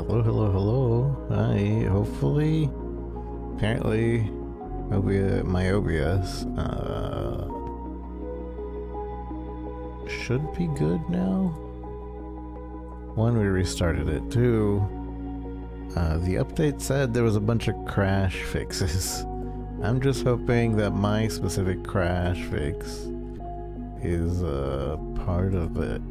Hello, hello, hello. Hi. Hopefully, apparently, my OBS should be good now. One, we restarted it. Two, the update said there was a bunch of crash fixes. I'm just hoping that my specific crash fix is part of it.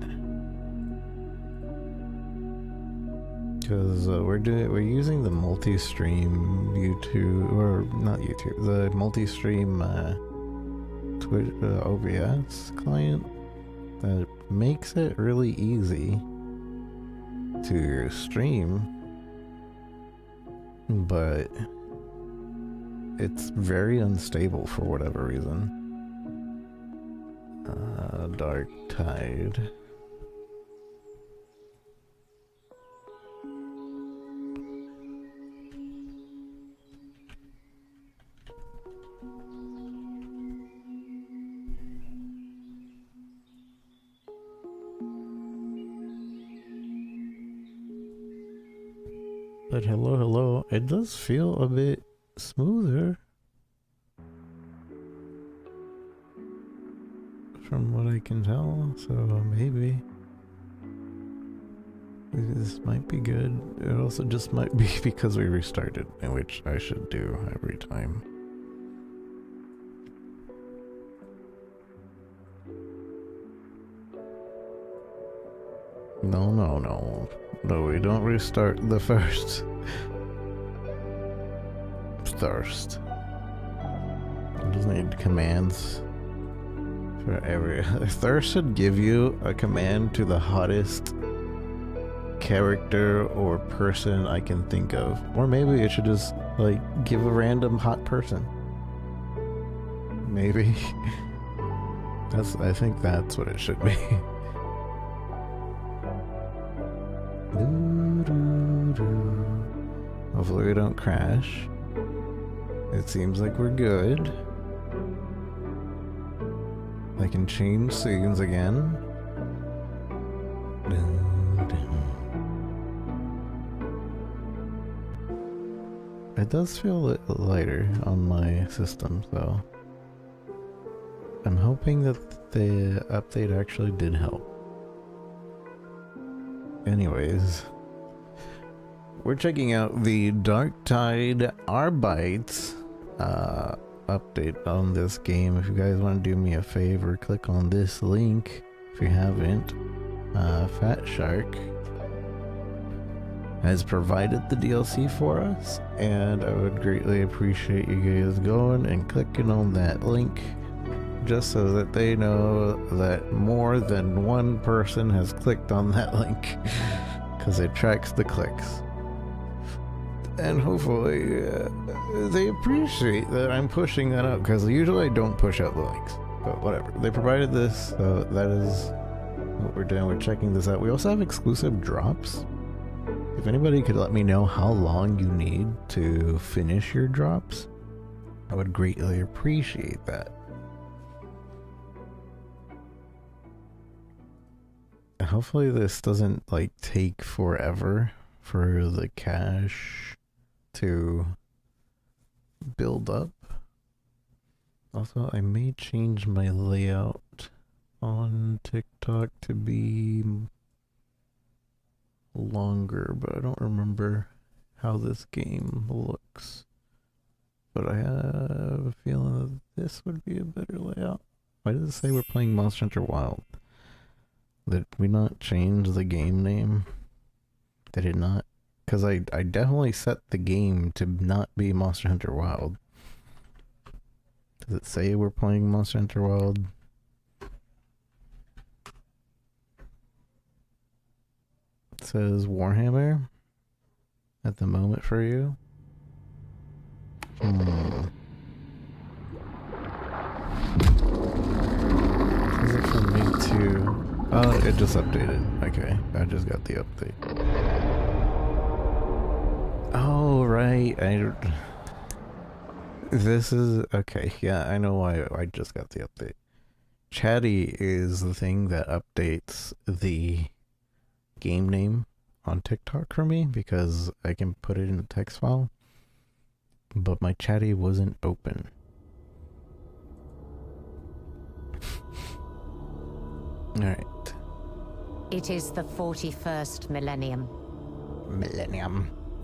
Because we're using the multi-stream YouTube, or not YouTube, the multi-stream Twitch OBS client that makes it really easy to stream, but it's very unstable for whatever reason. Darktide. But hello, hello. It does feel a bit smoother from what I can tell, so maybe this might be good. It also just might be because we restarted, which I should do every time. No, we don't restart the first. Thirst. I just need commands for every. Thirst should give you a command to the hottest character or person I can think of. Or maybe it should just, like, give a random hot person. Maybe. I think that's what it should be. Hopefully we don't crash. It seems like we're good. I can change scenes again. It does feel a little lighter on my system, so I'm hoping that the update actually did help. Anyways, we're checking out the Darktide Arbites update on this game. If you guys want to do me a favor, click on this link if you haven't. Fat Shark has provided the DLC for us, and I would greatly appreciate you guys going and clicking on that link just so that they know that more than one person has clicked on that link, because it tracks the clicks. And hopefully they appreciate that I'm pushing that out, because usually I don't push out the links, but whatever. They provided this, so that is what we're doing. We're checking this out. We also have exclusive drops. If anybody could let me know how long you need to finish your drops, I would greatly appreciate that. Hopefully this doesn't, like, take forever for the cache to build up. Also, I may change my layout on TikTok to be longer, but I don't remember how this game looks. But I have a feeling that this would be a better layout. Why does it say we're playing Monster Hunter Wild? Did we not change the game name? Did it not? Because I definitely set the game to not be Monster Hunter Wild. Does it say we're playing Monster Hunter Wild? It says Warhammer at the moment for you. Is it for me too? Oh, it just updated. Okay, I just got the update. Oh, right. This is... Okay, yeah, I know why I just got the update. Chatty is the thing that updates the game name on TikTok for me because I can put it in a text file, but my chatty wasn't open. Alright. It is the 41st millennium.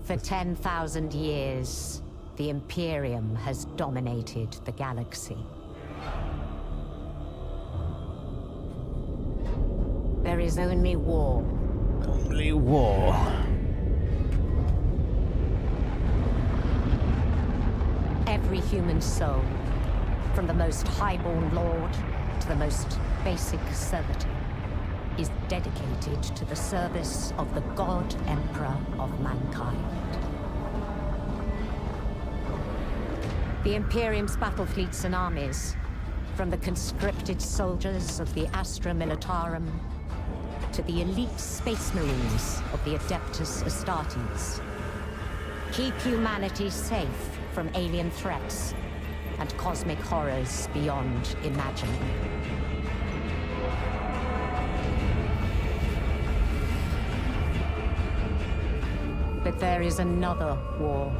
For 10,000 years, the Imperium has dominated the galaxy. There is only war. Only war. Every human soul, from the most highborn lord to the most basic servitor, is dedicated to the service of the God Emperor of mankind. The Imperium's battle fleets and armies, from the conscripted soldiers of the Astra Militarum to the elite space marines of the Adeptus Astartes, keep humanity safe from alien threats and cosmic horrors beyond imagining. But there is another war.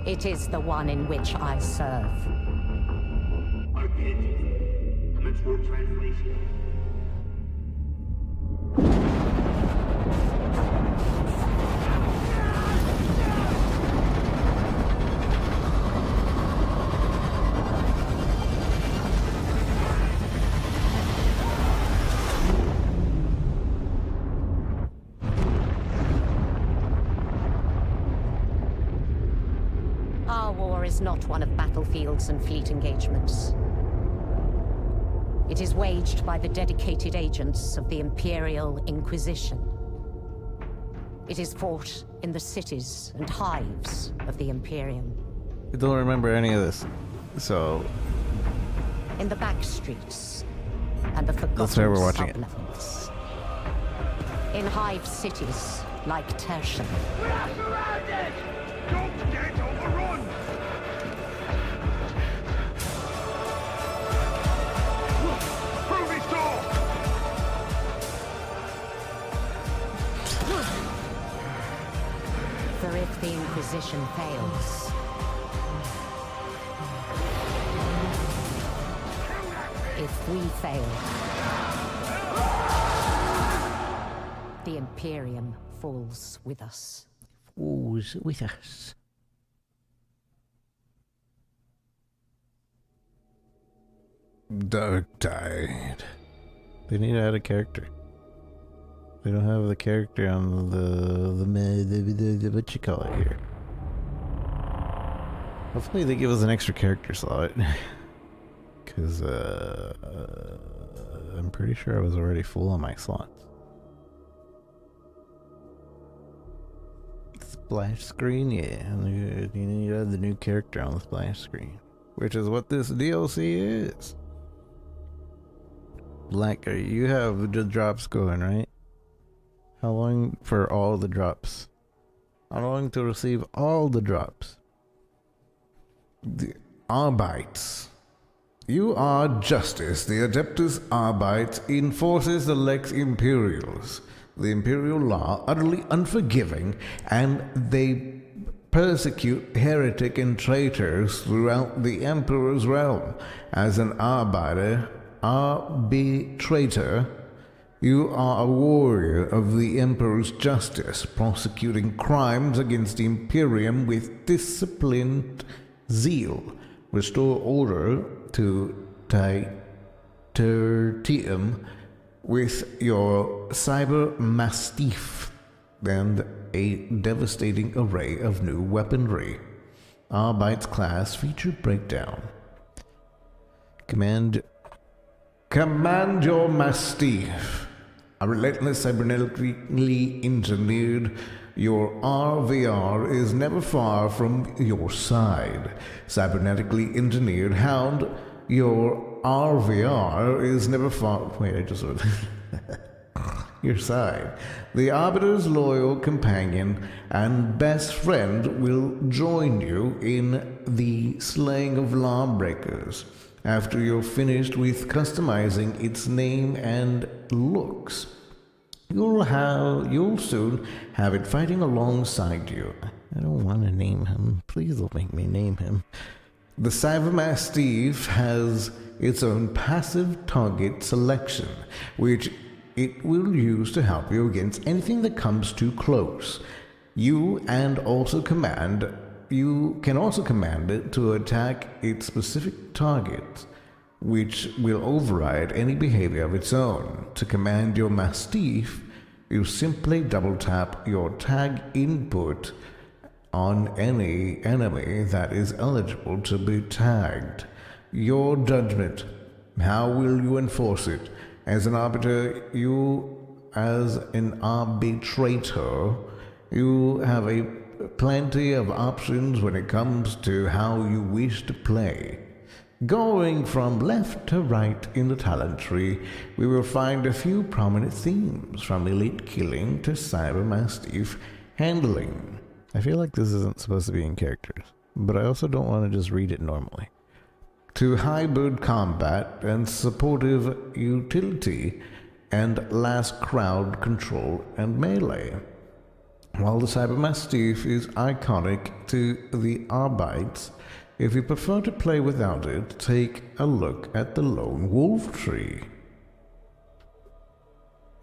It is the one in which I serve. Arbites. Commence for translation. Our war is not one of battlefields and fleet engagements. It is waged by the dedicated agents of the Imperial Inquisition. It is fought in the cities and hives of the Imperium. I don't remember any of this, so In the back streets and the forgotten that's why we're watching it. sublevels. In hive cities like Tertian. We are surrounded! Don't get overrun! Through this door! For if the Inquisition fails, if we fail, the Imperium falls with us. Who's with us? Darktide. They need to add a character. They don't have the character on the what you call it here. Hopefully they give us an extra character slot. Cause I'm pretty sure I was already full on my slots. Splash screen, yeah. You need to add the new character on the splash screen, which is what this DLC is. Black, you have the drops going, right? How long for all the drops? How long to receive all the drops? The Arbites. You are justice. The Adeptus Arbites enforces the Lex Imperials, the Imperial law, utterly unforgiving, and they persecute heretic and traitors throughout the Emperor's realm. As an Arbiter, arbitrator, you are a warrior of the Emperor's justice, prosecuting crimes against the Imperium with disciplined zeal. Restore order to Tertium with your cyber mastiff and a devastating array of new weaponry. Arbites class feature breakdown. Command your mastiff. A relentless cybernetically engineered, your RVR is never far from your side. Cybernetically engineered hound, your RVR is never far. Wait, I just your side. The Arbiter's loyal companion and best friend will join you in the slaying of lawbreakers. After you're finished with customizing its name and looks, You'll soon have it fighting alongside you. I don't want to name him. Please don't make me name him. The Cybermastiff has its own passive target selection, which it will use to help you against anything that comes too close. You can also command it to attack its specific target, which will override any behavior of its own. To command your Mastiff, you simply double tap your tag input on any enemy that is eligible to be tagged. Your judgment. How will you enforce it? As an arbitrator, you have plenty of options when it comes to how you wish to play. Going from left to right in the talent tree, we will find a few prominent themes, from elite killing to Cybermastiff handling. I feel like this isn't supposed to be in characters, but I also don't want to just read it normally. To hybrid combat and supportive utility, and last crowd control and melee. While the Cybermastiff is iconic to the Arbites, if you prefer to play without it, take a look at the Lone Wolf tree.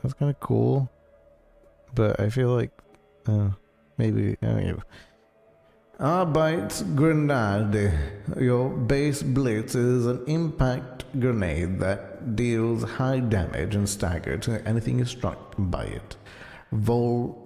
That's kind of cool, but I feel like maybe Arbites Grenade. Your base blitz is an impact grenade that deals high damage and stagger to anything struck by it. Voltaic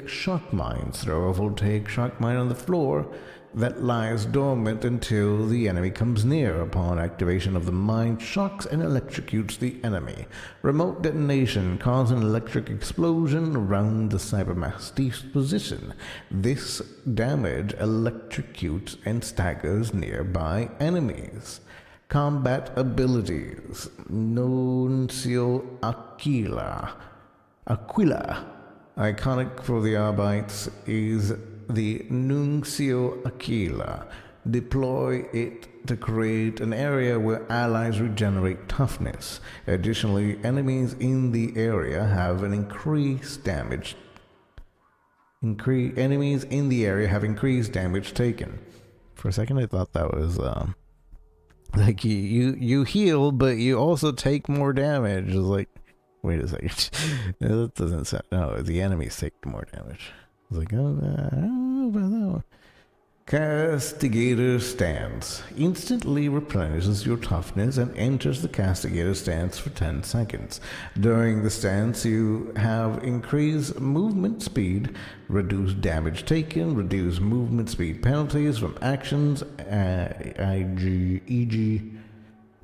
shock mine. Throw a voltaic shock mine on the floor that lies dormant until the enemy comes near. Upon activation of the mine, shocks and electrocutes the enemy. Remote detonation. Cause an electric explosion around the Cybermastiff's position. This damage electrocutes and staggers nearby enemies. Combat abilities. Nuncio Aquila. Iconic for the Arbites is the Nuncio Aquila. Deploy it to create an area where allies regenerate toughness. Additionally, enemies in the area have an increased damage. Enemies in the area have increased damage taken. For a second, I thought that was like you heal, but you also take more damage. It's like, wait a second, that doesn't sound. No, the enemies take more damage. I was like, oh, I don't know about that one. Castigator Stance. Instantly replenishes your toughness and enters the Castigator Stance for 10 seconds. During the stance, you have increased movement speed, reduced damage taken, reduced movement speed penalties from actions, e.g.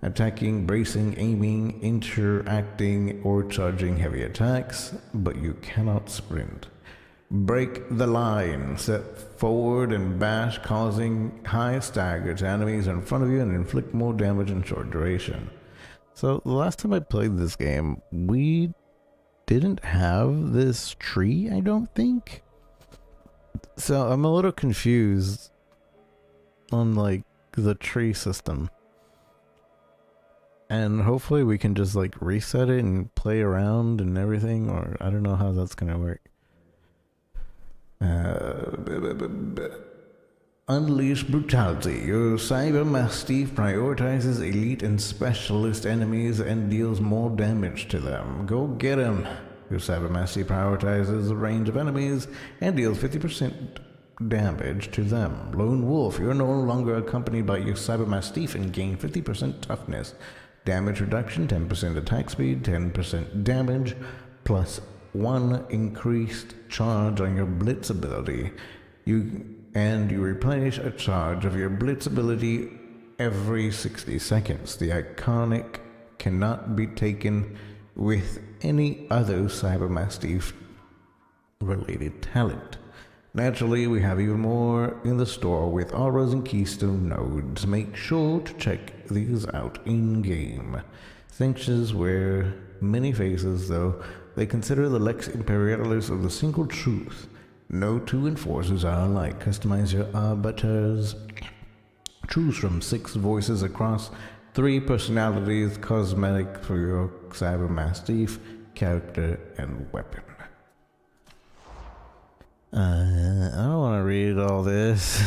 attacking, bracing, aiming, interacting, or charging heavy attacks, but you cannot sprint. Break the line. Step forward and bash, causing high stagger to enemies in front of you and inflict more damage in short duration. So the last time I played this game, we didn't have this tree, I don't think. So I'm a little confused on like the tree system. And hopefully we can just like reset it and play around and everything, or I don't know how that's gonna work. Unleash brutality. Your Cybermastiff prioritizes elite and specialist enemies and deals more damage to them. Go get him. Your Cybermastiff prioritizes a range of enemies and deals 50% damage to them. Lone Wolf. You're no longer accompanied by your Cybermastiff and gain 50% toughness. Damage reduction, 10% attack speed, 10% damage, plus 1 increased charge on your Blitz ability. You replenish a charge of your Blitz ability every 60 seconds. The iconic cannot be taken with any other Cybermastiff related talent. Naturally, we have even more in the store with auras and keystone nodes. Make sure to check these out in-game. Sanctions wear many faces, though. They consider the Lex Imperialis of the single truth. No two enforcers are alike. Customize your arbiters. Choose from 6 voices across 3 personalities. Cosmetic for your Cybermastiff. character, and weapon. I don't want to read all this.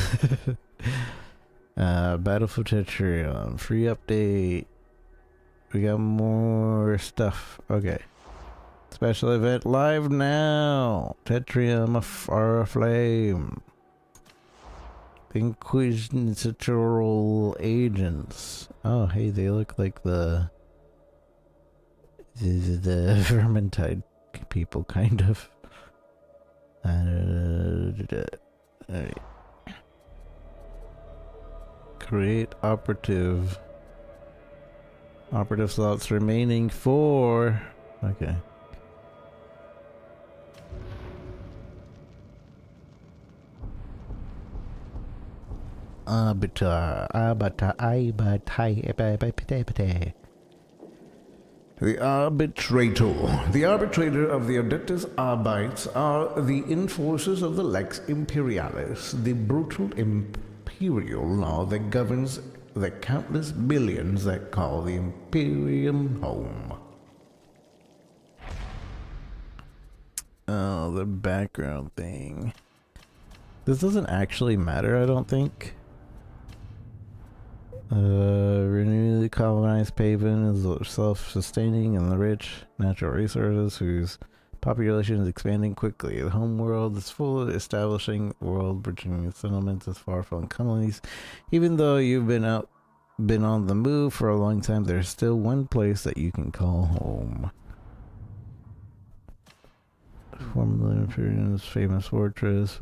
Battlefield Tetrion, free update. We got more stuff. Okay. Special event live now. Tetrium are aflame. Inquisitorial agents. Oh, hey, they look like the Vermintide people, kind of. Alright. Create operative. Operative slots remaining 4. Okay. Arbiter. The Arbitrator. The Arbitrator of the Adeptus Arbites are the enforcers of the Lex Imperialis, the brutal imperial law that governs the countless billions that call the Imperium home. Oh, the background thing. This doesn't actually matter, I don't think. Renewally colonized Paven is self-sustaining and the rich natural resources whose population is expanding quickly. The home world is full of establishing world-bridging settlements as far-flung colonies. Even though you've been on the move for a long time, there's still one place that you can call home. Formerly Imperium's famous fortress.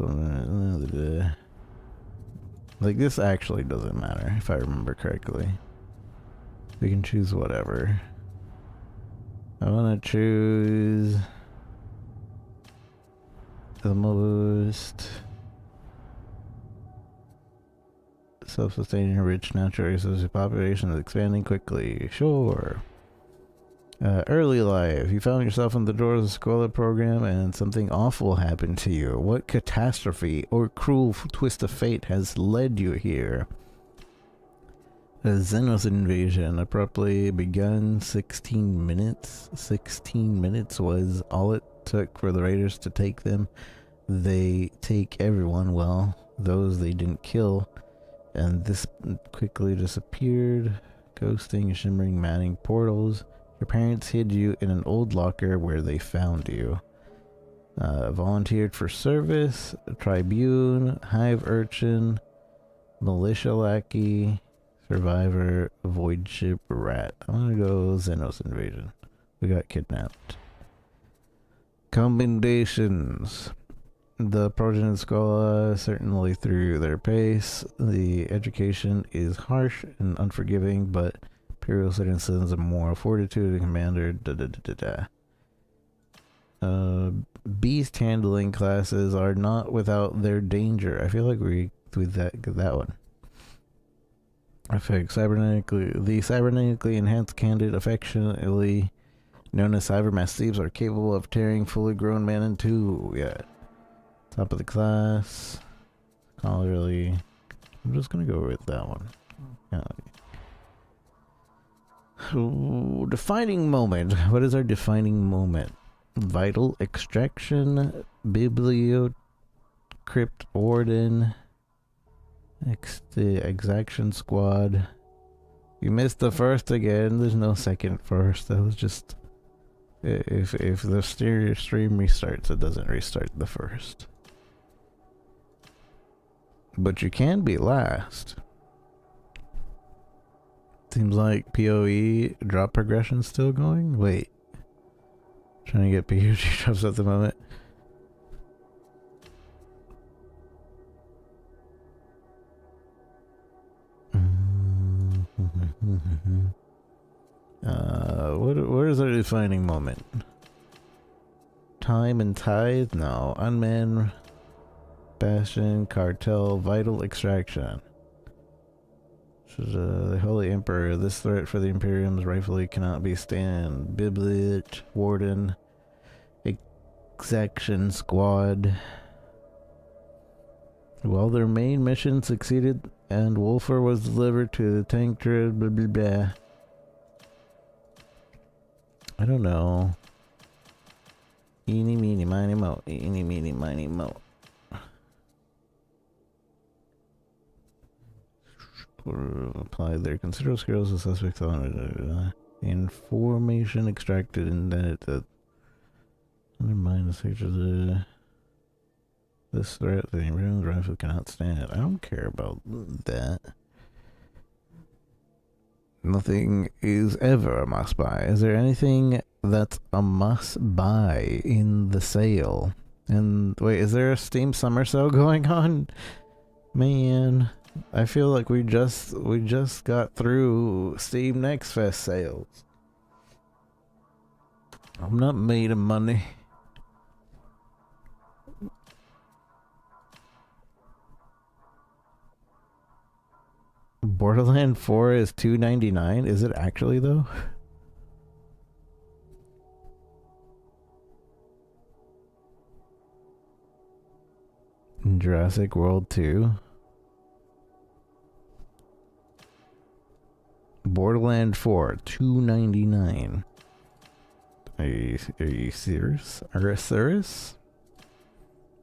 Like, this actually doesn't matter, if I remember correctly. We can choose whatever. I want to choose the most self-sustaining, rich natural resources. Population is expanding quickly. Sure. Early life. You found yourself in the doors of the Scholar program and something awful happened to you. What catastrophe or cruel twist of fate has led you here? The Xenos invasion abruptly begun 16 minutes. 16 minutes was all it took for the raiders to take them. They take everyone, well, those they didn't kill, and this quickly disappeared, ghosting, shimmering, matting portals. Your parents hid you in an old locker where they found you. Volunteered for service, Tribune, Hive Urchin, Militia Lackey, Survivor, Void Ship, Rat. I'm gonna go Xenos Invasion. We got kidnapped. Commendations. The Progeny Scholar certainly threw their pace. The education is harsh and unforgiving, but Imperial citizens of moral fortitude and commander. Beast handling classes are not without their danger. I feel like we with that one. Effect the cybernetically enhanced candid, affectionately known as cybermass thieves, are capable of tearing fully grown men in two. Yeah. Top of the class. Not really. I'm just gonna go with that one. Yeah. Defining moment. What is our defining moment? Vital extraction, bibliocrypt warden, the exaction squad. You missed the first again. There's no second first. That was just if the stream restarts, it doesn't restart the first. But you can be last. Seems like PoE drop progression's still going. Wait. Trying to get PoE drops at the moment. What is our defining moment? Time and tithe? No. Unmanned Bastion, Cartel, Vital Extraction. The Holy Emperor. This threat for the Imperiums rightfully cannot be stand. Biblit, Warden, Exaction Squad. Well, their main mission succeeded and Wolfer was delivered to the tank turret, blah blah blah. I don't know. Eeny, meeny, miny, mo. Eeny, meeny, miny, mo. Apply their considerable skills to suspects on information extracted and then it undermine the stage of this threat the Imperial rifle cannot stand. I don't care about that. Nothing is ever a must buy. Is there anything that's a must buy in the sale? And wait, is there a Steam Summer Sale going on? Man, I feel like we just got through Steam Next Fest sales. I'm not made of money. Borderlands 4 is $2.99. Is it actually though? Jurassic World 2. Borderlands 4, $2.99. Are you serious? Are you serious?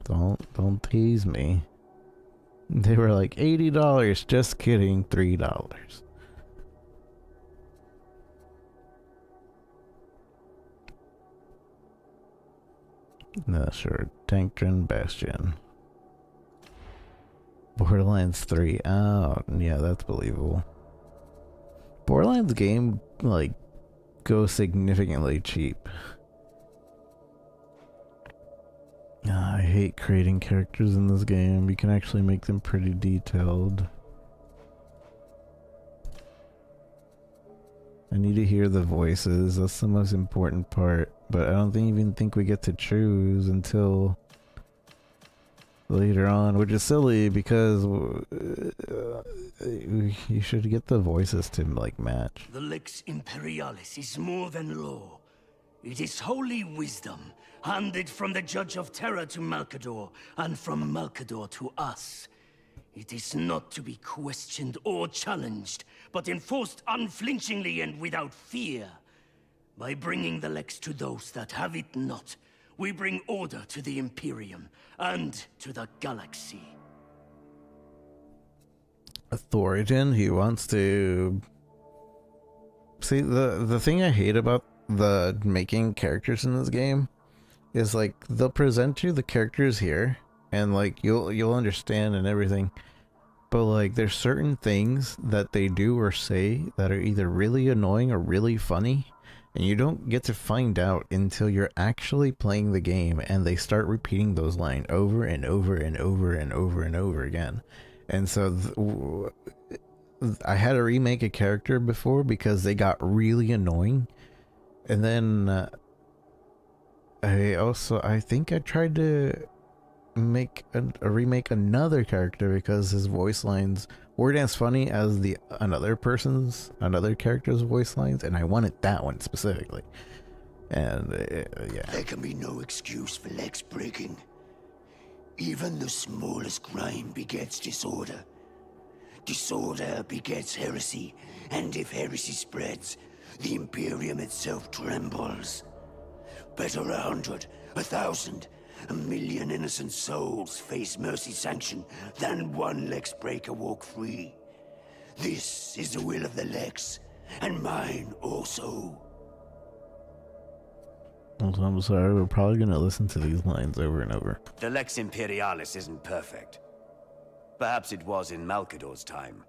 Don't tease me. They were like $80. Just kidding, $3. No, sure. Tankton Bastion. Borderlands 3. Oh, yeah, that's believable. Borderlands game, like, goes significantly cheap. I hate creating characters in this game. You can actually make them pretty detailed. I need to hear the voices. That's the most important part. But I don't even think we get to choose until later on, which is silly because you should get the voices to like match. The Lex Imperialis is more than law. It is holy wisdom, handed from the Judge of Terra to Malkador, and from Malkador to us. It is not to be questioned or challenged, but enforced unflinchingly and without fear. By bringing the Lex to those that have it not, we bring order to the Imperium, and to the galaxy. Thorigen, he wants to... See, the thing I hate about the making characters in this game is like they'll present you the characters here and like you'll understand and everything, but like there's certain things that they do or say that are either really annoying or really funny, and you don't get to find out until you're actually playing the game and they start repeating those lines over and over and over and over and over again. And so I had to remake a character before because they got really annoying. And then I think I tried to make a remake another character because his voice lines weren't as funny as another character's voice lines, and I wanted that one specifically. And yeah, There can be no excuse for Lex breaking. Even the smallest crime begets disorder. Disorder begets heresy, and if heresy spreads, the Imperium itself trembles. Better 100, 1,000, 1,000,000 innocent souls face mercy sanction than one Lex breaker walk free. This is the will of the Lex, and mine also. I'm sorry, we're probably gonna listen to these lines over and over. The Lex Imperialis isn't perfect. Perhaps it was in Malkador's time,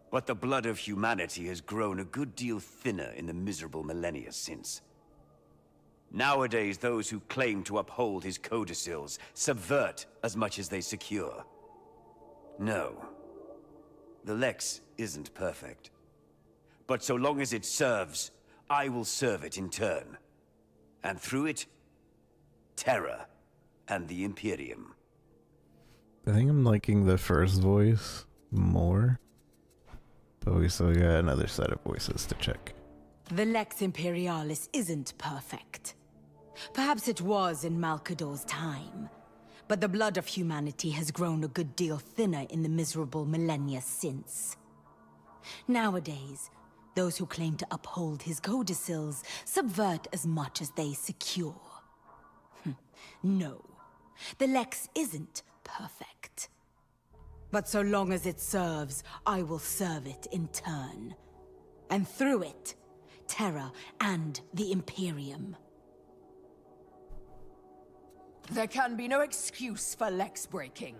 but the blood of humanity has grown a good deal thinner in the miserable millennia since. Nowadays, those who claim to uphold his codicils subvert as much as they secure. No. The Lex isn't perfect. But so long as it serves, I will serve it in turn. And through it, Terra and the Imperium. I think I'm liking the first voice more, but we still got another set of voices to check. The Lex Imperialis isn't perfect. Perhaps it was in Malkador's time, but the blood of humanity has grown a good deal thinner in the miserable millennia since. Nowadays, those who claim to uphold his codicils subvert as much as they secure. No, the Lex isn't perfect. But so long as it serves, I will serve it in turn. And through it, Terra and the Imperium. There can be no excuse for Lex breaking.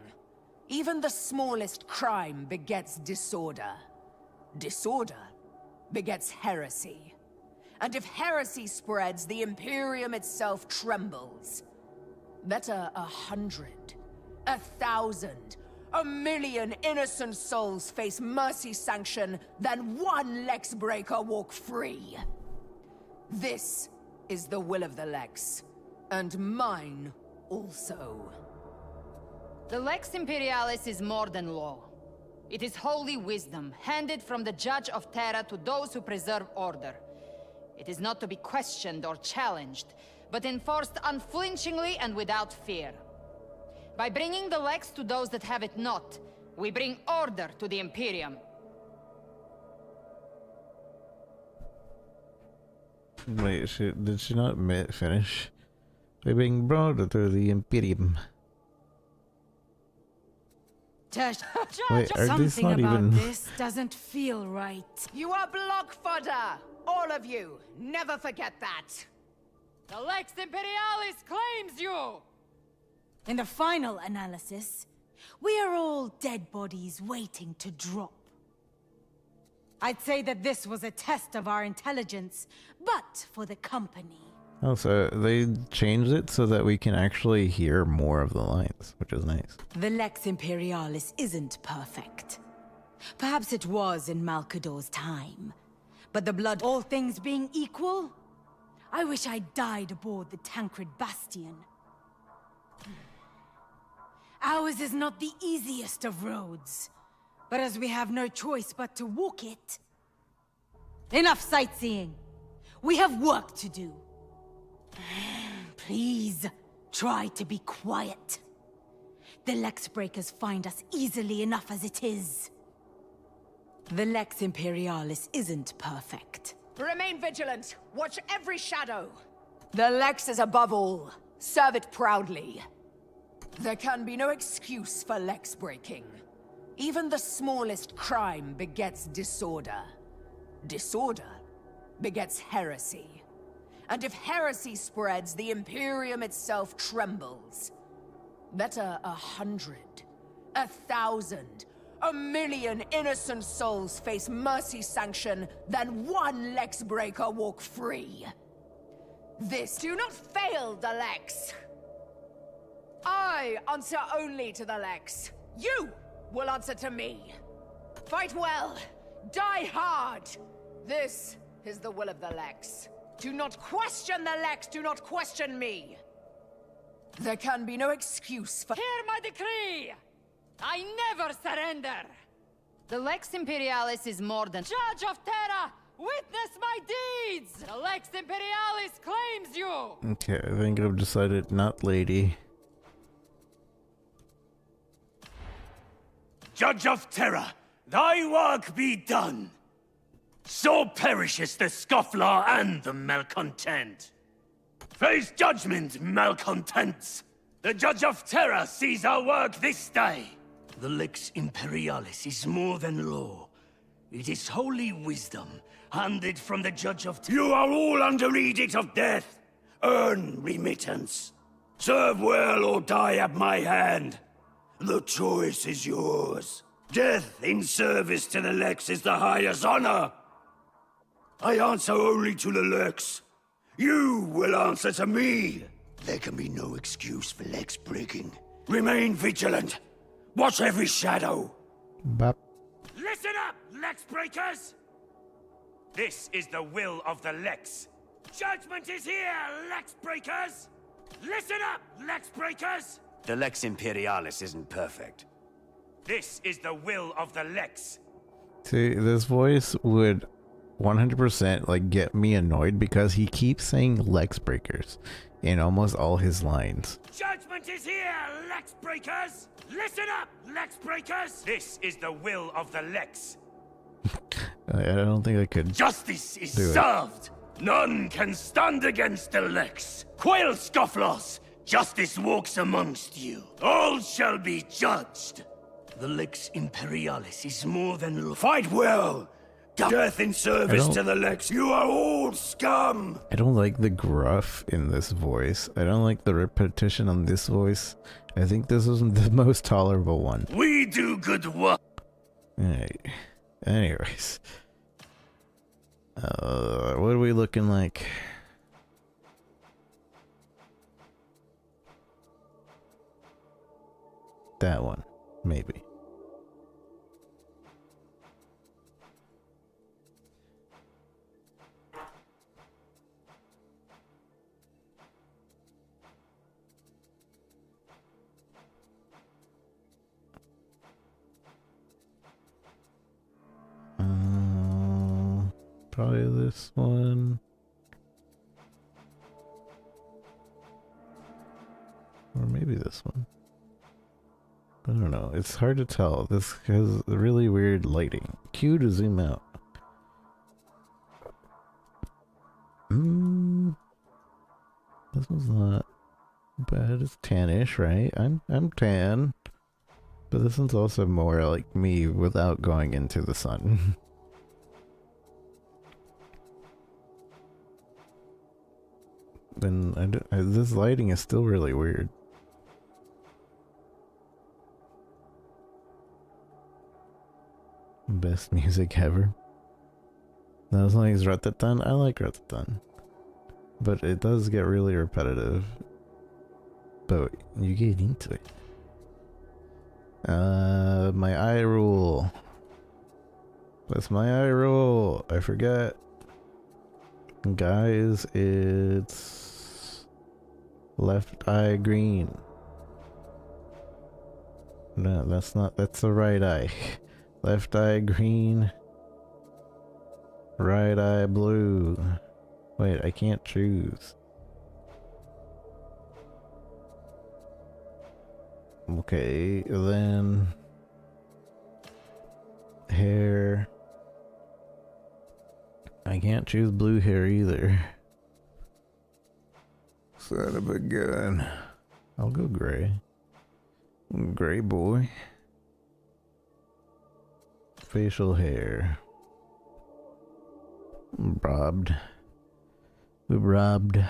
Even the smallest crime begets disorder. Disorder begets heresy. And if heresy spreads, the Imperium itself trembles. Better 100, 1,000, 1,000,000 innocent souls face mercy sanction than one Lex breaker walk free. This is the will of the Lex, and mine also. The Lex Imperialis is more than law. It is holy wisdom, handed from the Judge of Terra to those who preserve order. It is not to be questioned or challenged, but enforced unflinchingly and without fear. By bringing the Lex to those that have it not, we bring order to the Imperium. Wait, did she not finish? We're being brought to the Imperium. Wait, are these Something not about even... this doesn't feel right. You are block fodder! All of you! Never forget that! The Lex Imperialis claims you! In the final analysis, we are all dead bodies waiting to drop. I'd say that this was a test of our intelligence, but for the company. Oh, so they changed it so that we can actually hear more of the lines, which is nice. The Lex Imperialis isn't perfect. Perhaps it was in Malcador's time. But the blood, all things being equal, I wish I died aboard the Tancred Bastion. Ours is not the easiest of roads, but as we have no choice but to walk it... Enough sightseeing! We have work to do. Please, try to be quiet. The Lex Breakers find us easily enough as it is. The Lex Imperialis isn't perfect. Remain vigilant. Watch every shadow. The Lex is above all. Serve it proudly. There can be no excuse for Lex breaking. Even the smallest crime begets disorder. Disorder begets heresy. And if heresy spreads, the Imperium itself trembles. Better 100, 1,000, 1,000,000 innocent souls face mercy sanction than one Lex breaker walk free. This... Do not fail the Lex! I answer only to the Lex. You will answer to me. Fight well. Die hard. This is the will of the Lex. Do not question the Lex. Do not question me. There can be no excuse for... Hear my decree! I never surrender! The Lex Imperialis is more than... Judge of Terra! Witness my deeds! The Lex Imperialis claims you! Okay, I think I've decided not lady. Judge of Terra, thy work be done. So perishes the scofflaw and the malcontent. Face judgment, malcontents. The Judge of Terra sees our work this day. The Lex Imperialis is more than law. It is holy wisdom, handed from the Judge of Terra. You are all under edict of death. Earn remittance. Serve well or die at my hand. The choice is yours. Death in service to the Lex is the highest honor. I answer only to the Lex. You will answer to me. There can be no excuse for Lex breaking. Remain vigilant. Watch every shadow. Bop. Listen up, Lex breakers! This is the will of the Lex. Judgment is here, Lex breakers! Listen up, Lex breakers! The Lex Imperialis isn't perfect. This is the will of the Lex. See, this voice would 100% like get me annoyed because he keeps saying Lex Breakers in almost all his lines. Judgment is here, Lex breakers! Listen up, Lex breakers! This is the will of the Lex. I don't think I could. Justice is do it. served! None can stand against the Lex! Quail scofflaws! Justice walks amongst you. All shall be judged. The Lex Imperialis is more than... Fight well! Death in service to the Lex. You are all scum! I don't like the gruff in this voice. I don't like the repetition on this voice. I think this is the most tolerable one. We do good work. Alright. Anyways. What are we looking like? That one. Maybe. Probably this one. Or maybe this one. I don't know. It's hard to tell. This has really weird lighting. Q to zoom out. This one's not bad. It's tan-ish, right? I'm tan. But this one's also more like me without going into the sun. Then this lighting is still really weird. Best music ever. Not as long as Ratatan. I like Ratatan. But it does get really repetitive. But you get into it. My eye rule. What's my eye rule? I forget. Guys, it's left eye green. No, that's not, that's the right eye. Left eye green. Right eye blue. Wait, I can't choose. Okay, then hair. I can't choose blue hair either. Son of a gun. I'll go gray. Gray boy. Facial hair. Robbed. We robbed.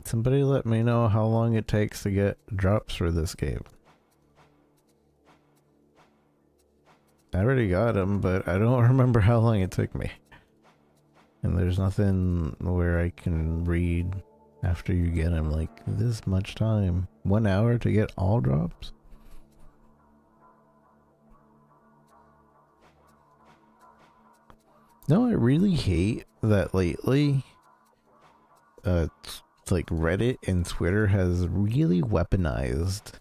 Somebody let me know how long it takes to get drops for this game. I already got them, but I don't remember how long it took me. And there's nothing where I can read after you get them, like this much time. 1 hour to get all drops? No, I really hate that lately. Like Reddit and Twitter has really weaponized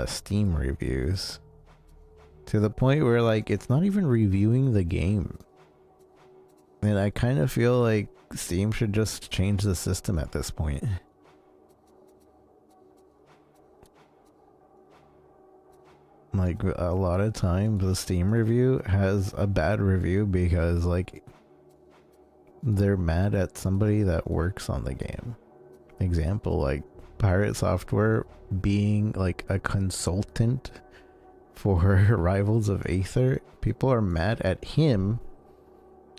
Steam reviews. To the point where, like, it's not even reviewing the game. And I kind of feel like Steam should just change the system at this point. Like, a lot of times the Steam review has a bad review because, like, they're mad at somebody that works on the game. Example, like, Pirate Software being, like, a consultant for Rivals of Aether. People are mad at him,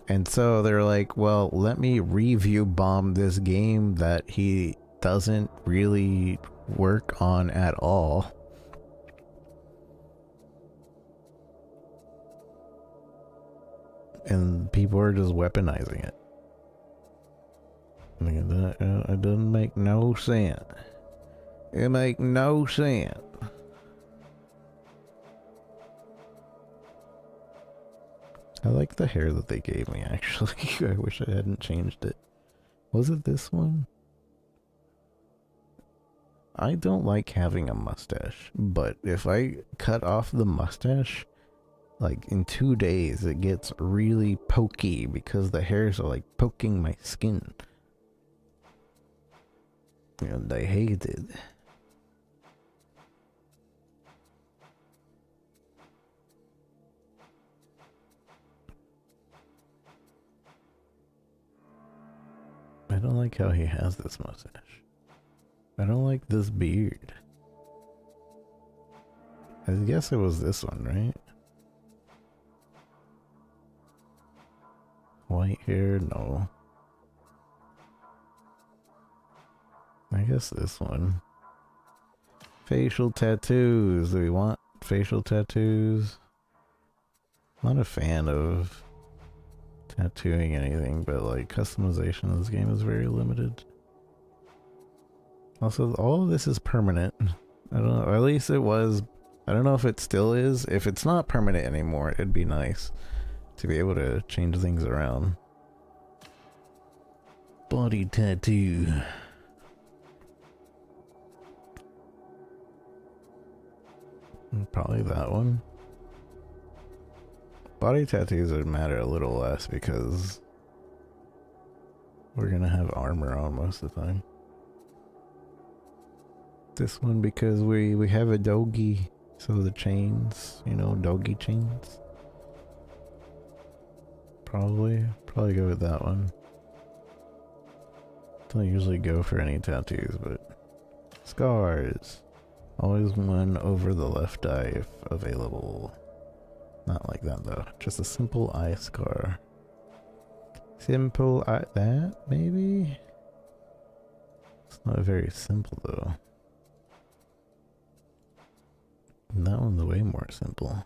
and so they're like, well, let me review bomb this game that he doesn't really work on at all. And people are just weaponizing it. It doesn't make no sense. It make no sense. I like the hair that they gave me, actually. I wish I hadn't changed it. Was it this one? I don't like having a mustache, but if I cut off the mustache, like in 2 days, it gets really pokey because the hairs are like poking my skin. And I hate it. don't like how he has this mustache. I don't like this beard. I guess it was this one, right? White hair, no. I guess this one. Facial tattoos. Do we want facial tattoos? Not a fan of tattooing anything, but like customization of this game is very limited. Also, all of this is permanent. I don't know, or at least it was. I don't know if it still is. If it's not permanent anymore, it'd be nice to be able to change things around. Body tattoo. Probably that one. Body tattoos would matter a little less because we're gonna have armor on most of the time. This one because we have a doggy, so the chains, you know, doggy chains. Probably go with that one. Don't usually go for any tattoos, but scars. Always one over the left eye if available. Not like that though. Just a simple eye scar. Simple eye, that maybe? It's not very simple though. And that one's way more simple.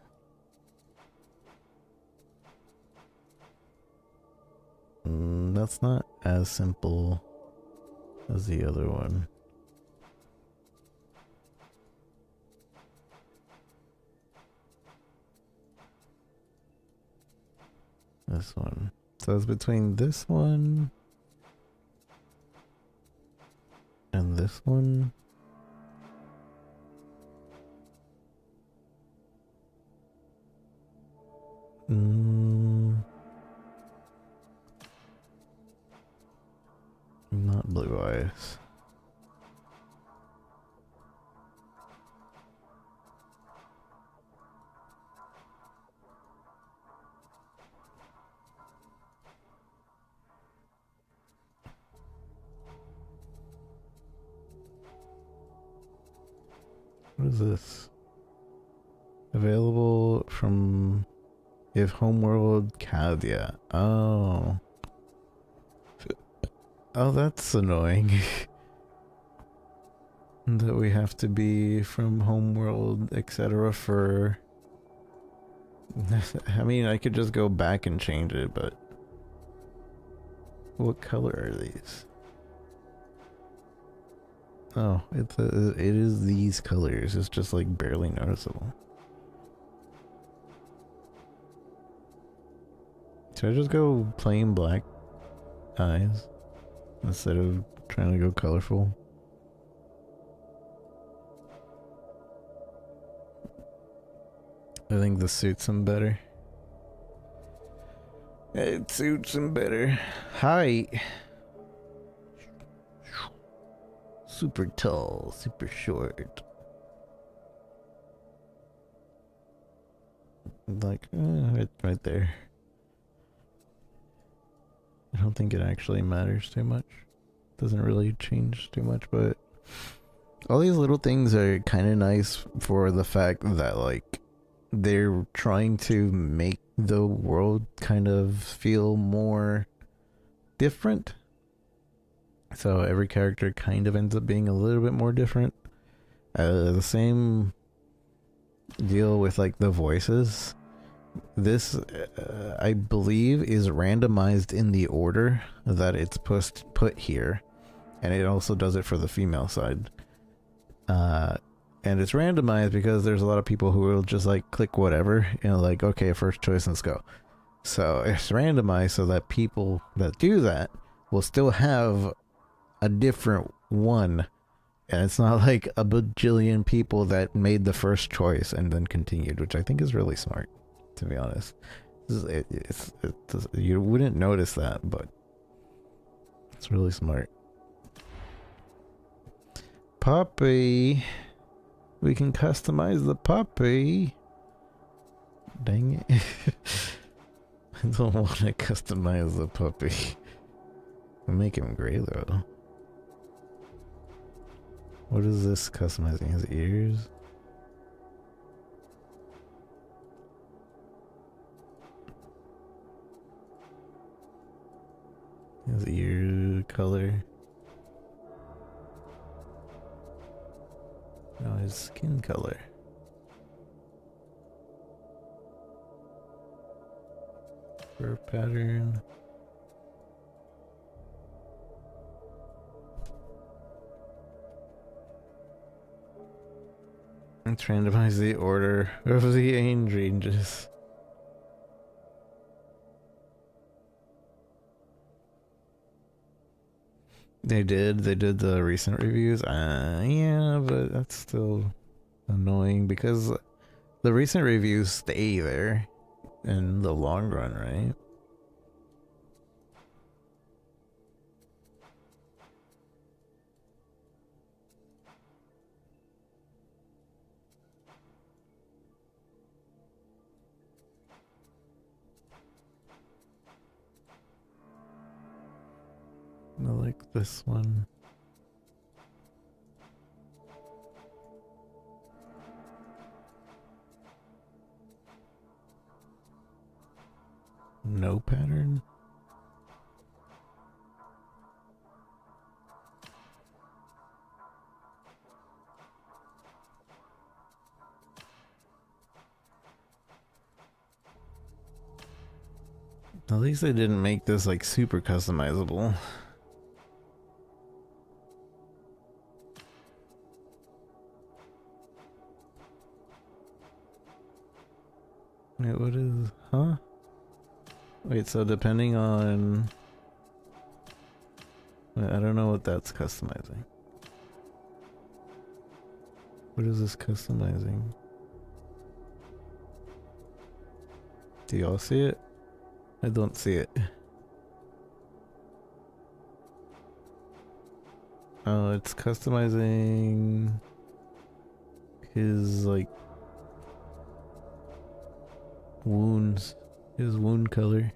That's not as simple as the other one. This one. So it's between this one and this one. Not blue eyes. What is this? Available from if homeworld caveat. Oh. Oh, that's annoying. That we have to be from homeworld, etc. for... I mean, I could just go back and change it, but... What color are these? Oh, it is these colors. It's just like barely noticeable. Should I just go plain black eyes instead of trying to go colorful? I think this suits him better. It suits him better. Height. Super tall, super short. Like, right there. I don't think it actually matters too much. Doesn't really change too much, but all these little things are kind of nice for the fact that, like, they're trying to make the world kind of feel more different. So every character kind of ends up being a little bit more different. The same deal with like the voices. This, I believe, is randomized in the order that it's put here. And it also does it for the female side. And it's randomized because there's a lot of people who will just like click whatever, you know, like, okay, first choice, let's go. So it's randomized so that people that do that will still have a different one, and it's not like a bajillion people that made the first choice and then continued, which I think is really smart, to be honest. You wouldn't notice that, but it's really smart. Puppy, we can customize the puppy. Dang it. I don't want to customize the puppy. Make him gray though. What is this customizing? His ears? His ear color. No, his skin color. Fur pattern. And randomize the order of the age ranges. They did the recent reviews. Yeah, but that's still annoying because the recent reviews stay there in the long run, right? I like this one. No pattern? At least they didn't make this like super customizable. Wait, what is, huh? Wait, so depending on, wait, I don't know what that's customizing. What is this customizing? Do y'all see it? I don't see it. Oh, it's customizing his like wounds, his wound color.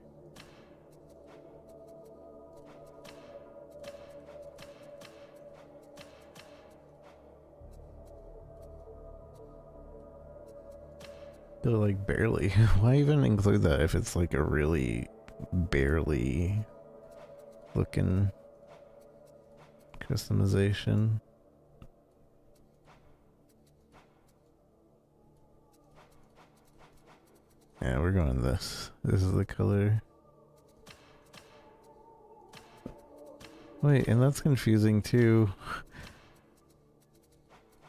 They're like barely. Why even include that if it's like a really barely looking customization? Yeah, we're going this. This is the color. Wait, and that's confusing too.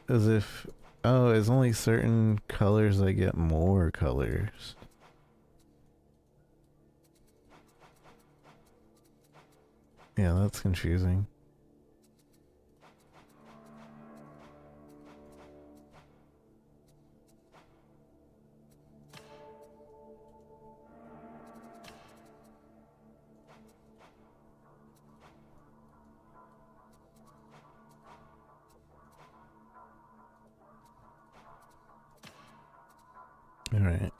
As if, oh, it's only certain colors that get more colors. Yeah, that's confusing. Alright.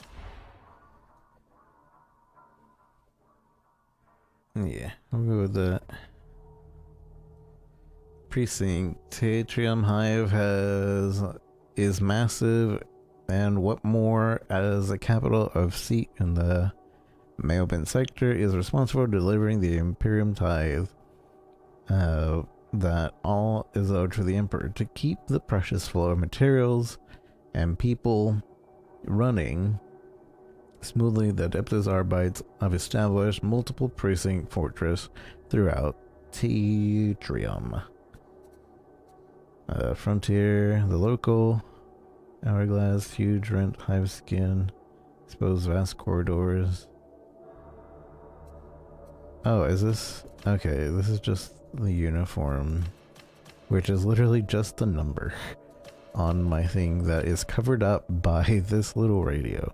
Yeah, I'll go with that. Precinct. Atrium Hive is massive, and what more, as a capital of seat in the Maobin sector, is responsible for delivering the Imperium tithe. That all is owed to the Emperor to keep the precious flow of materials and people running smoothly. The Adeptus Arbites have established multiple precinct fortress throughout Atrium. Frontier, the local hourglass, huge rent, hive skin, exposed vast corridors. Oh, is this? Okay, this is just the uniform, which is literally just the number on my thing that is covered up by this little radio.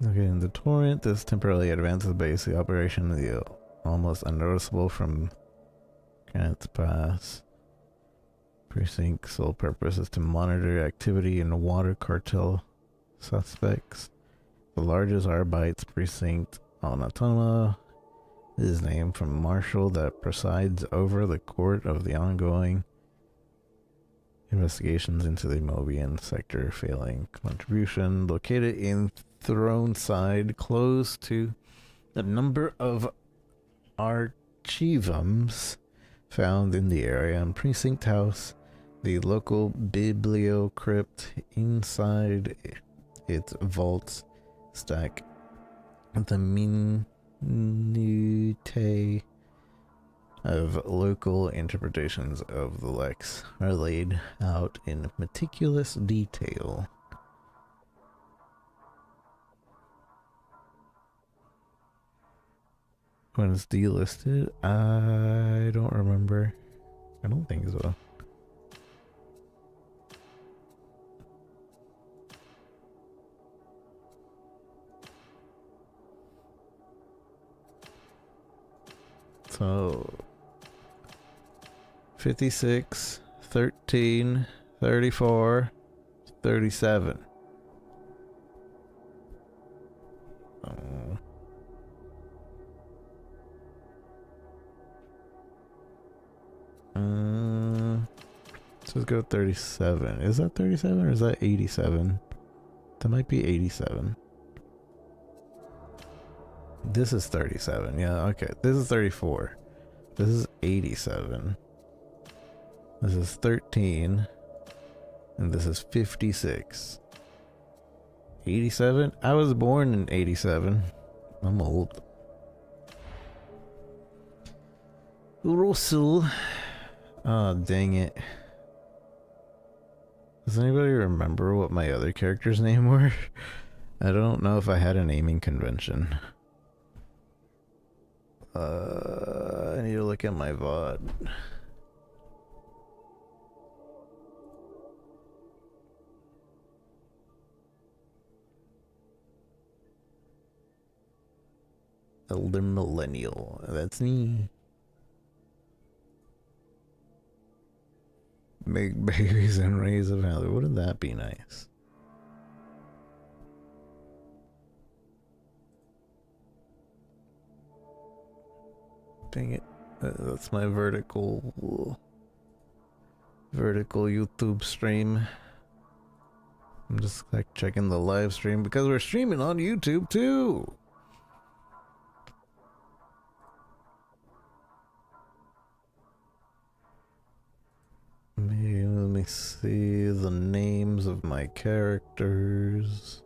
Okay, in the torrent, this temporarily advances basic operation of the almost unnoticeable from Granite's Pass. Precinct's sole purpose is to monitor activity in water cartel suspects. the largest Arbites precinct on Automa. It is named from Marshal that presides over the court of the ongoing investigations into the Mobian sector failing contribution. Located in Throneside, close to the number of archivums found in the area, and Precinct House, the local bibliocrypt inside its vaults stack the minutiae of local interpretations of the Lex are laid out in meticulous detail. When it's delisted, I don't remember. I don't think so. So 56, 13, 34, 37. Oh. Let's go 37. Is that 37 or is that 87? That might be 87. This is 37. Yeah, okay. This is 34. This is 87. This is 13. And this is 56. 87? I was born in 87. I'm old. Russell. Oh, dang it. Does anybody remember what my other character's name were? I don't know if I had a naming convention. I need to look at my VOD. Elder Millennial. That's me. Make babies and raise a value. Wouldn't that be nice? Dang it. That's my vertical YouTube stream. I'm just like checking the live stream because we're streaming on YouTube too. Maybe let me see the names of my characters.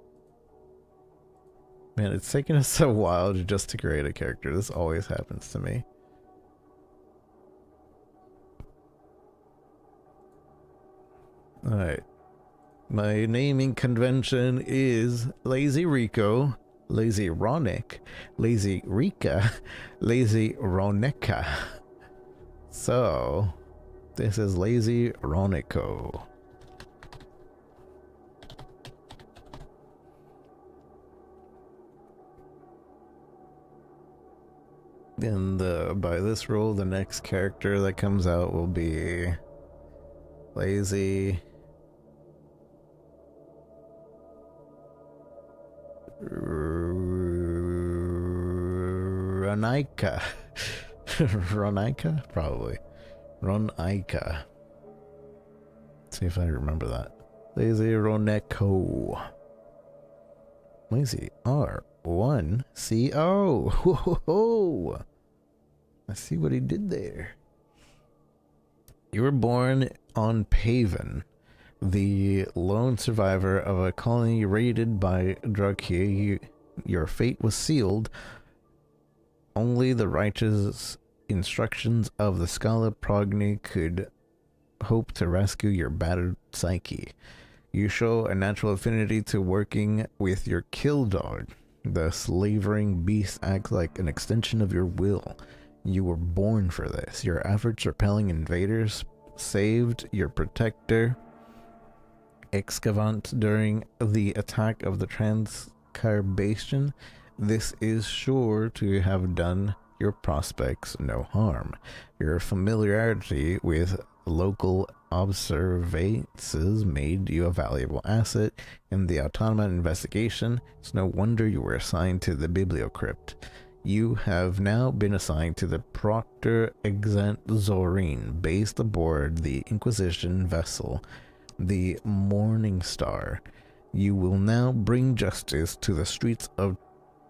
Man, it's taking us a while just to create a character. This always happens to me. Alright. My naming convention is Lazy Rico, Lazy Ronick, Lazy Rika, Lazy Roneka. So, this is Lazy Ronico. And by this rule, the next character that comes out will be Lazy Ronaika. Ronaika? Probably. Ronaika. Let's see if I remember that. Lazy Roneko. Lazy R1CO. Whoa! I see what he did there. You were born on Paven, the lone survivor of a colony raided by Draki. Your fate was sealed. Only the righteous instructions of the Scala Progny could hope to rescue your battered psyche. You show a natural affinity to working with your kill dog. The slavering beast acts like an extension of your will. You were born for this. Your efforts repelling invaders saved your protector, Excavant, during the attack of the Transcarbation. This is sure to have done your prospects no harm. Your familiarity with local observances made you a valuable asset in the autonomous investigation. It's no wonder you were assigned to the Bibliocrypt. You have now been assigned to the Proctor Exent Zorine, based aboard the Inquisition vessel, the Morning Star. You will now bring justice to the streets of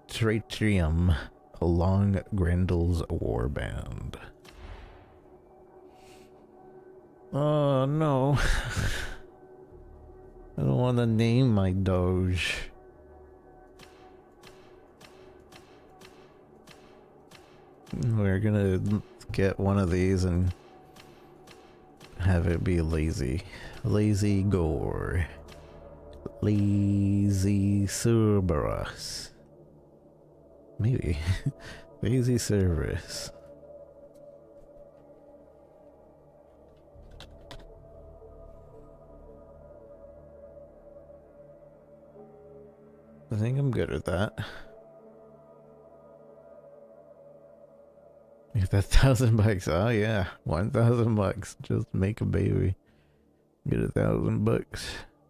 Tratrium along Grendel's warband. Oh no. I don't want to name my Doge. We're gonna get one of these and have it be lazy. Lazy Gore. Lazy Cerberus. Maybe. Lazy Cerberus. I think I'm good at that. Get that $1,000. Oh yeah, $1,000. Just make a baby. Get $1,000.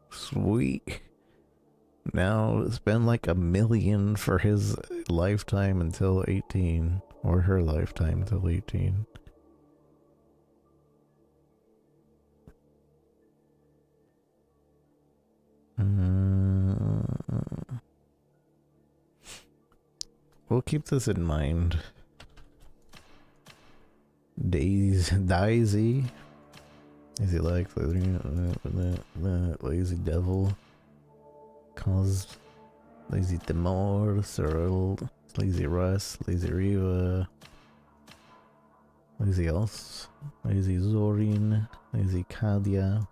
Sweet. Now spend like $1 million for his lifetime until 18, or her lifetime until 18. We'll keep this in mind. Daisy. Is he like Lazy Devil? Lazy Demore, Cyril, Lazy Russ, Lazy Riva, Lazy Else, Lazy Zorin, Lazy Kadia,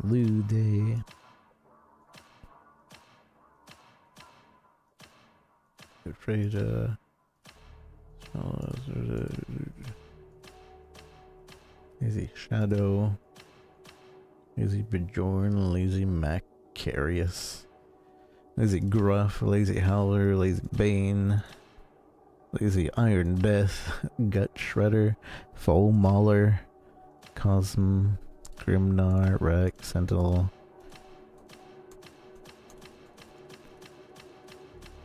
Lude, Freda, Lazy Shadow, Lazy Bjorn, Lazy Macarius, Lazy Gruff, Lazy Howler, Lazy Bane, Lazy Iron Death, Gut Shredder, Foe Mauler, Cosm, Grimnar, Rex, Sentinel.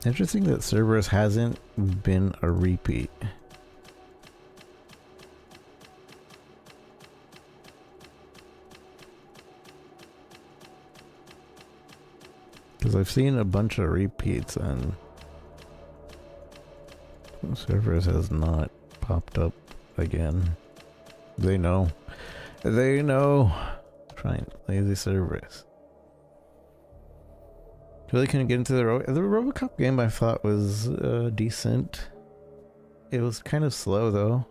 Interesting that Cerberus hasn't been a repeat. Because I've seen a bunch of repeats and Cerberus has not popped up again. They know. They know. Trying Lazy Cerberus. Really couldn't get into the RoboCop game. I thought was decent. It was kind of slow though.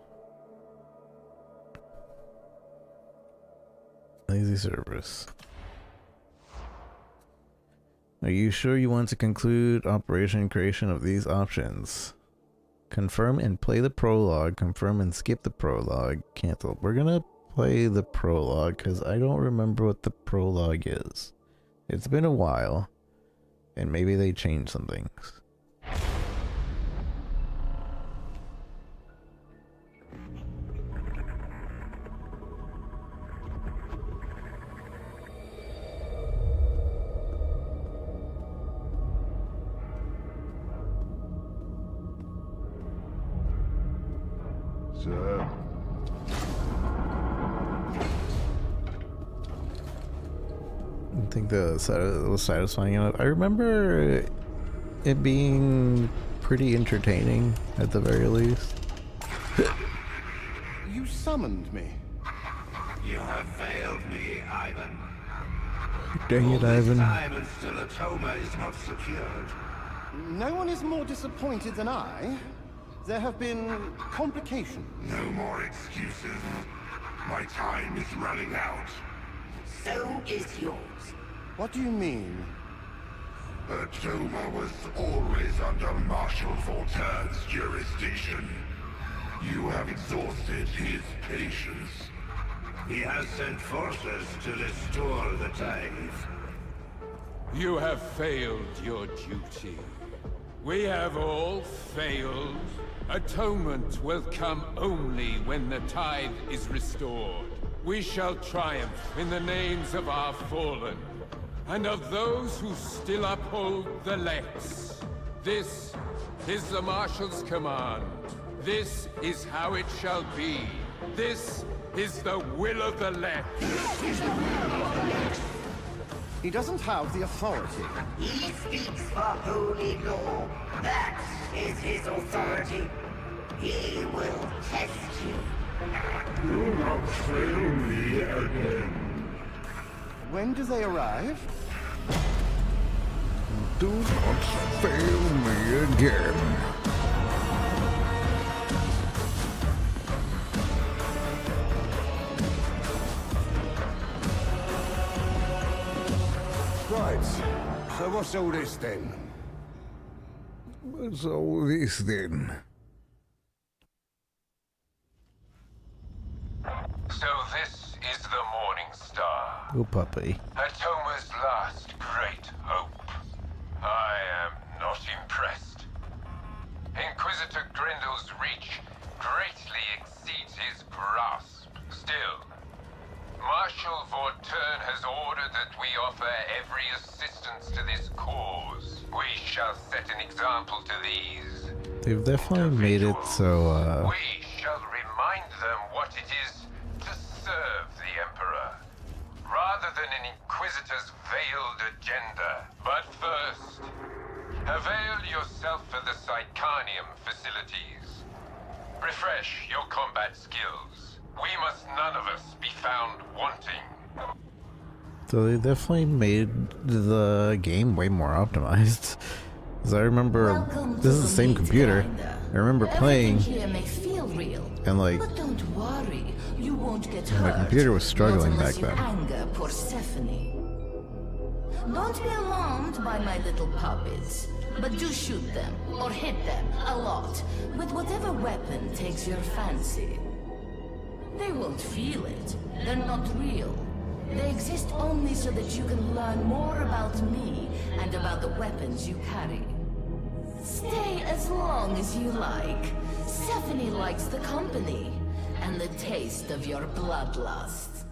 Lazy Cerberus. Are you sure you want to conclude operation creation of these options? Confirm and play the prologue. Confirm and skip the prologue. Cancel. We're gonna play the prologue because I don't remember what the prologue is. It's been a while. And maybe they changed some things. Sir. I think it was satisfying enough. I remember it being pretty entertaining at the very least. You summoned me. You have failed me, Ivan. Dang it, Ivan. Time and still Atoma is not secured. No one is more disappointed than I. There have been complications. No more excuses. My time is running out. So is yours. What do you mean? Atoma was always under Marshal Voltaire's jurisdiction. You have exhausted his patience. He has sent forces to restore the tithe. You have failed your duty. We have all failed. Atonement will come only when the tithe is restored. we shall triumph in the names of our fallen, and of those who still uphold the Lex. This is the Marshal's command. This is how it shall be. This is the will of the Lex. He doesn't have the authority. He speaks for holy law. That is his authority. He will test you. Do not fail me again. When do they arrive? Do not fail me again. Right. So what's all this then? What's all this then? So this is the Morning Star. Oh, puppy. Atoma's last great hope. I am not impressed. Inquisitor Grindel's reach greatly exceeds his grasp. Still, Marshal Vorturn has ordered that we offer every assistance to this cause. We shall set an example to these. They've definitely made it so, We shall remind them what it is to serve the Emperor, rather than an Inquisitor's veiled agenda. But first, avail yourself of the Psychanium facilities. Refresh your combat skills. We must none of us be found wanting. So they definitely made the game way more optimized. Because I remember, this is the same computer. I remember playing, Here may feel real, and like, but don't worry, you won't get my hurt. computer was struggling Not unless back you then. Anger Persephone. Don't be alarmed by my little puppets, but do shoot them or hit them a lot with whatever weapon takes your fancy. They won't feel it. They're not real. They exist only so that you can learn more about me and about the weapons you carry. Stay as long as you like. Stephanie likes the company and the taste of your bloodlust.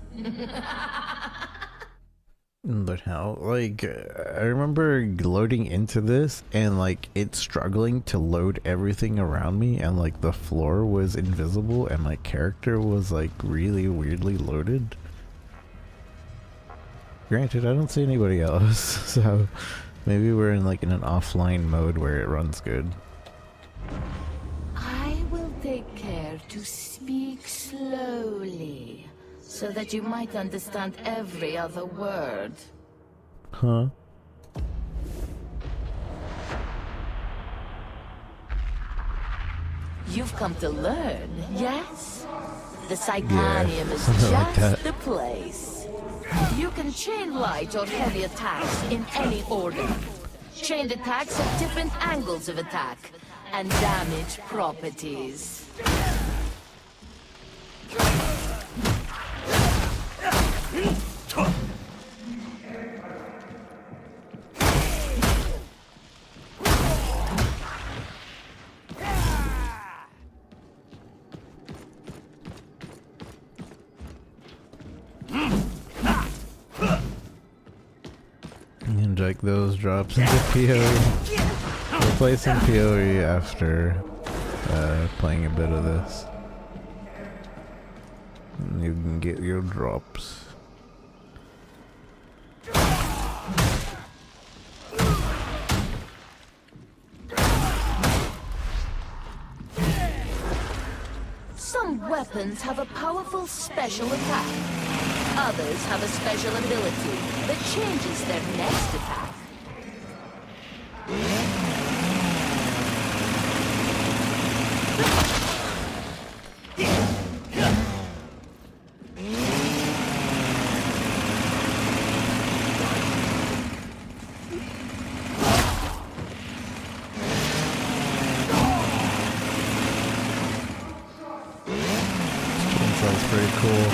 But how, like, I remember loading into this and like it struggling to load everything around me, and like the floor was invisible and my character was like really weirdly loaded. Granted, I don't see anybody else, so maybe we're in like in an offline mode where it runs good. I will take care to speak slowly, so that you might understand every other word. Huh? You've come to learn, yes? The Psychanium is something like just that. the place. You can chain light or heavy attacks in any order. Chained attacks have different angles of attack and damage properties. Inject those drops into PoE. Replacing PoE after playing a bit of this. And you can get your drops. Some weapons have a powerful special attack. Others have a special ability that changes their next attack. Sounds pretty cool.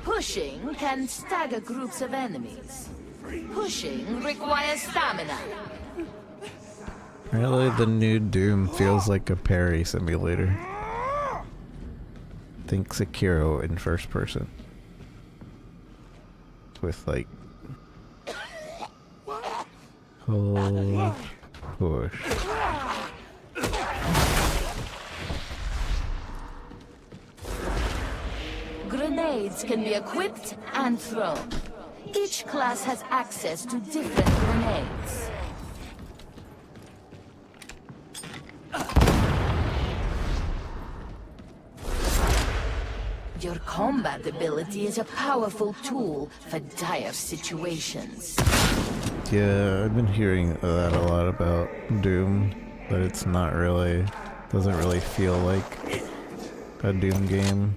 Pushing can stagger groups of enemies. Pushing requires stamina. Really, the new Doom feels like a parry simulator. Think Sekiro in first person. With like hold, push. Grenades can be equipped and thrown. Each class has access to different grenades. Your combat ability is a powerful tool for dire situations. Yeah, I've been hearing that a lot about Doom, but it's not really, doesn't really feel like a Doom game.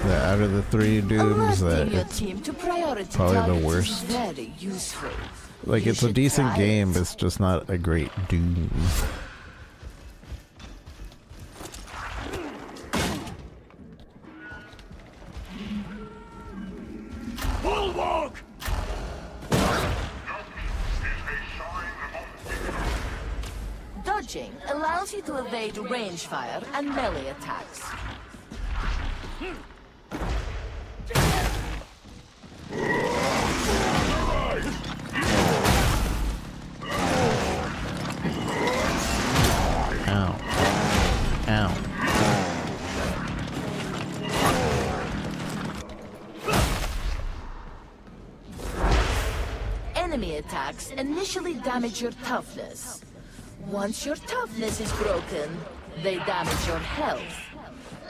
Out of the three Dooms, that it's probably the worst. Very useful. Like, it's a decent game, but it's just not a great Doom. Bulwark! Dodging allows you to evade range fire and melee attacks. Enemy attacks initially damage your toughness. Once your toughness is broken, they damage your health.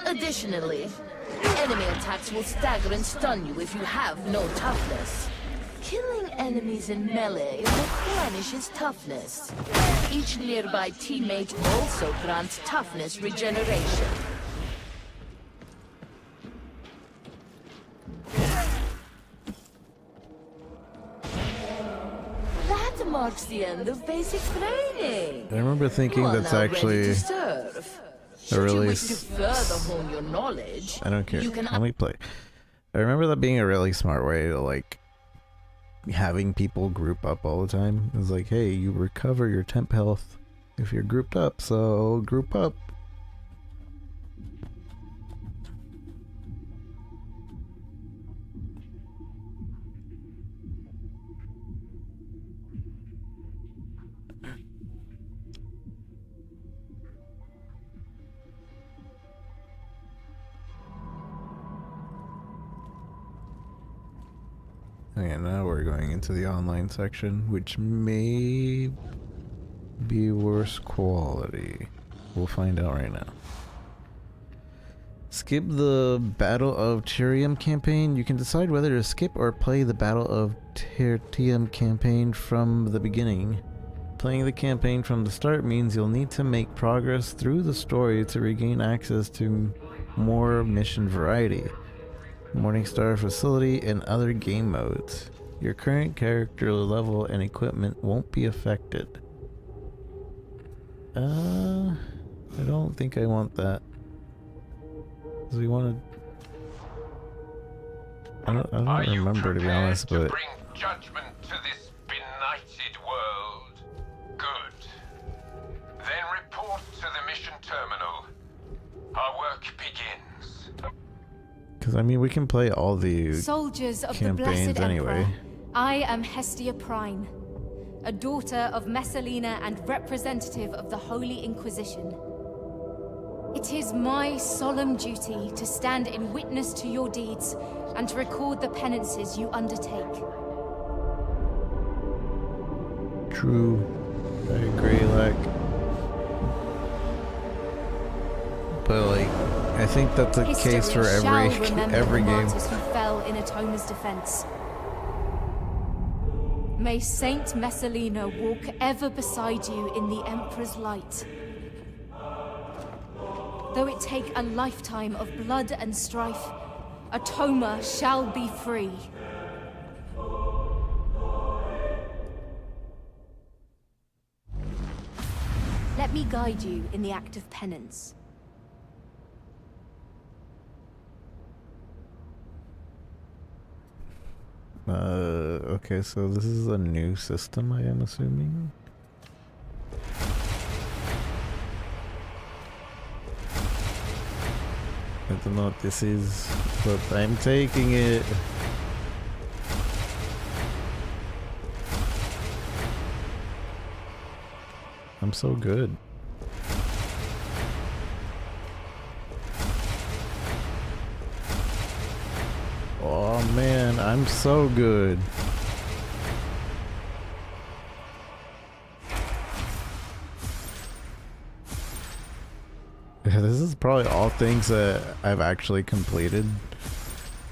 Additionally, enemy attacks will stagger and stun you if you have no toughness. Killing enemies in melee replenishes toughness. Each nearby teammate also grants toughness regeneration. That marks the end of basic training. I remember thinking that's actually a really hone your knowledge. I don't care. Let me play. I remember that being a really smart way to, like, having people group up all the time. It's like, hey, you recover your temp health if you're grouped up, so group up. Okay, now we're going into the online section, which may be worse quality. We'll find out right now. Skip the Battle of Tyrium campaign. You can decide whether to skip or play the Battle of Tyrium campaign from the beginning. Playing the campaign from the start means you'll need to make progress through the story to regain access to more mission variety, Morningstar facility, and other game modes. Your current character level and equipment won't be affected. I don't think I want that. Cause we want to. I don't remember, to be honest, but. Bring judgment to this benighted world. Good. Then report to the mission terminal. Our work begins. Because I mean, we can play all the Soldiers of campaigns the Blessed anyway. Emperor, I am Hestia Prime, a daughter of Messalina and representative of the Holy Inquisition. It is my solemn duty to stand in witness to your deeds and to record the penances you undertake. True. I agree, like. But like, I think that's the case for every game. Martyrs who fell in Atoma's defense. May Saint Messalina walk ever beside you in the Emperor's light. Though it take a lifetime of blood and strife, Atoma shall be free. me guide you in the act of penance. Okay, so this is a new system, I am assuming? I don't know what this is, but I'm taking it. I'm so good. Oh man, I'm so good. Yeah, this is probably all things that I've actually completed,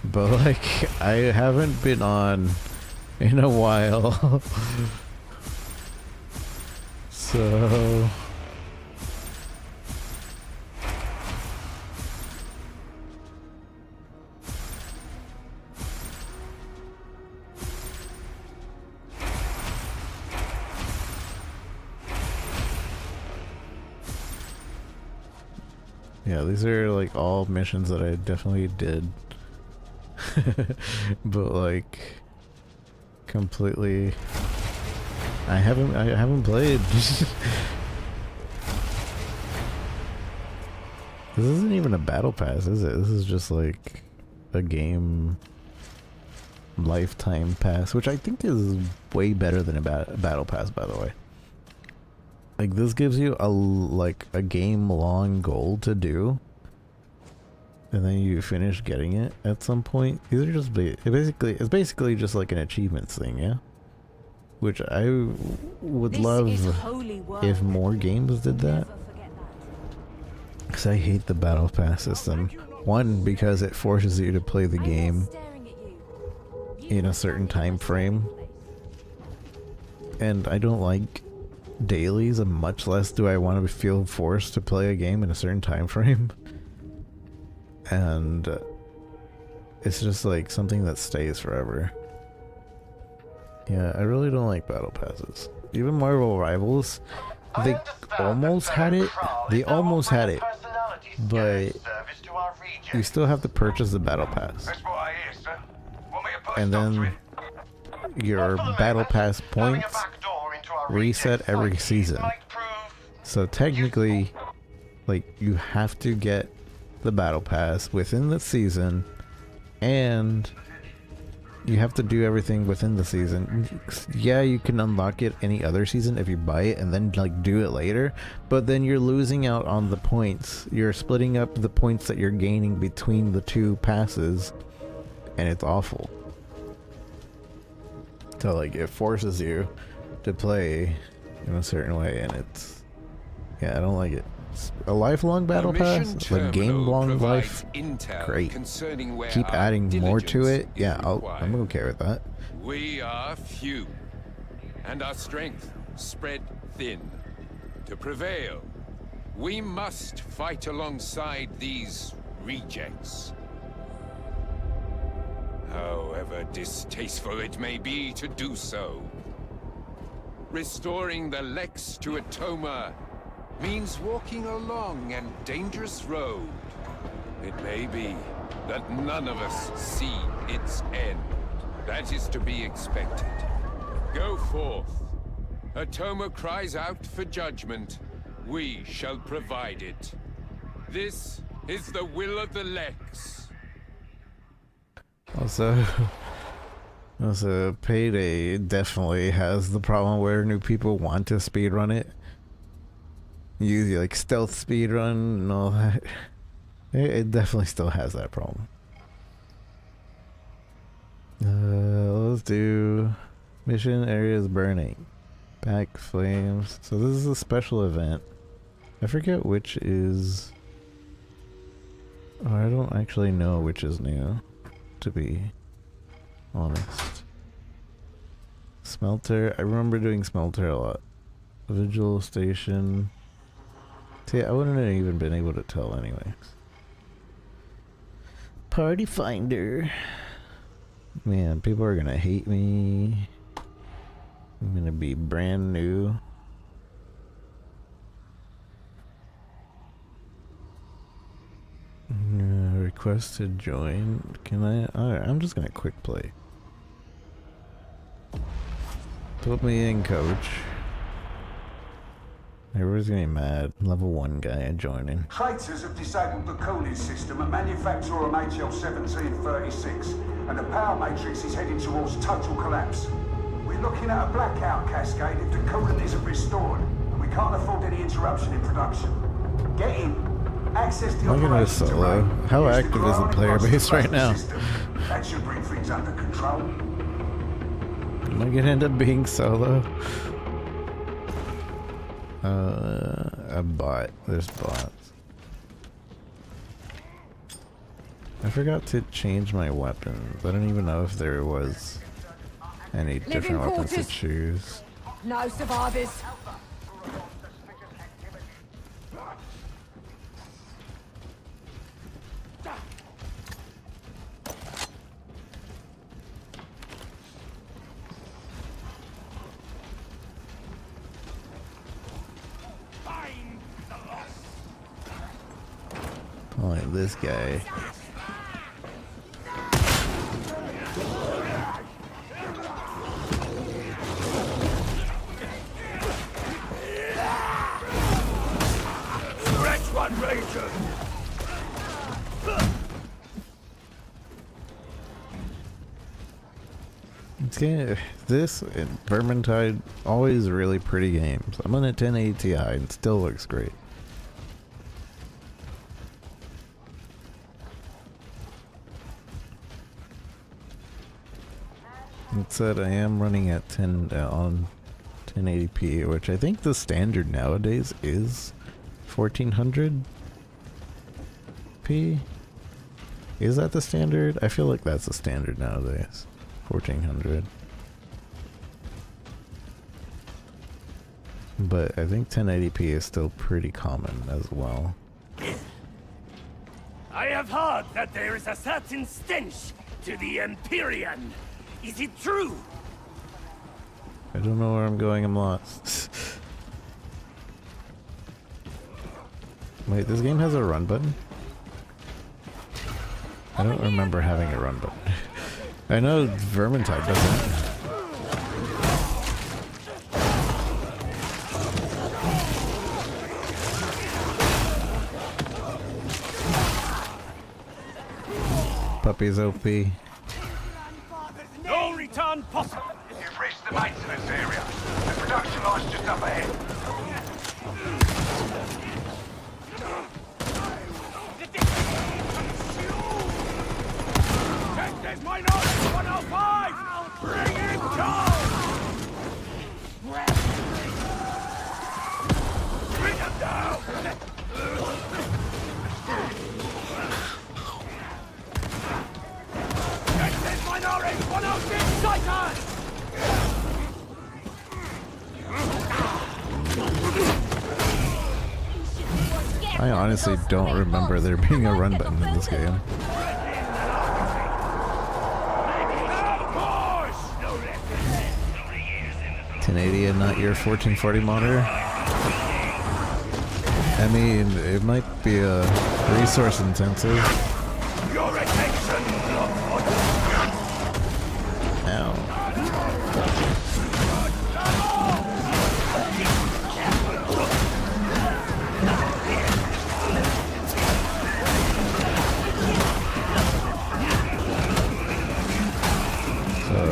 but like I haven't been on in a while. So yeah, these are like all missions that I definitely did. But like completely I haven't played. This isn't even a battle pass, is it? This is just like a game lifetime pass, which I think is way better than a battle pass, by the way. Like this gives you a game long goal to do, and then you finish getting it at some point. These are just it's basically just like an achievements thing, yeah. Which I would love if more games did that. Because I hate the battle pass system. One, because it forces you to play the game in a certain time frame. And I don't like dailies, and much less do I want to feel forced to play a game in a certain time frame. And it's just like something that stays forever. Yeah, I really don't like battle passes. Even Marvel Rivals, they almost had it. But you still have to purchase the battle pass. And then your battle pass points reset every season. So technically, like, you have to get the battle pass within the season, and you have to do everything within the season. Yeah, you can unlock it any other season if you buy it and then like do it later, but then you're losing out on the points. You're splitting up the points that you're gaining between the two passes, and it's awful. So like it forces you to play in a certain way, and it's, yeah, I don't like it. A lifelong battle pass, like game long life, great. Keep adding more to it. Yeah, I'm okay with that. We are few, and our strength spread thin. To prevail, we must fight alongside these rejects. However distasteful it may be to do so, restoring the Lex to Atoma means walking a long and dangerous road. It may be that none of us see its end. That is to be expected. Go forth. Atoma cries out for judgment. We shall provide it. This is the will of the Lex. Also, Payday definitely has the problem where new people want to speedrun it. Use like stealth speedrun and all that. It definitely still has that problem. Let's do mission areas burning. Back flames. So this is a special event. I forget which is... Oh, I don't actually know which is new, to be honest. Smelter. I remember doing Smelter a lot. Vigil Station. See, I wouldn't have even been able to tell anyways. Party Finder. Man, people are gonna hate me. I'm gonna be brand new. request to join. Can I? Alright, I'm just gonna quick play. Put me in, coach. Everybody's getting mad. Level 1 guy joining. Traitors have disabled the cooling system at manufacturer HL 1736, and the power matrix is heading towards total collapse. We're looking at a blackout cascade if the coolant isn't restored, and we can't afford any interruption in production. Get in. Access the Look at operations this solo. array. How Use active is the ground player across base right now? system. That should bring things under control. Am I gonna end up being solo? A bot. There's bots. I forgot to change my weapons. I don't even know if there was any different weapons to choose. No survivors. Like this guy. This and Vermintide, always really pretty games. I'm on a 1080 Ti and it still looks great. It said I am running at 10 on 1080p, which I think the standard nowadays is 1400p. Is that the standard? I feel like that's the standard nowadays. 1400. But I think 1080p is still pretty common as well. I have heard that there is a certain stench to the Empyrean. Is it true? I don't know where I'm going, I'm lost. Wait, this game has a run button? I don't remember having a run button. I know Vermintide doesn't. Puppy's OP. No return possible. You've reached the maintenance area. The production line's just up ahead. There's Minority 105! Bring him down! Bring him down! There's Minority 106! Titan! I honestly don't remember there being a run button in this game. 1080 and not your 1440 monitor? I mean, it might be resource intensive. Your attention! Ow.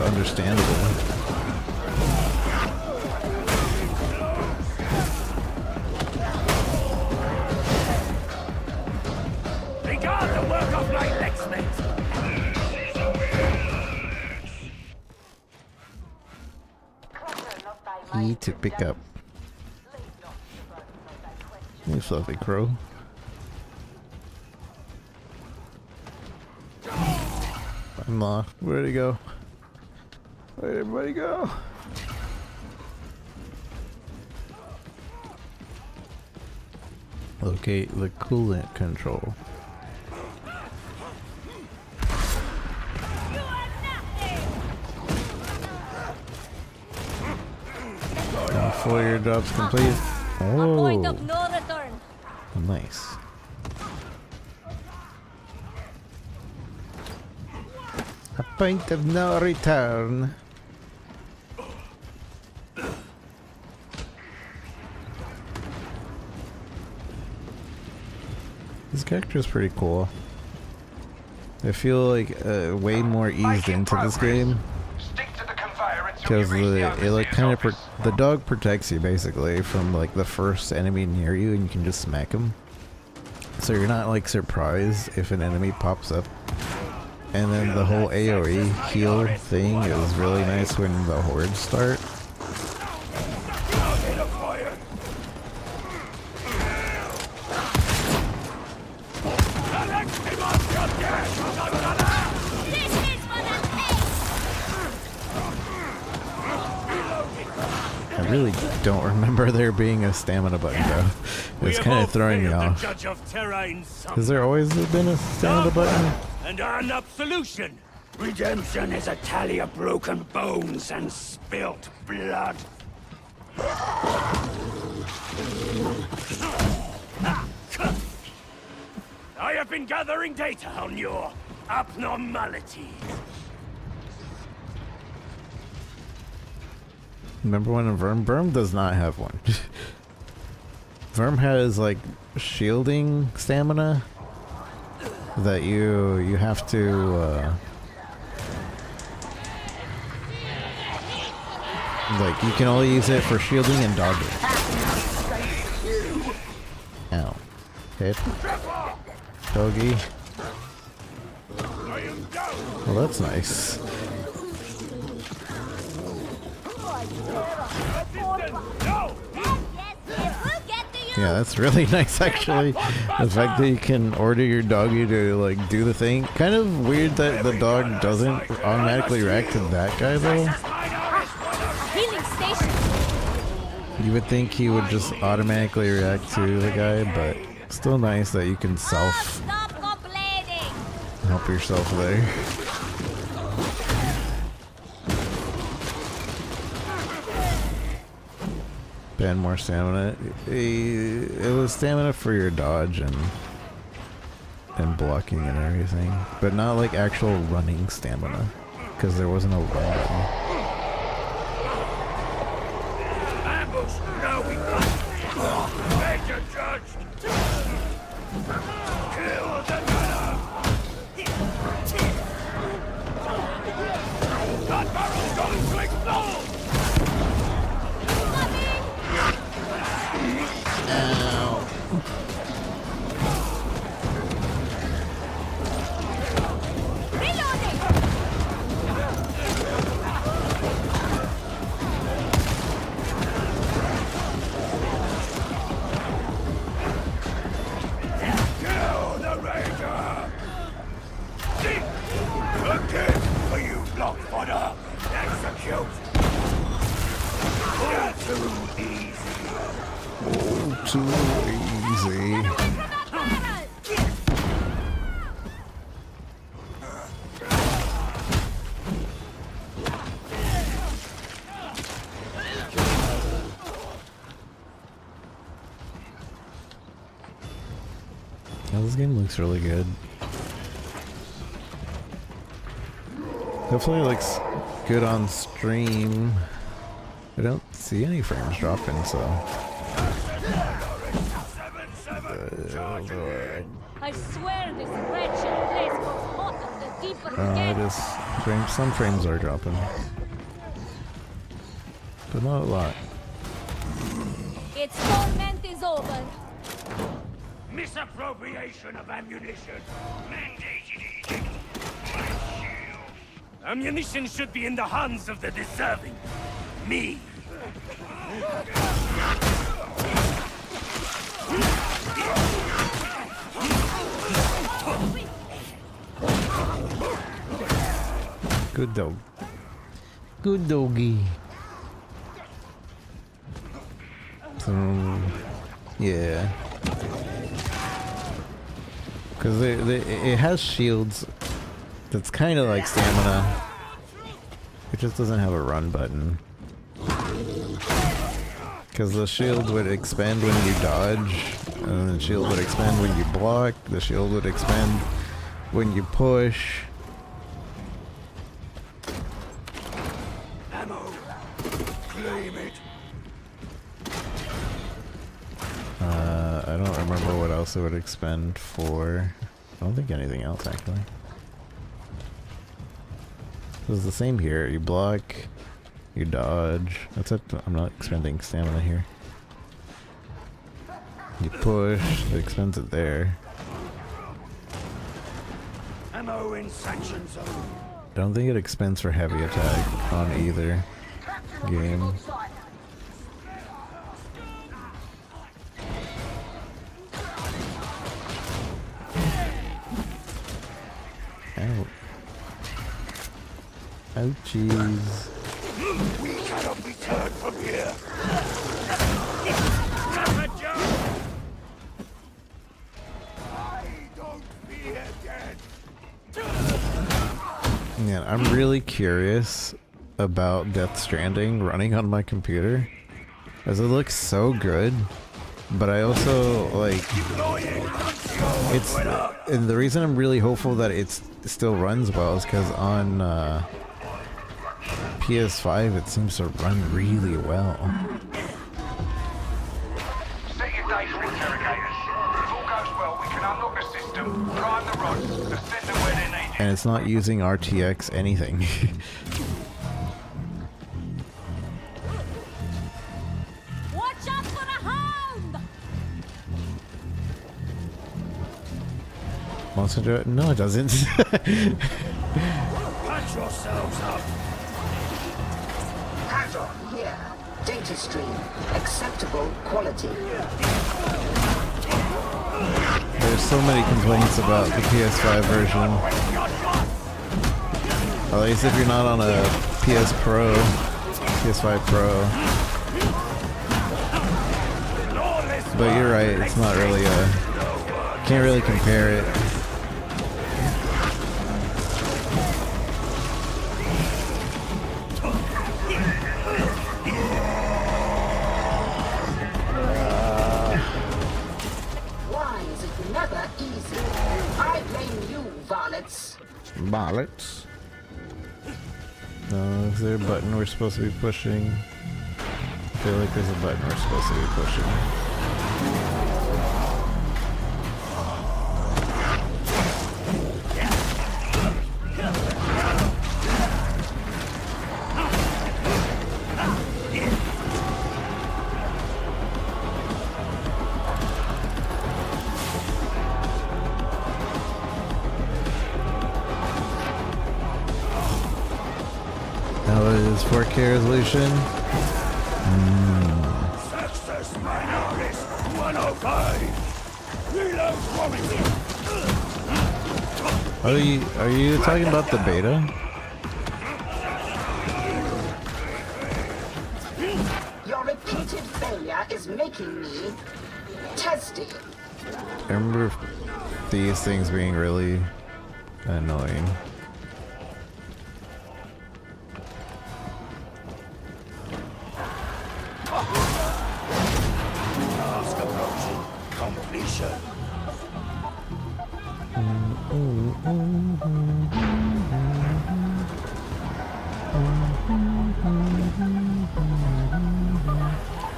Understandable. Regard the work of my Lexmate! E to pick up. You fluffy crow. I'm lost. Where'd he go? Where'd everybody go? Locate the coolant control. All your jobs complete. Oh, Point of no return. nice. point of no return. This character is pretty cool. I feel like way more eased into this game because the dog protects you basically from like the first enemy near you, and you can just smack him. So you're not like surprised if an enemy pops up. And then the whole AoE heal thing is really nice when the hordes start. I really don't remember there being a stamina button though. It's kind of throwing me off. Has there always been a stamina button? And earn absolution. Redemption is a tally of broken bones and spilt blood. I have been gathering data on your abnormalities. Remember when Verm does not have one. Verm has like shielding stamina that you have to like you can only use it for shielding and dodging. Ow. Hit. Doggy. Well, that's nice. Yeah, that's really nice actually. The fact that you can order your doggy to like do the thing. Kind of weird that the dog doesn't automatically react to that guy though. You would think he would just automatically react to the guy, but still nice that you can help yourself there. And more stamina. It was stamina for your dodge and blocking and everything, but not like actual running stamina because there wasn't a run button. Ambush! No, we can't! Major judged! Kill the gunner! That barrel's going to explode! Too easy. Yeah, this game looks really good. Hopefully it looks good on stream. I don't see any frames dropping, so. I swear this wretched place was hot on the deeper Some frames are dropping, but not a lot. Its torment is over. Misappropriation of ammunition. Mandated edict. Ammunition should be in the hands of the deserving. Me. Good dog. Good doggy. So, yeah. Because it has shields that's kind of like stamina. It just doesn't have a run button. Because the shield would expand when you dodge, and the shield would expand when you block, the shield would expand when you push. I don't remember what else it would expend for. I don't think anything else actually. It's the same here. You block, you dodge. That's it. I'm not expending stamina here. You push, it expends it there. Ammo in sanction zone. Don't think it expends for heavy attack on either game. Ow. Ouchies. We cannot be turned from here. Man, I'm really curious about Death Stranding running on my computer, as it looks so good, but I also like it's, and the reason I'm really hopeful that it still runs well is because on PS5 it seems to run really well. Set your data interrogators. If all goes well, we can unlock the system, prime the rods, and send them where they're needed. And it's not using RTX anything. Watch out for the hound! Wants to do it? No, it doesn't. Patch yourselves up. Add-on here. Data stream. Acceptable quality. There's so many complaints about the PS5 version. At least if you're not on a PS Pro, PS5 Pro. But you're right, it's not really can't really compare it. Bullets. No, is there a button we're supposed to be pushing? I feel like there's a button we're supposed to be pushing. Now it is 4K resolution. Success Minoris 105. Reload from Are you talking about the beta? Your repeated failure is making me testy. I remember these things being really annoying. task approaching completion.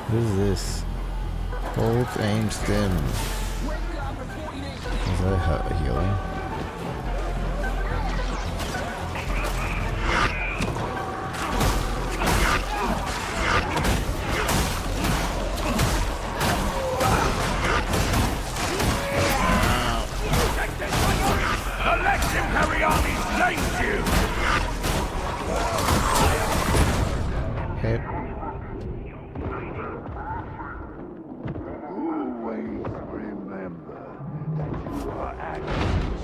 What is this? Hold, aim, stem. Is that a healing? Okay. Always remember that you are actors.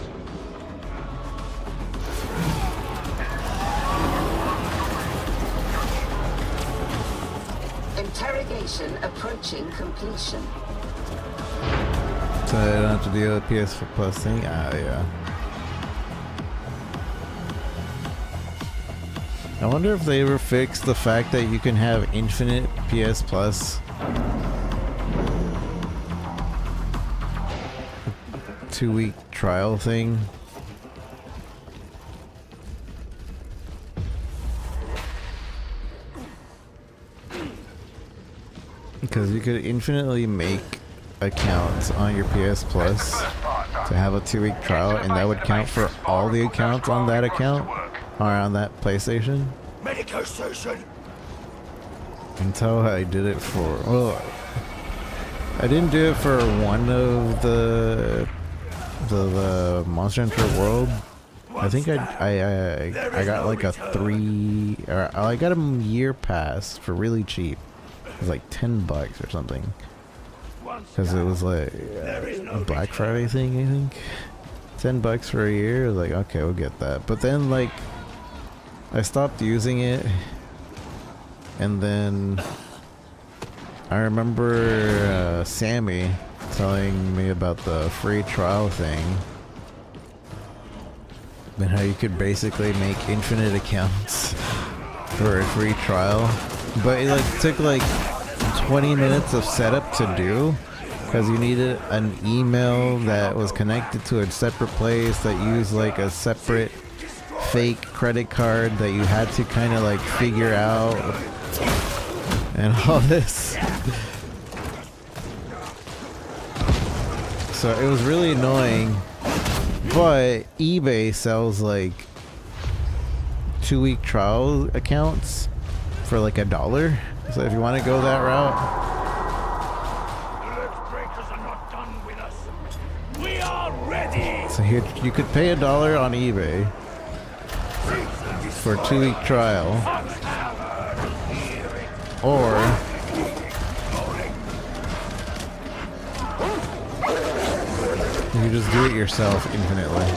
Interrogation approaching completion. So I don't have to deal with PS Plus thing? Ah, yeah. I wonder if they ever fixed the fact that you can have infinite PS Plus. 2-week trial thing. Because you could infinitely make accounts on your PS Plus to have a 2-week trial, and that would count for all the accounts on that account or on that PlayStation. Medical station. Until I did it for, well, I didn't do it for one of the Monster Hunter World. I think I got like a I got a year pass for really cheap. It was like $10 or something. Because it was like a Black Friday thing, I think. $10 for a year. I was like, okay, we'll get that. But then like I stopped using it, and then I remember Sammy telling me about the free trial thing and how you could basically make infinite accounts for a free trial, but it like took like 20 minutes of setup to do because you needed an email that was connected to a separate place that used like a separate fake credit card that you had to kind of like figure out and all this. So it was really annoying, but eBay sells like 2-week trial accounts for like $1. So if you want to go that route, so here you could pay $1 on eBay for a 2-week trial, or you just do it yourself infinitely.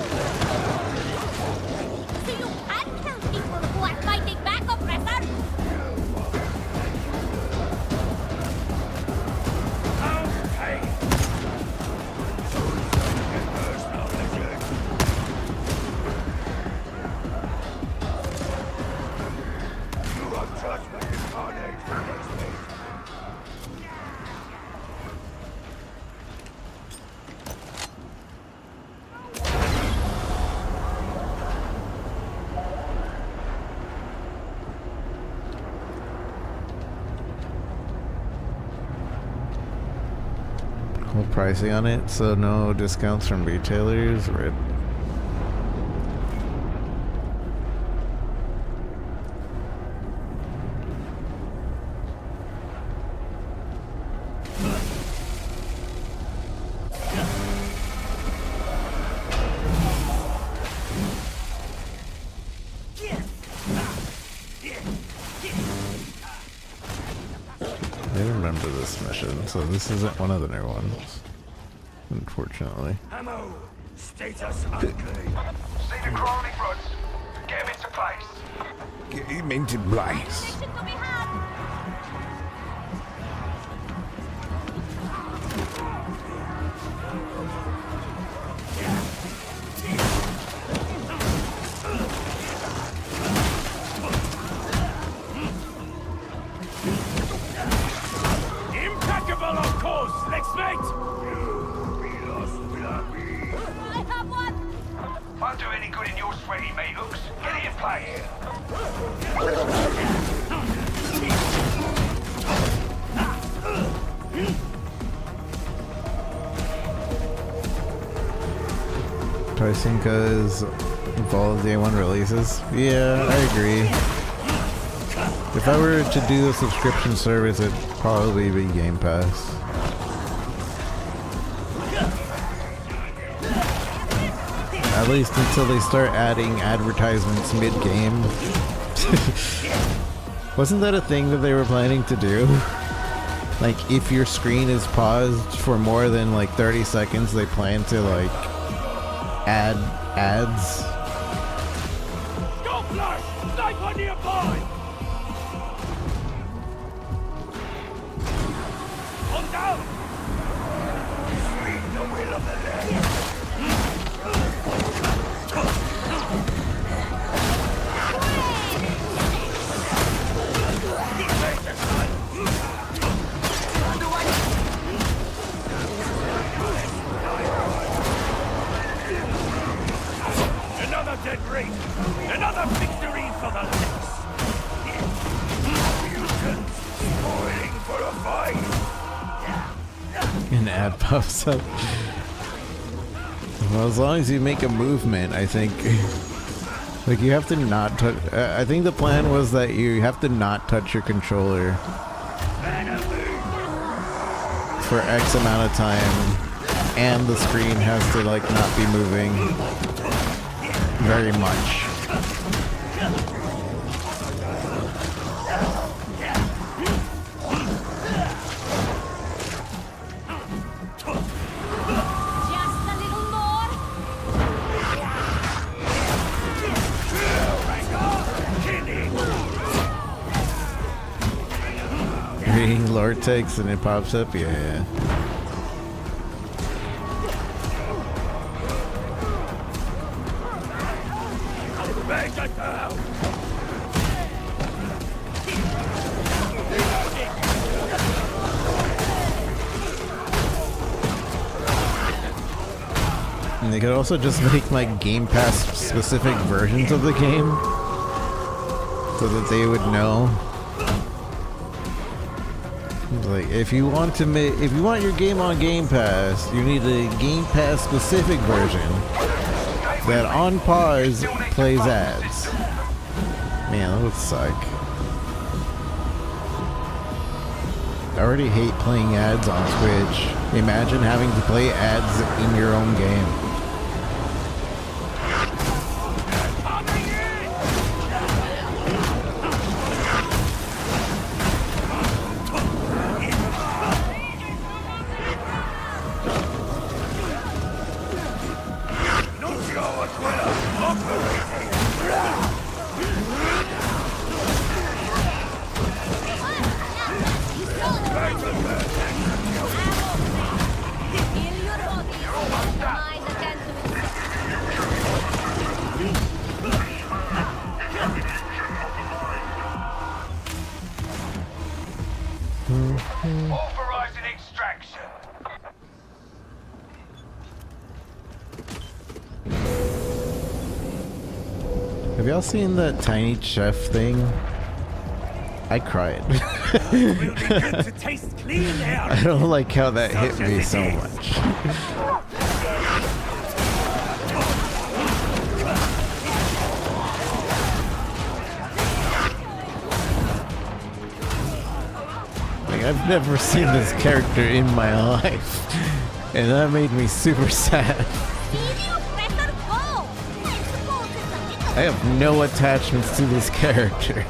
Pricing on it, so no discounts from retailers. Right. I remember this mission, so this isn't one of the new ones. Unfortunately. Ammo. Status unclear. See the crawling rods. Get him into place. Get him into place. Impeccable, of course, Lex mate. Won't do any good in your sweaty meat hooks. Get it in place. Pricing because of all of day one releases. Yeah, I agree. If I were to do a subscription service, it'd probably be Game Pass. At least until they start adding advertisements mid-game. Wasn't that a thing that they were planning to do? Like, if your screen is paused for more than like 30 seconds, they plan to like add ads. Go flush! Sniper nearby! On down! Sweet the will of the land. Another dead ring! Another victory for the Lex! Mutants spoiling for a fight! an ad pops up. Well, as long as you make a movement, I think. Like, you have to not touch. I think the plan was that you have to not touch your controller for X amount of time, and the screen has to, like, not be moving very much. Reading lore text and it pops up, yeah. And they could also just make like Game Pass specific versions of the game so that they would know. Like, if you want your game on Game Pass, you need a Game Pass specific version that on pause plays ads. Man, that would suck. I already hate playing ads on Twitch. Imagine having to play ads in your own game. Authorizing extraction. Have y'all seen that Tiny Chef thing? I cried. I don't like how that hit me so much. I've never seen this character in my life, and that made me super sad. I have no attachments to this character,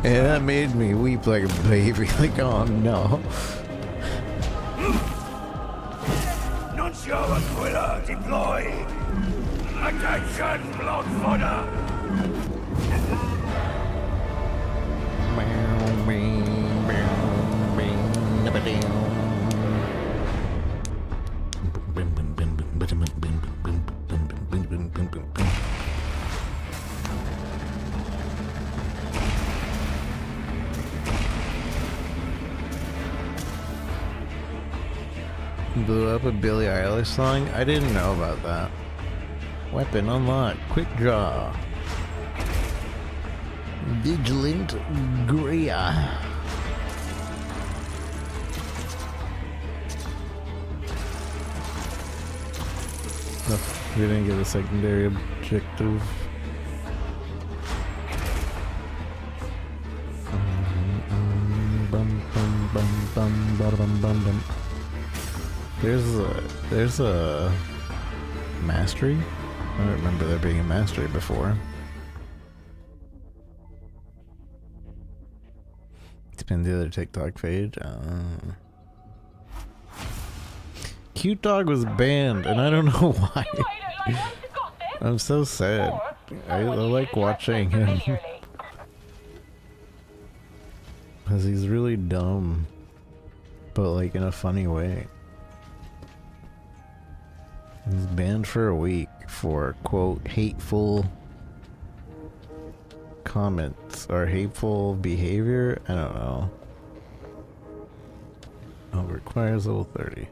and that made me weep like a baby. Like, oh no. Nuncio Aquila deployed. Attention, blood fodder. Blew up a Billie Eilish song? I didn't know about that. Weapon unlocked. Quick draw. Vigilant Gria. No, we didn't get a secondary objective. There's a mastery? I don't remember there being a mastery before. Depends the other TikTok page. Cute Dog was banned, and I don't know why. I'm so sad. I like watching him. Because he's really dumb. But like in a funny way. He's banned for a week for, quote, hateful comments or hateful behavior. I don't know. Oh, requires level 30.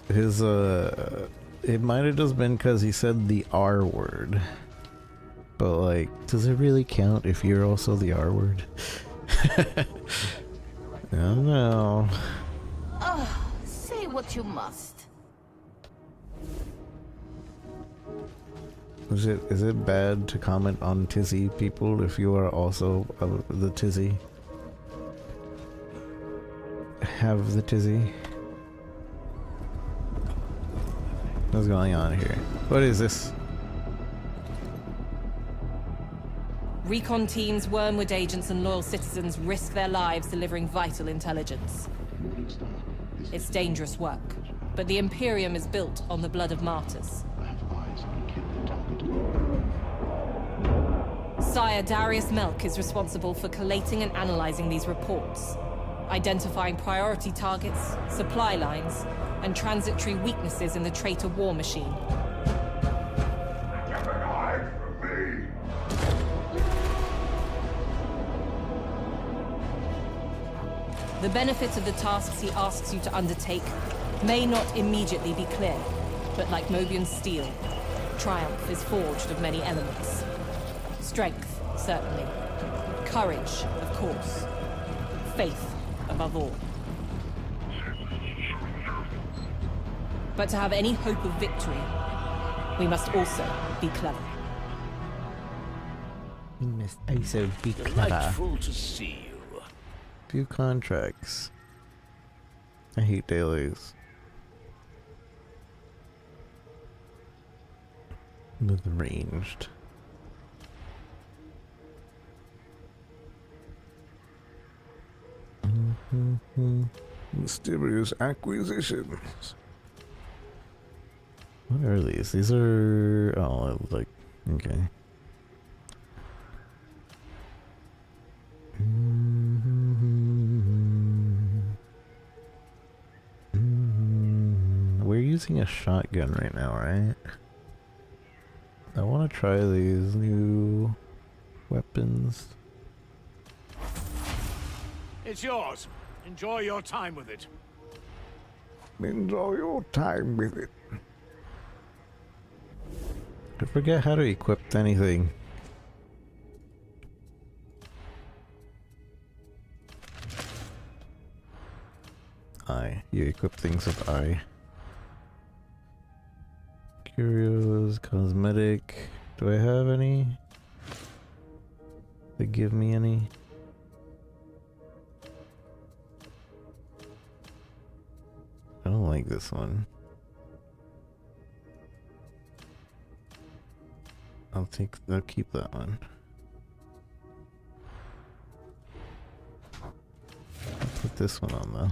His, it might have just been because he said the R word. But, like, does it really count if you're also the R word? Oh no. Say what you must. Is it bad to comment on Tizzy people if you are also the Tizzy? Have the Tizzy? What's going on here? What is this? Recon teams, Wormwood agents, and loyal citizens risk their lives delivering vital intelligence. It's dangerous work, but the Imperium is built on the blood of martyrs. Sire Darius Melk is responsible for collating and analyzing these reports, identifying priority targets, supply lines, and transitory weaknesses in the traitor war machine. The benefit of the tasks he asks you to undertake may not immediately be clear, but like Mobian's steel, triumph is forged of many elements. Strength, certainly. Courage, of course. Faith, above all. But to have any hope of victory, we must also be clever. We must also be clever. Delightful to see you. Few contracts. I hate dailies. With ranged. Mysterious acquisitions. What are these? These are... oh, like... okay. We're using a shotgun right now, right? I want to try these new weapons. It's yours. Enjoy your time with it. Enjoy your time with it. I forget how to equip anything. I. You equip things with I. Curios, cosmetic. Do I have any? They give me any? I don't like this one. I'll keep that one. I'll put this one on though.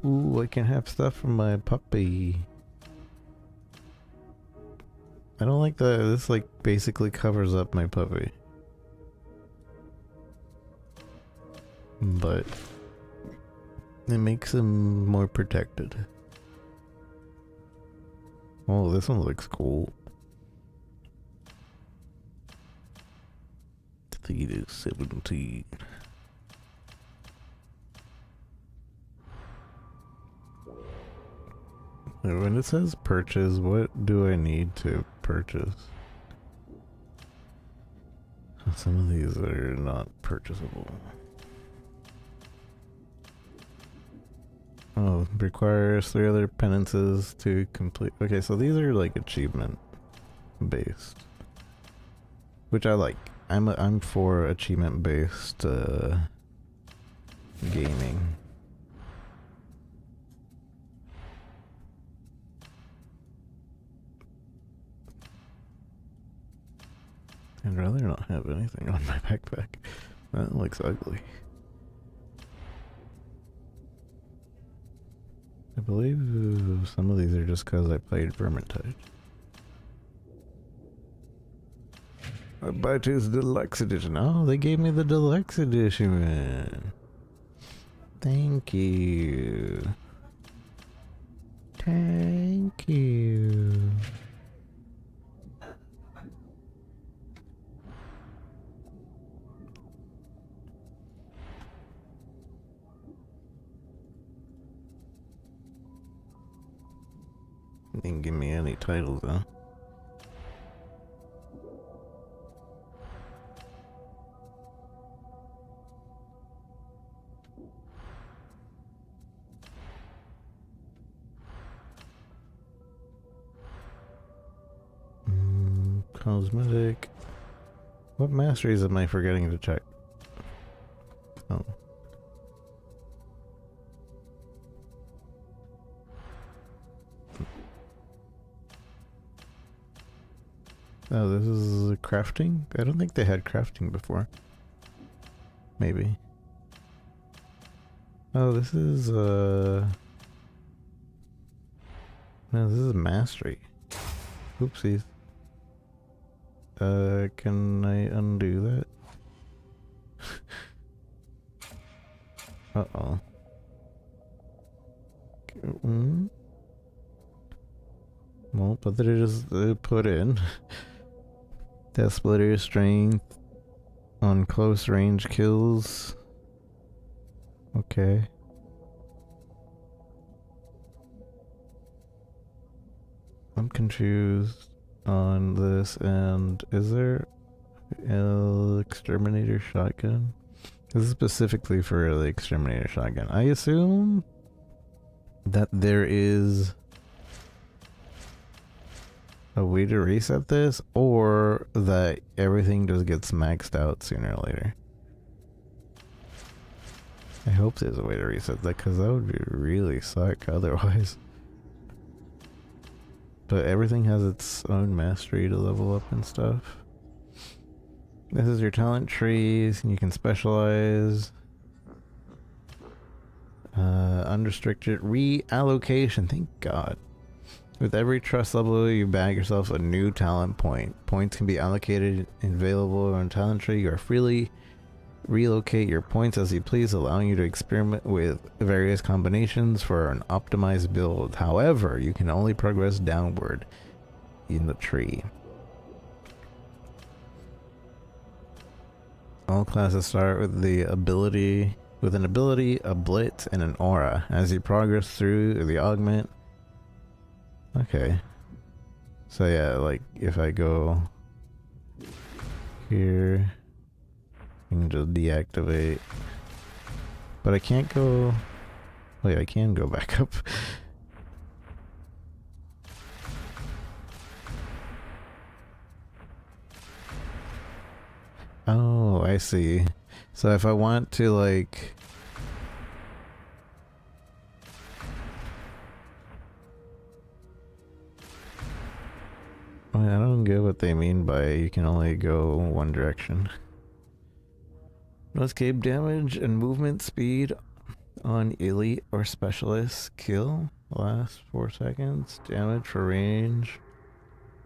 Ooh, I can have stuff from my puppy. I don't like that. This like basically covers up my puppy. But it makes him more protected. Oh, this one looks cool. Theta 17. When it says purchase, what do I need to purchase? Some of these are not purchasable. Oh, requires 3 other penances to complete. Okay, so these are like achievement based, which I like. I'm for achievement based gaming. I'd rather not have anything on my backpack. That looks ugly. I believe some of these are just because I played Vermintide. Arbites Deluxe Edition. Oh, they gave me the Deluxe Edition. Thank you. Thank you. Didn't give me any titles though. cosmetic. What masteries am I forgetting to check? Oh. Oh, this is crafting? I don't think they had crafting before. Maybe. Oh, this is, no, this is mastery. Oopsies. Can I undo that? Uh-oh. Well, but they just put in. Death Splitter strength on close range kills. Okay. I'm confused on this, and is there an exterminator shotgun? This is specifically for the exterminator shotgun. I assume that there is a way to reset this, or that everything just gets maxed out sooner or later. I hope there's a way to reset that, because that would be really suck otherwise. But everything has its own mastery to level up and stuff. This is your talent trees, and you can specialize. Unrestricted reallocation, thank God. With every trust level, you bag yourself a new talent point. Points can be allocated and available on talent tree. You are freely relocate your points as you please, allowing you to experiment with various combinations for an optimized build. However, you can only progress downward in the tree. All classes start with an ability, a blitz, and an aura. As you progress through the augment. Okay. So yeah, like if I go here, I can just deactivate. But I can't go... Wait, I can go back up. Oh, I see. So if I want to, like... I don't get what they mean by you can only go one direction. No escape damage and movement speed on elite or specialist kill. Last 4 seconds. Damage for range.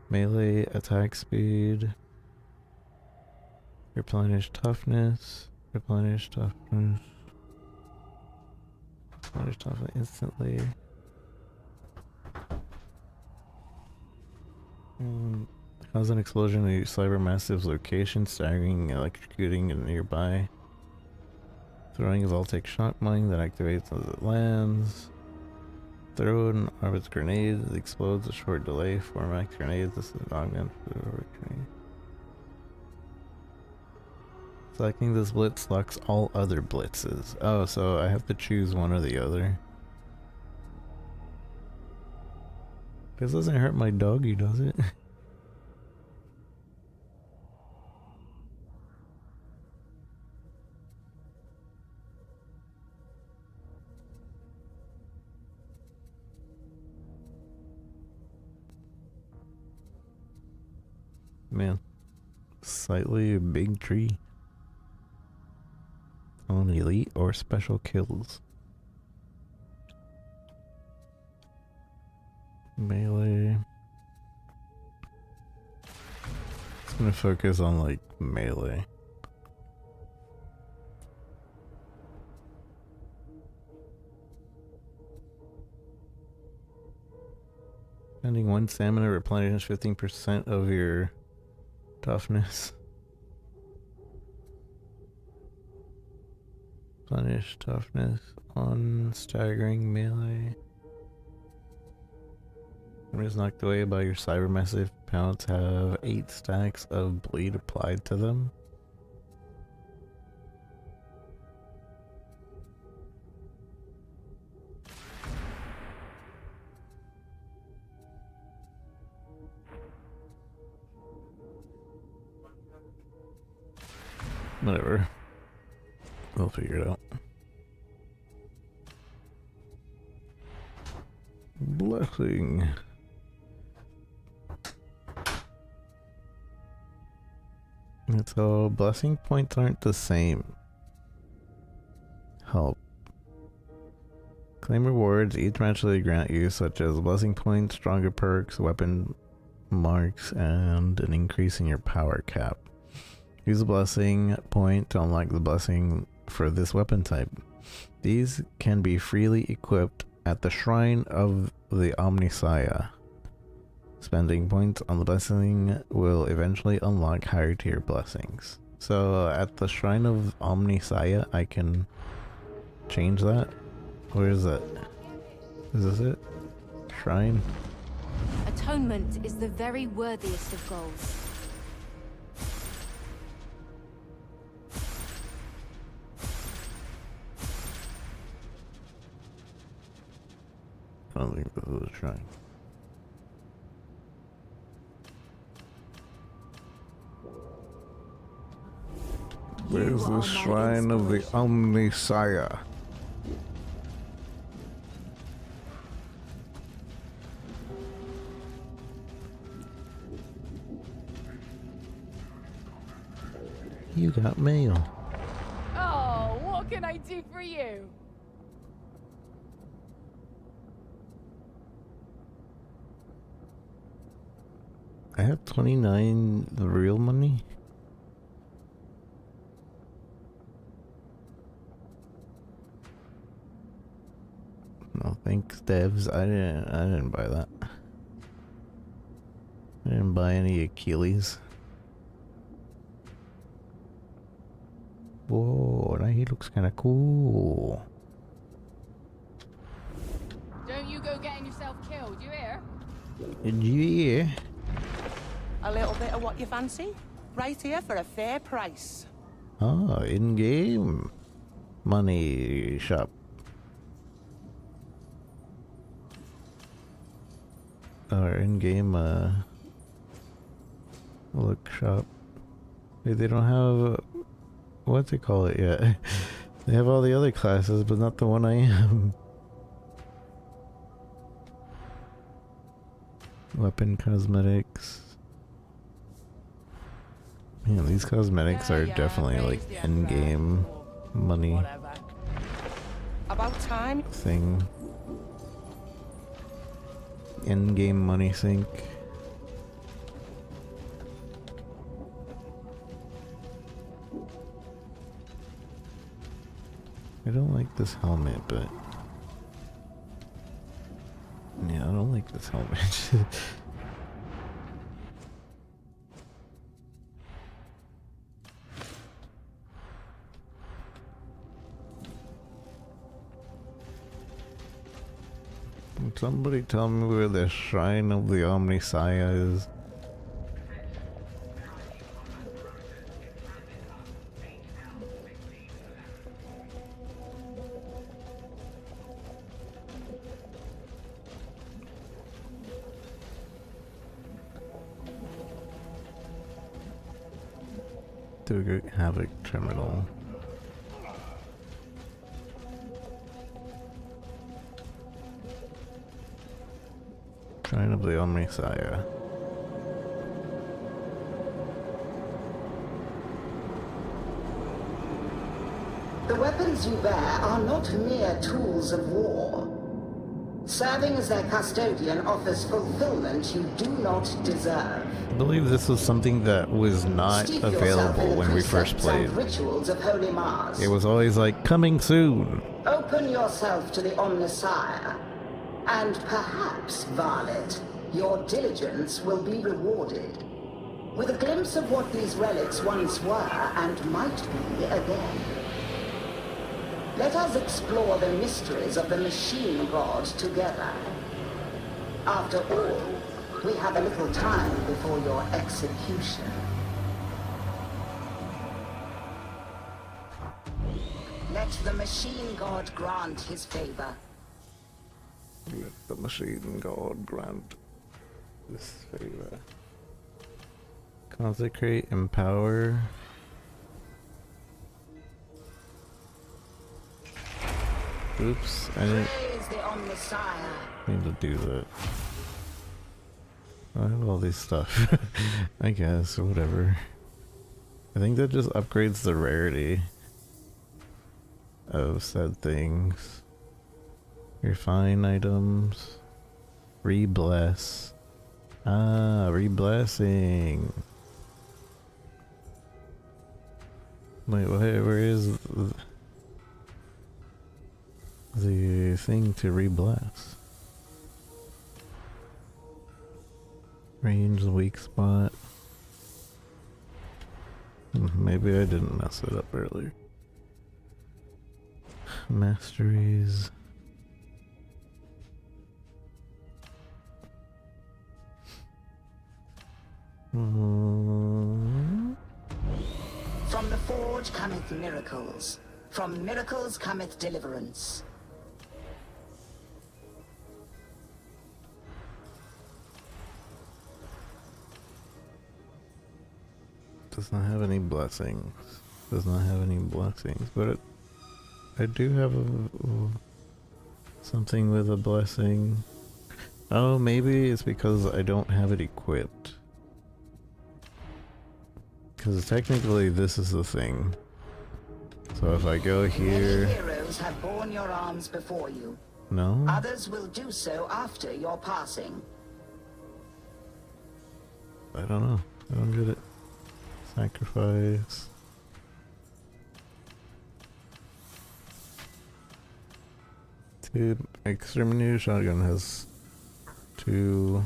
Melee attack speed. Replenish toughness. Replenish toughness. Replenish toughness instantly. Cause an explosion in a cybermassive's location, staggering, electrocuting and nearby. Throwing a Voltaic shock mine that activates as it lands. Throw an Arbites grenade that explodes a short delay. 4 max grenades. This is an augment for the grenade. Selecting this blitz locks all other blitzes. Oh, so I have to choose one or the other. This doesn't hurt my doggy, does it? Man, slightly a big tree. On elite or special kills. Melee. It's gonna focus on like melee. Spending 1 stamina replenishes 15% of your toughness. Replenish toughness on staggering melee. When it's knocked away by your cybermassive, pellets have 8 stacks of bleed applied to them. Whatever. We'll figure it out. Blessing. And so blessing points aren't the same. Help. Claim rewards each match they grant you, such as blessing points, stronger perks, weapon marks, and an increase in your power cap. Use a blessing point to unlock the blessing for this weapon type. These can be freely equipped at the Shrine of the Omnisaya. Spending points on the blessing will eventually unlock higher tier blessings. So at the Shrine of Omnisaya, I can change that? Where is that? Is this it? Shrine? Atonement is the very worthiest of goals. I don't think this is a shrine. Where's the Shrine of the Omnisaya? You got mail. Oh, what can I do for you? I have 29 real money. No thanks, devs. I didn't buy that. I didn't buy any Achilles. Whoa, now he looks kind of cool. Don't you go getting yourself killed, you hear? Yeah. A little bit of what you fancy? Right here for a fair price. Oh, in-game money shop. Or in-game look shop. Wait, they don't have what they call it yet. They have all the other classes, but not the one I am. Weapon cosmetics. Man, these cosmetics are definitely like in-game money About time. thing. In-game money sink. I don't like this helmet, but yeah, I don't like this helmet. Somebody tell me where the Shrine of the Omnisaya is. To Havoc Terminal. Shrine of the Omnisaya. The weapons you bear are not mere tools of war. Serving as their custodian offers fulfillment you do not deserve. I believe this was something that was not Steep yourself in available the when we first precepts played. and rituals of Holy Mars. It was always like, coming soon. Open yourself to the Omnisire, and perhaps, Varlet, your diligence will be rewarded. With a glimpse of what these relics once were and might be again. Let us explore the mysteries of the machine god together. After all, we have a little time before your execution. Let the machine god grant his favor. Let the machine god grant this favor. Consecrate, empower. Oops, I didn't Praise the Omnissiah. mean to do that. I have all these stuff. I guess, whatever. I think that just upgrades the rarity of said things. Refine items. Rebless. Ah, reblessing. Wait, where is the thing to rebless? Range, weak spot. Maybe I didn't mess it up earlier. Masteries. From the forge cometh miracles. From miracles cometh deliverance. Does not have any blessings. Does not have any blessings, but I do have something with a blessing. Oh, maybe it's because I don't have it equipped. Because technically this is the thing. So if I go here... Many heroes have borne your arms before you. No? Others will do so after your passing. I don't know. I don't get it. Sacrifice. Dude, exterminator shotgun has 2,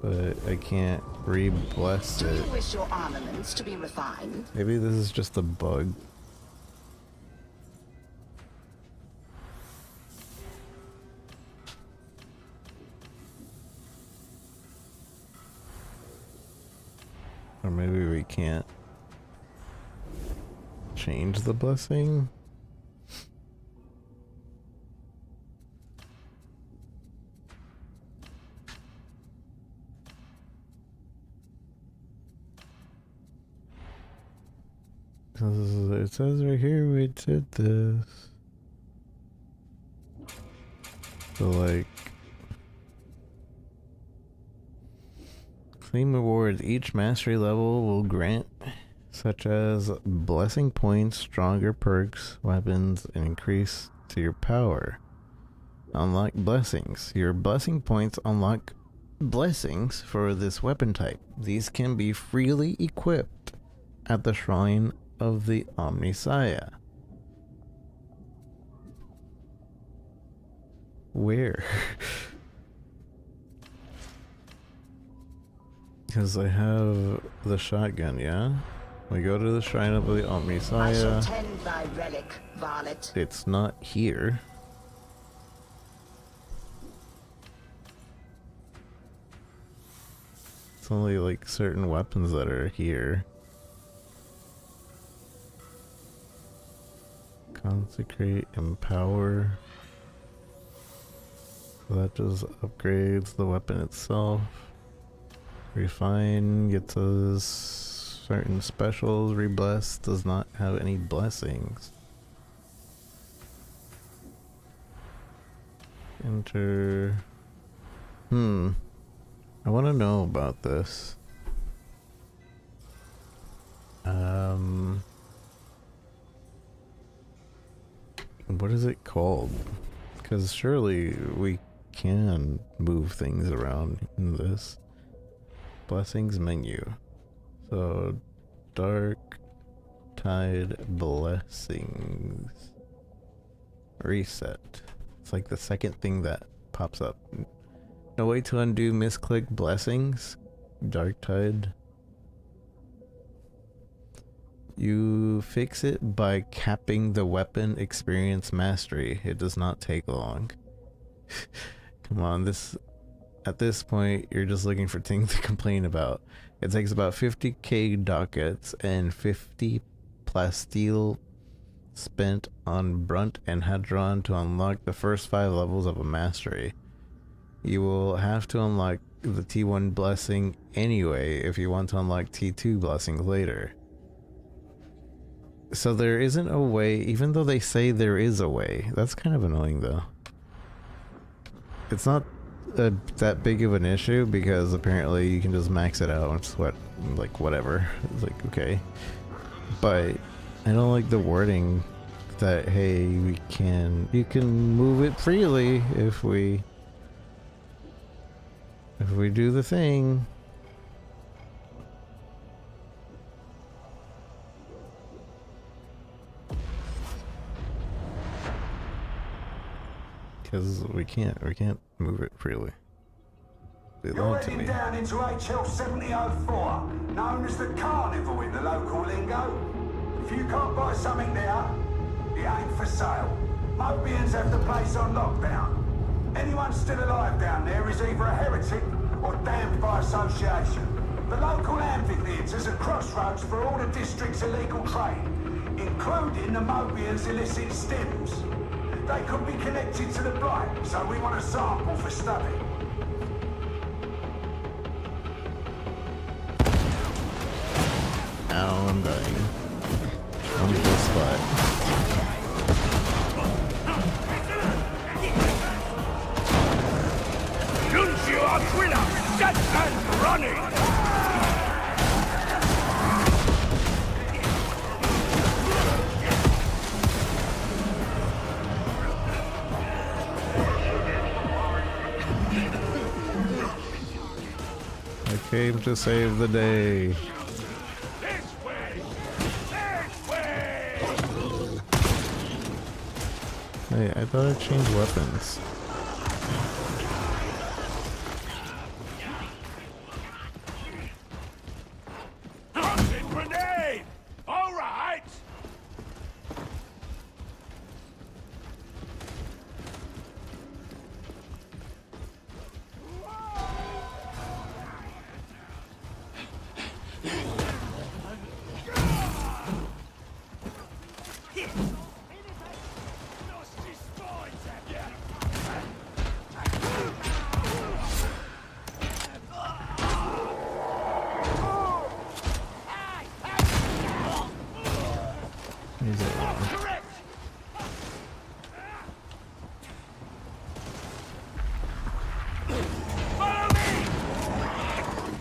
but I can't re-bless Do you it. wish your armaments to be refined? Maybe this is just a bug. Or maybe we can't change the blessing. It says right here we did this. So like claim rewards each mastery level will grant, such as blessing points, stronger perks, weapons, and increase to your power. Unlock blessings. Your blessing points unlock blessings for this weapon type. These can be freely equipped at the shrine of the Omnissiah. Where? Because I have the shotgun, yeah? We go to the shrine of the I shall Omnissiah. tend thy relic, varlet. It's not here. It's only like certain weapons that are here. Consecrate, empower. So that just upgrades the weapon itself. Refine gets us certain specials. Rebless does not have any blessings. Enter. I want to know about this. What is it called? Because surely we can move things around in this. Blessings menu. So, Darktide blessings. Reset. It's like the second thing that pops up. No way to undo misclick blessings. Darktide. You fix it by capping the weapon experience mastery. It does not take long. Come on, at this point, you're just looking for things to complain about. It takes about 50k ducats and 50 plasteel spent on Brunt and Hadron to unlock the first 5 levels of a mastery. You will have to unlock the T1 blessing anyway if you want to unlock T2 blessings later. So there isn't a way, even though they say there is a way. That's kind of annoying, though. It's not that big of an issue because apparently you can just max it out. It's like whatever. It's like, okay. But I don't like the wording that, hey, you can move it freely if we do the thing. Because we can't move it freely. They You're lied to heading me. down into HL 7004, known as the Carnival in the local lingo. If you can't buy something there, it ain't for sale. Mobians have the place on lockdown. Anyone still alive down there is either a heretic or damned by association. The local amphitheatre's a crossroads for all the district's illegal trade, including the Mobians' illicit stims. They could be connected to the Blight, so we want a sample for study. Now I'm dying. On the spot. Nuncio Aquila, set and running! I came to save the day. Hey, I thought I changed weapons. Hunting grenade! All right!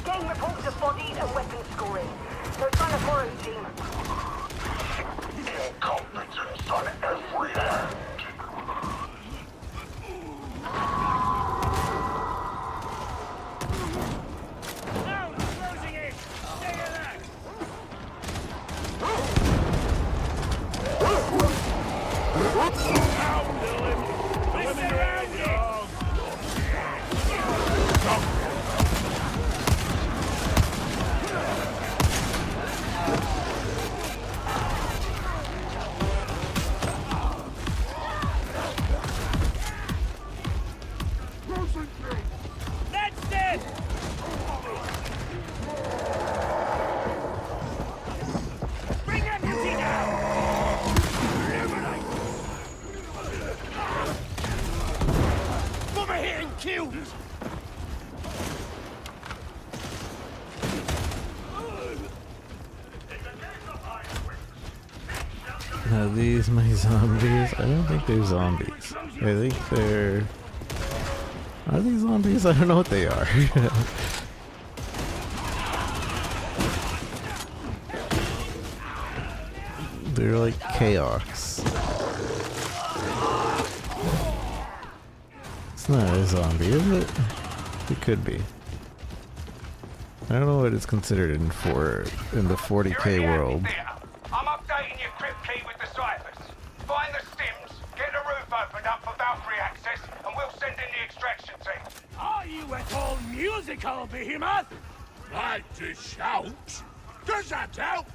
Gang reports of bodies and weapons scoring. So trying to quarantine. Incompetence on every hand. Are these my zombies? I don't think they're zombies. I think they're... Are these zombies? I don't know what they are. They're like chaos. It's not a zombie, is it? It could be. I don't know what it's considered in the 40k world. I'm updating your crypt key with the ciphers. Find the stims, get the roof opened up for Valkyrie access, and we'll send in the extraction team. Are you at all musical, Behemoth? Like to shout? Does that help?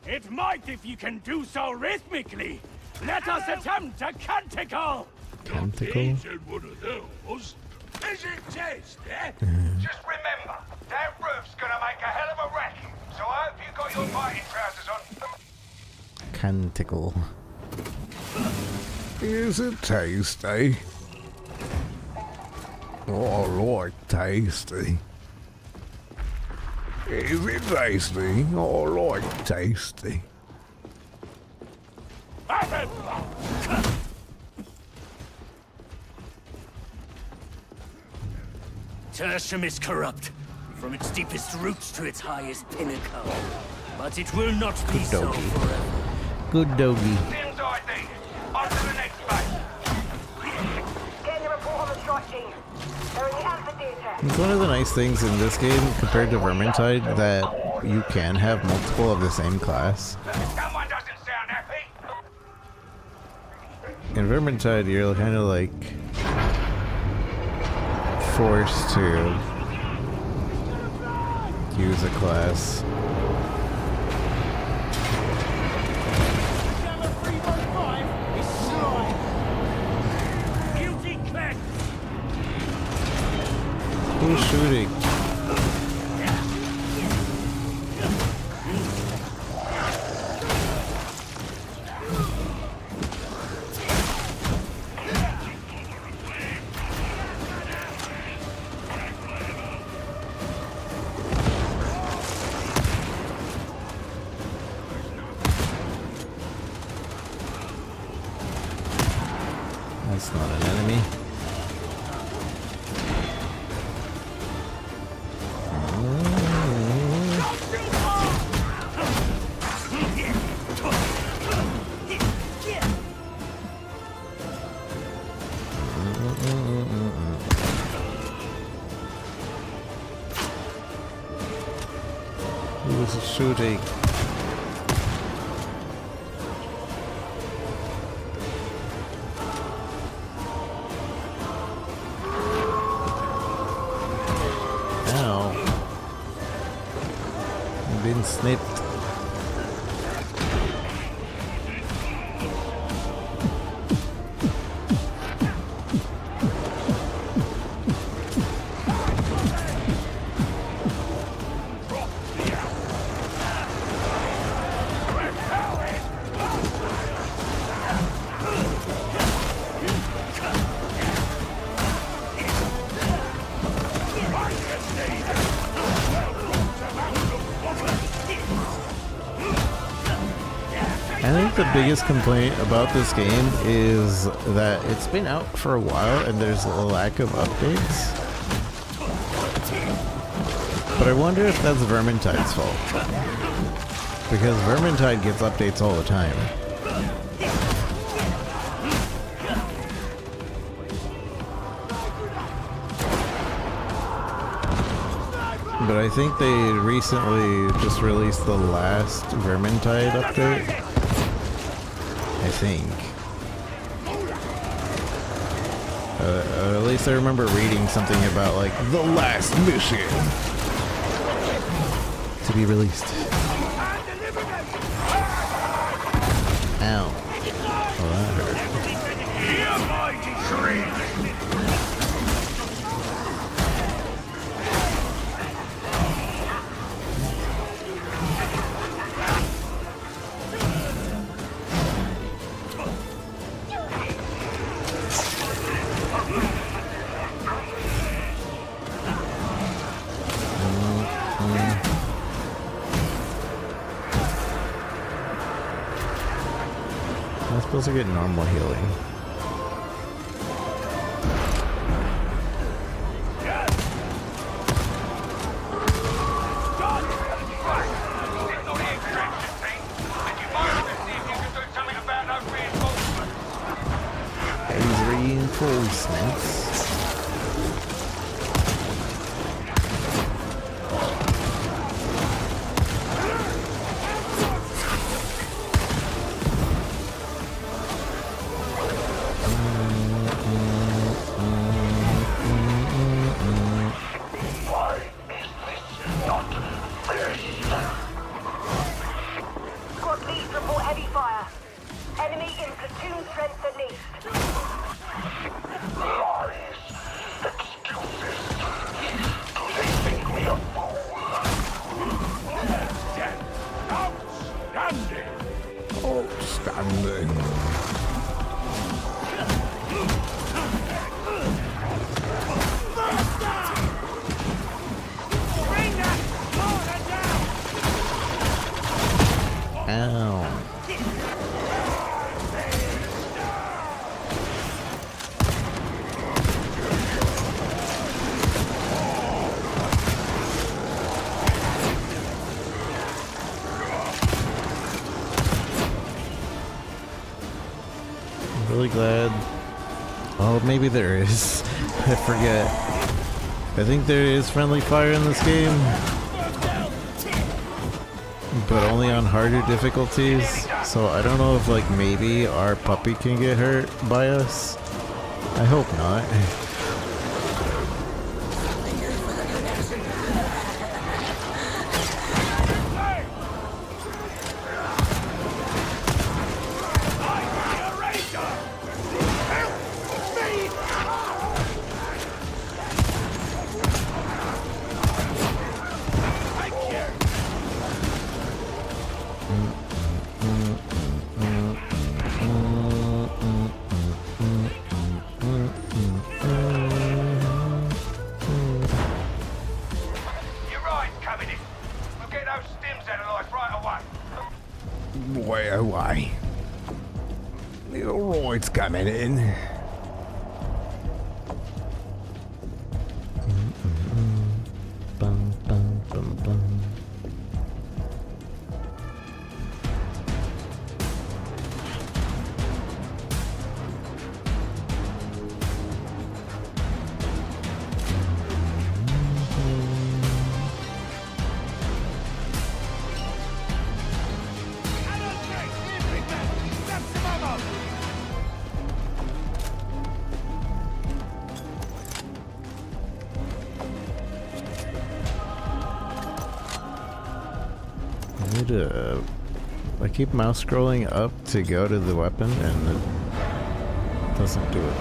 It might if you can do so rhythmically. Let us attempt a canticle. Canticle? One of those. Is it tasty? Just remember, that roof's gonna make a hell of a wreck. So I hope you got your fighting trousers on. Canticle. Is it tasty? Oh, I like tasty. Is it tasty? Oh, I like tasty. Tertium is corrupt, from its deepest roots to its highest pinnacle. But it will not be Good so doggy. forever. Good doggy. Sims ID. On to the next phase. Getting a report on the strike team. They're in the amphitheater. It's one of the nice things in this game compared to Vermintide that you can have multiple of the same class. Someone doesn't sound happy. In Vermintide, you're kind of like forced to use a class. Who's shooting? That's not an enemy. Who's shooting? Been snipped. I think the biggest complaint about this game is that it's been out for a while and there's a lack of updates. But I wonder if that's Vermintide's fault. Because Vermintide gets updates all the time. But I think they recently just released the last Vermintide update. I think. At least I remember reading something about like the last mission to be released. Ow. Well, that hurt. I'm supposed to get normal healing. These reinforcements. Squad leads report heavy fire. Enemy in platoon strength at least. Lies. Excuses. Do they think we are fools? Outstanding. Ow. really glad. Oh, maybe there is. I forget. I think there is friendly fire in this game, but only on harder difficulties. So I don't know if like maybe our puppy can get hurt by us. I hope not. Why? The roid's coming in. Bum, bum, bum, bum. I keep mouse scrolling up to go to the weapon and it doesn't do it.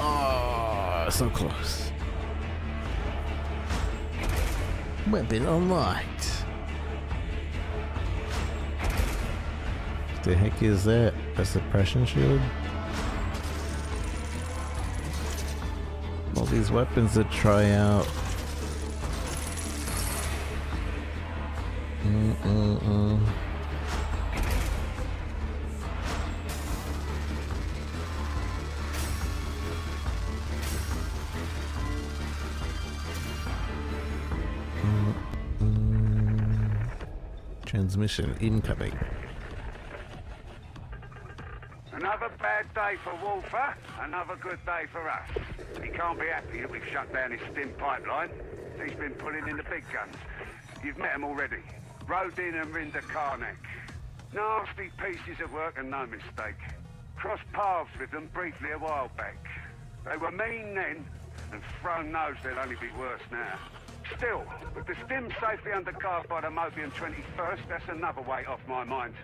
Oh, so close. Weapon unlocked. What the heck is that? A suppression shield? All these weapons to try out. Transmission incoming. Another bad day for Wolfer, another good day for us. He can't be happy that we've shut down his stim pipeline. He's been pulling in the big guns. You've met him already. Rodin and Rinda Karnak. Nasty pieces of work and no mistake. Crossed paths with them briefly a while back. They were mean then, and Throne knows they'll only be worse now. Still, with the stim safely undercarved by the Mobian 21st, that's another weight off my mind.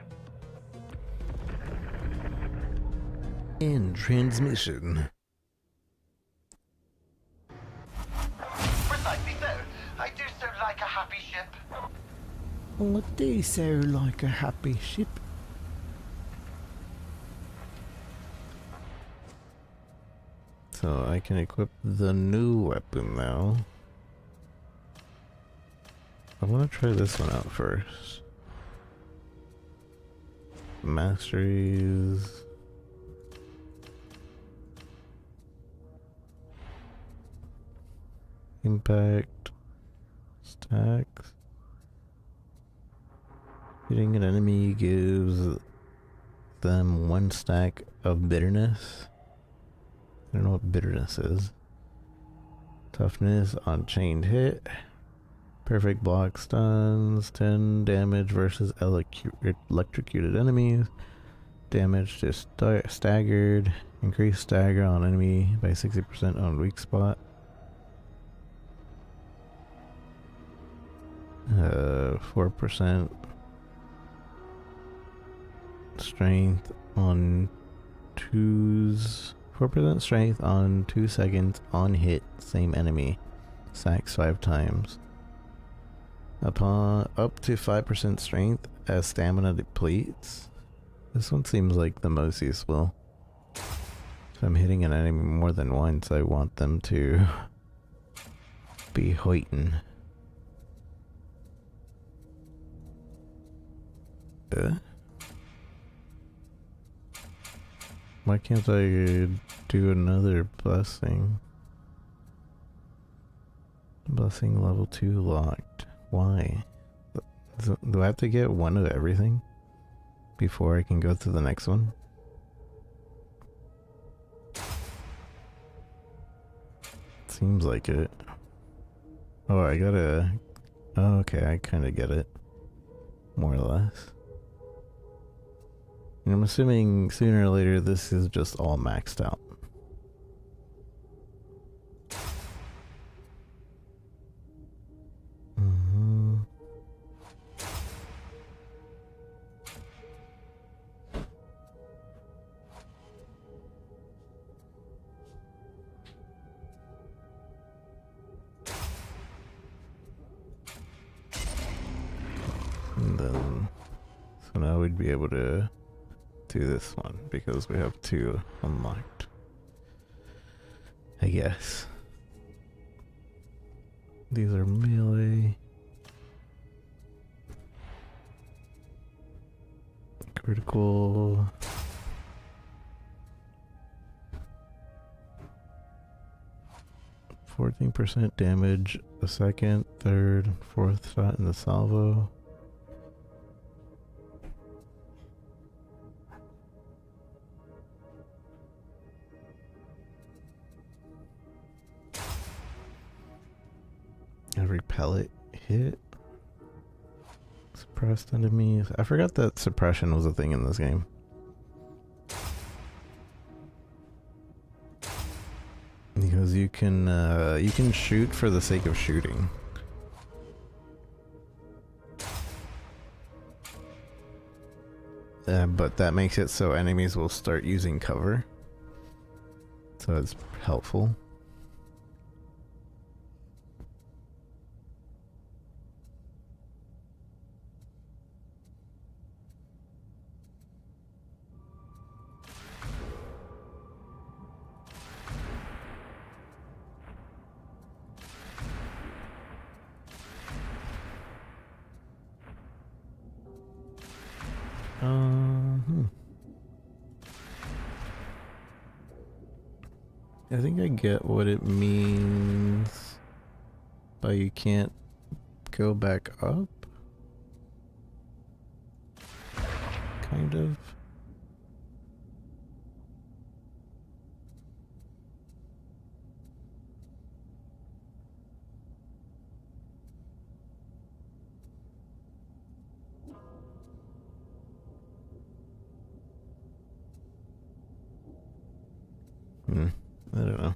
In transmission. Precisely so. I do so like a happy ship. Oh, do so like a happy ship. So I can equip the new weapon now. I want to try this one out first. Masteries. Impact. Stacks. Hitting an enemy gives them 1 stack of bitterness. I don't know what bitterness is. Toughness on chained hit. Perfect block stuns, 10 damage versus electrocuted enemies. Damage to staggered. Increase stagger on enemy by 60% on weak spot. 4% strength on 4% strength on 2 seconds on hit, same enemy. Sacks 5 times. Upon up to 5% strength as stamina depletes. This one seems like the most useful. If I'm hitting an enemy more than once, I want them to be hoitin'. Why can't I do another blessing? Blessing level 2 locked. Why? Do I have to get one of everything before I can go to the next one? Seems like it. Oh, I gotta... Oh, okay, I kind of get it. More or less. And I'm assuming sooner or later this is just all maxed out. And then, so now we'd be able to do this one because we have 2 unlocked, I guess. These are melee. Critical. %14 damage the second, third, fourth shot in the salvo. Every pellet hit. Suppressed enemies. I forgot that suppression was a thing in this game. Because you can shoot for the sake of shooting. But that makes it so enemies will start using cover. So it's helpful. I think I get what it means by you can't go back up. Kind of. I don't know.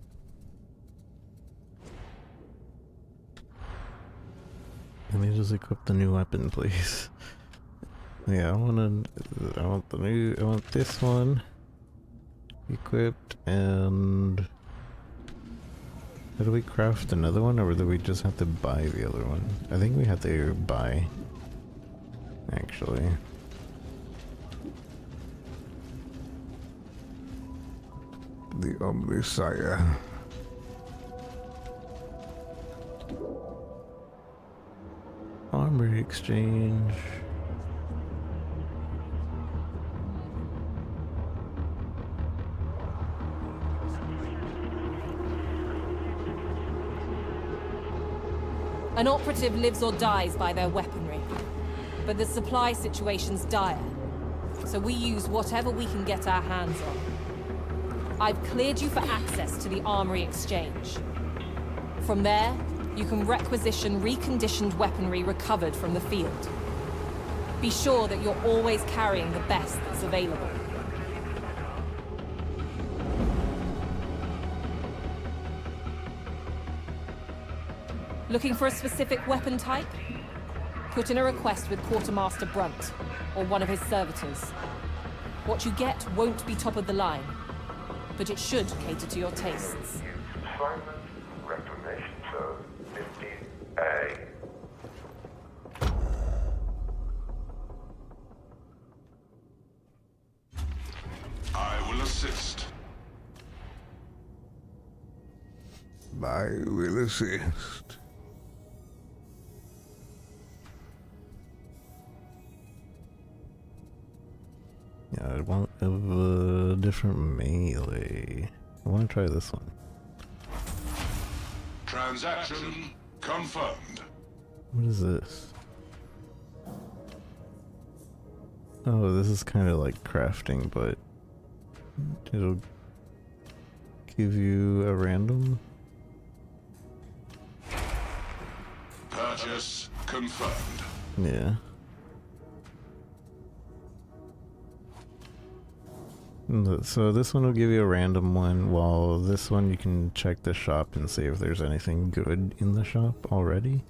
Let me just equip the new weapon, please. Yeah, I want this one equipped, and how do we craft another one, or do we just have to buy the other one? I think we have to buy, actually. The Omnisire. Armory exchange. An operative lives or dies by their weaponry, but the supply situation's dire, so we use whatever we can get our hands on. I've cleared you for access to the Armory Exchange. From there, you can requisition reconditioned weaponry recovered from the field. Be sure that you're always carrying the best that's available. Looking for a specific weapon type? Put in a request with Quartermaster Brunt, or one of his servitors. What you get won't be top of the line, but it should cater to your tastes. Assignment Reclamation Zone 15A. I will assist. I will assist. Yeah, I want a different melee. I want to try this one. Transaction confirmed. What is this? Oh, this is kind of like crafting, but it'll give you a random. Purchase confirmed. Yeah. So this one will give you a random one, while this one you can check the shop and see if there's anything good in the shop already.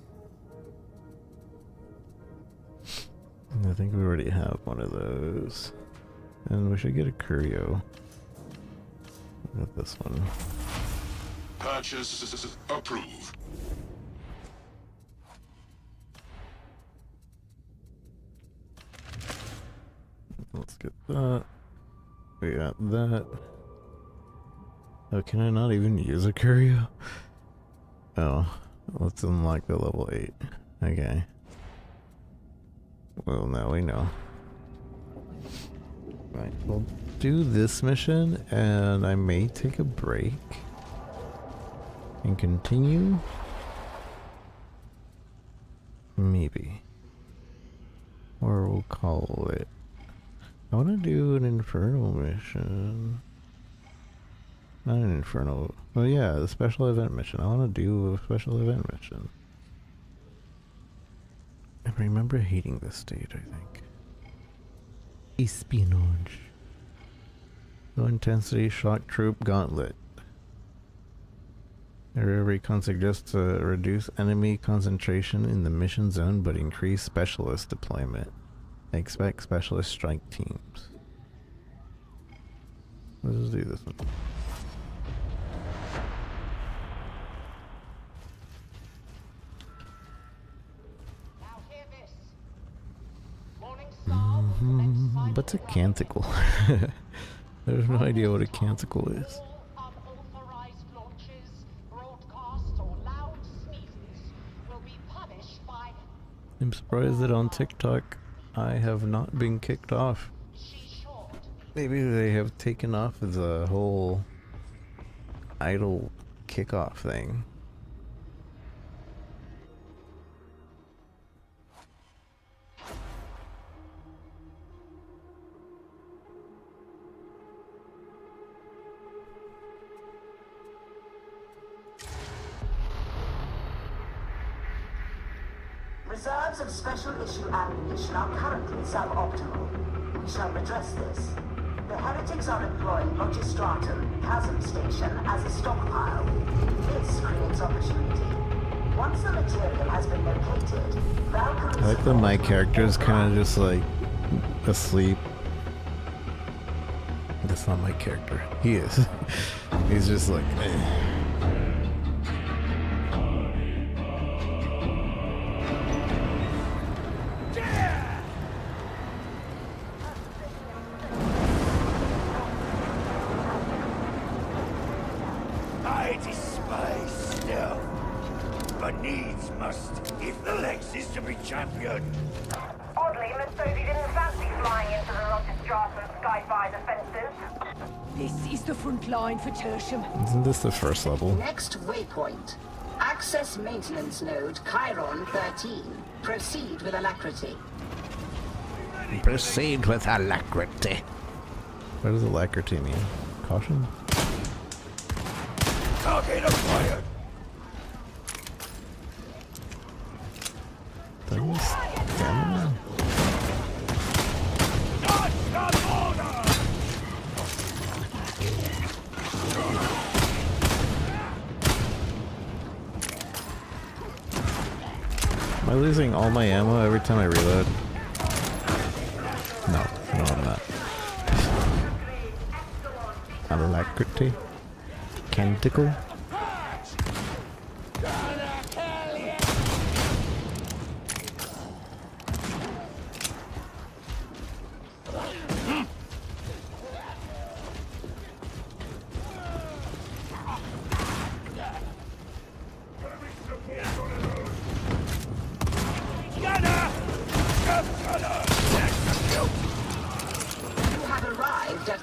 I think we already have one of those. And we should get a curio. Got this one. Purchase approved. Let's get that. We got that. Oh, can I not even use a curio? Oh, let's unlock the level 8. Okay. Well, now we know. Right, we'll do this mission, and I may take a break and continue. Maybe. Or we'll call it. I want to do an Infernal mission. Not an Infernal. Oh yeah, the special event mission. I want to do a special event mission. I remember hating this stage, I think. Espionage. Low intensity shock troop gauntlet. Area recon suggests to reduce enemy concentration in the mission zone but increase specialist deployment. Expect specialist strike teams. Let's do this one. What's a canticle? I have no idea what a canticle is. I'm surprised that on TikTok I have not been kicked off. Maybe they have taken off the whole idle kickoff thing. Reserves of special issue ammunition are currently suboptimal. We shall redress this. The heretics are employing Logistratum, Chasm Station, as a stockpile. This creates opportunity. Once the material has been located, Valkyries... I like that my character is kind of just like asleep. That's not my character. He is. He's just like... eh. I despise stealth, but needs must if the Lex is to be championed. Oddly, Mastodi didn't fancy flying into the Logistratum Skyfire defenses. This is the front line for Tertium. Isn't this the first level? Next waypoint. Access maintenance node Chiron 13. Proceed with alacrity. Proceed with alacrity. What does alacrity mean? Caution? Target acquired. That was stamina? Am I losing all my ammo every time I reload? No, I'm not. Alacrity? Canticle?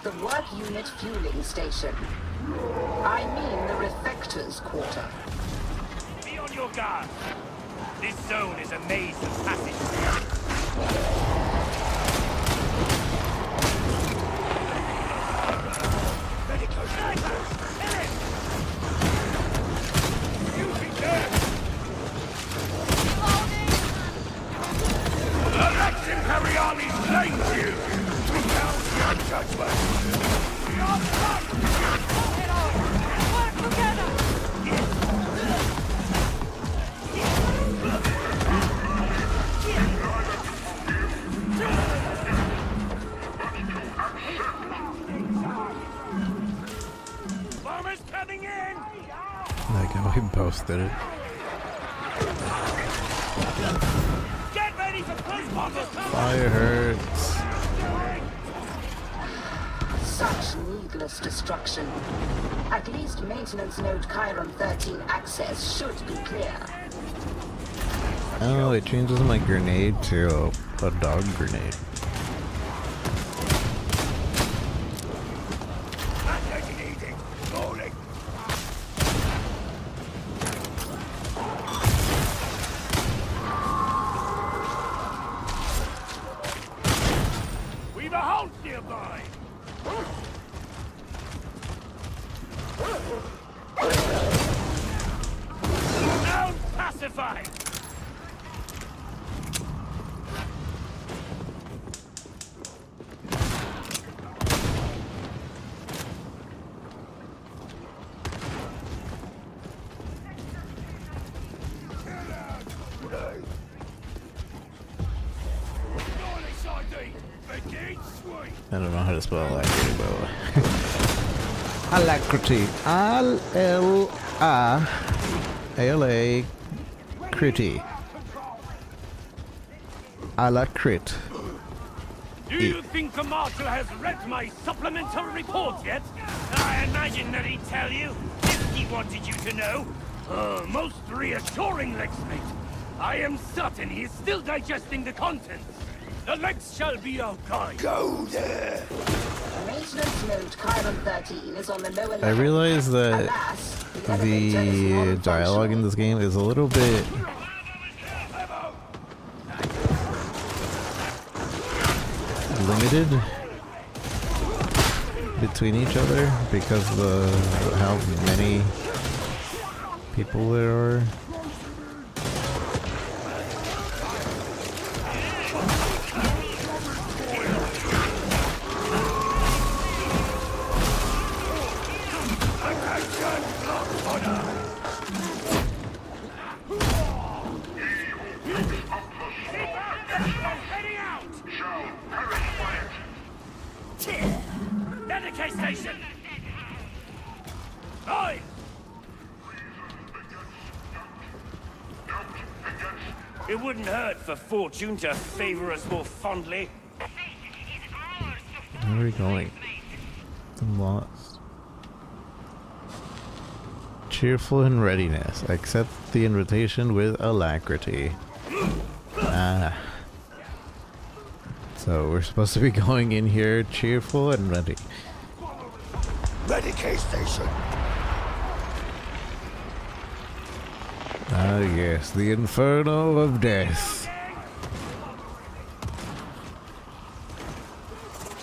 the work unit fueling station. I mean the Refector's quarter. Be on your guard. This zone is a maze of passage. Like how we both did it. Get ready for Fire hurts. Such needless destruction. At least maintenance node Chiron 13 access should be clear. Oh, it changes my grenade to a dog grenade. We've a halt nearby. Now pacified. I don't know how to spell alacrity, by the way. Alacrity. Alacrity. Alacrit. Do you think the Marshal has read my supplementary report yet? I imagine that he'd tell you, if he wanted you to know. Most reassuring, Lexmate. I am certain he is still digesting the contents. The legs shall be our guide. Go there! Maintenance node Chiron 13 is on the lower level. I realize that the dialogue in this game is a little bit limited between each other because of how many people there are. Dedicate station! Oi! It wouldn't hurt for fortune to favor us more fondly. Where are we going? I'm lost. Cheerful in readiness. Accept the invitation with alacrity. Ah. So we're supposed to be going in here cheerful and ready. Medicate station. Ah yes, the inferno of death.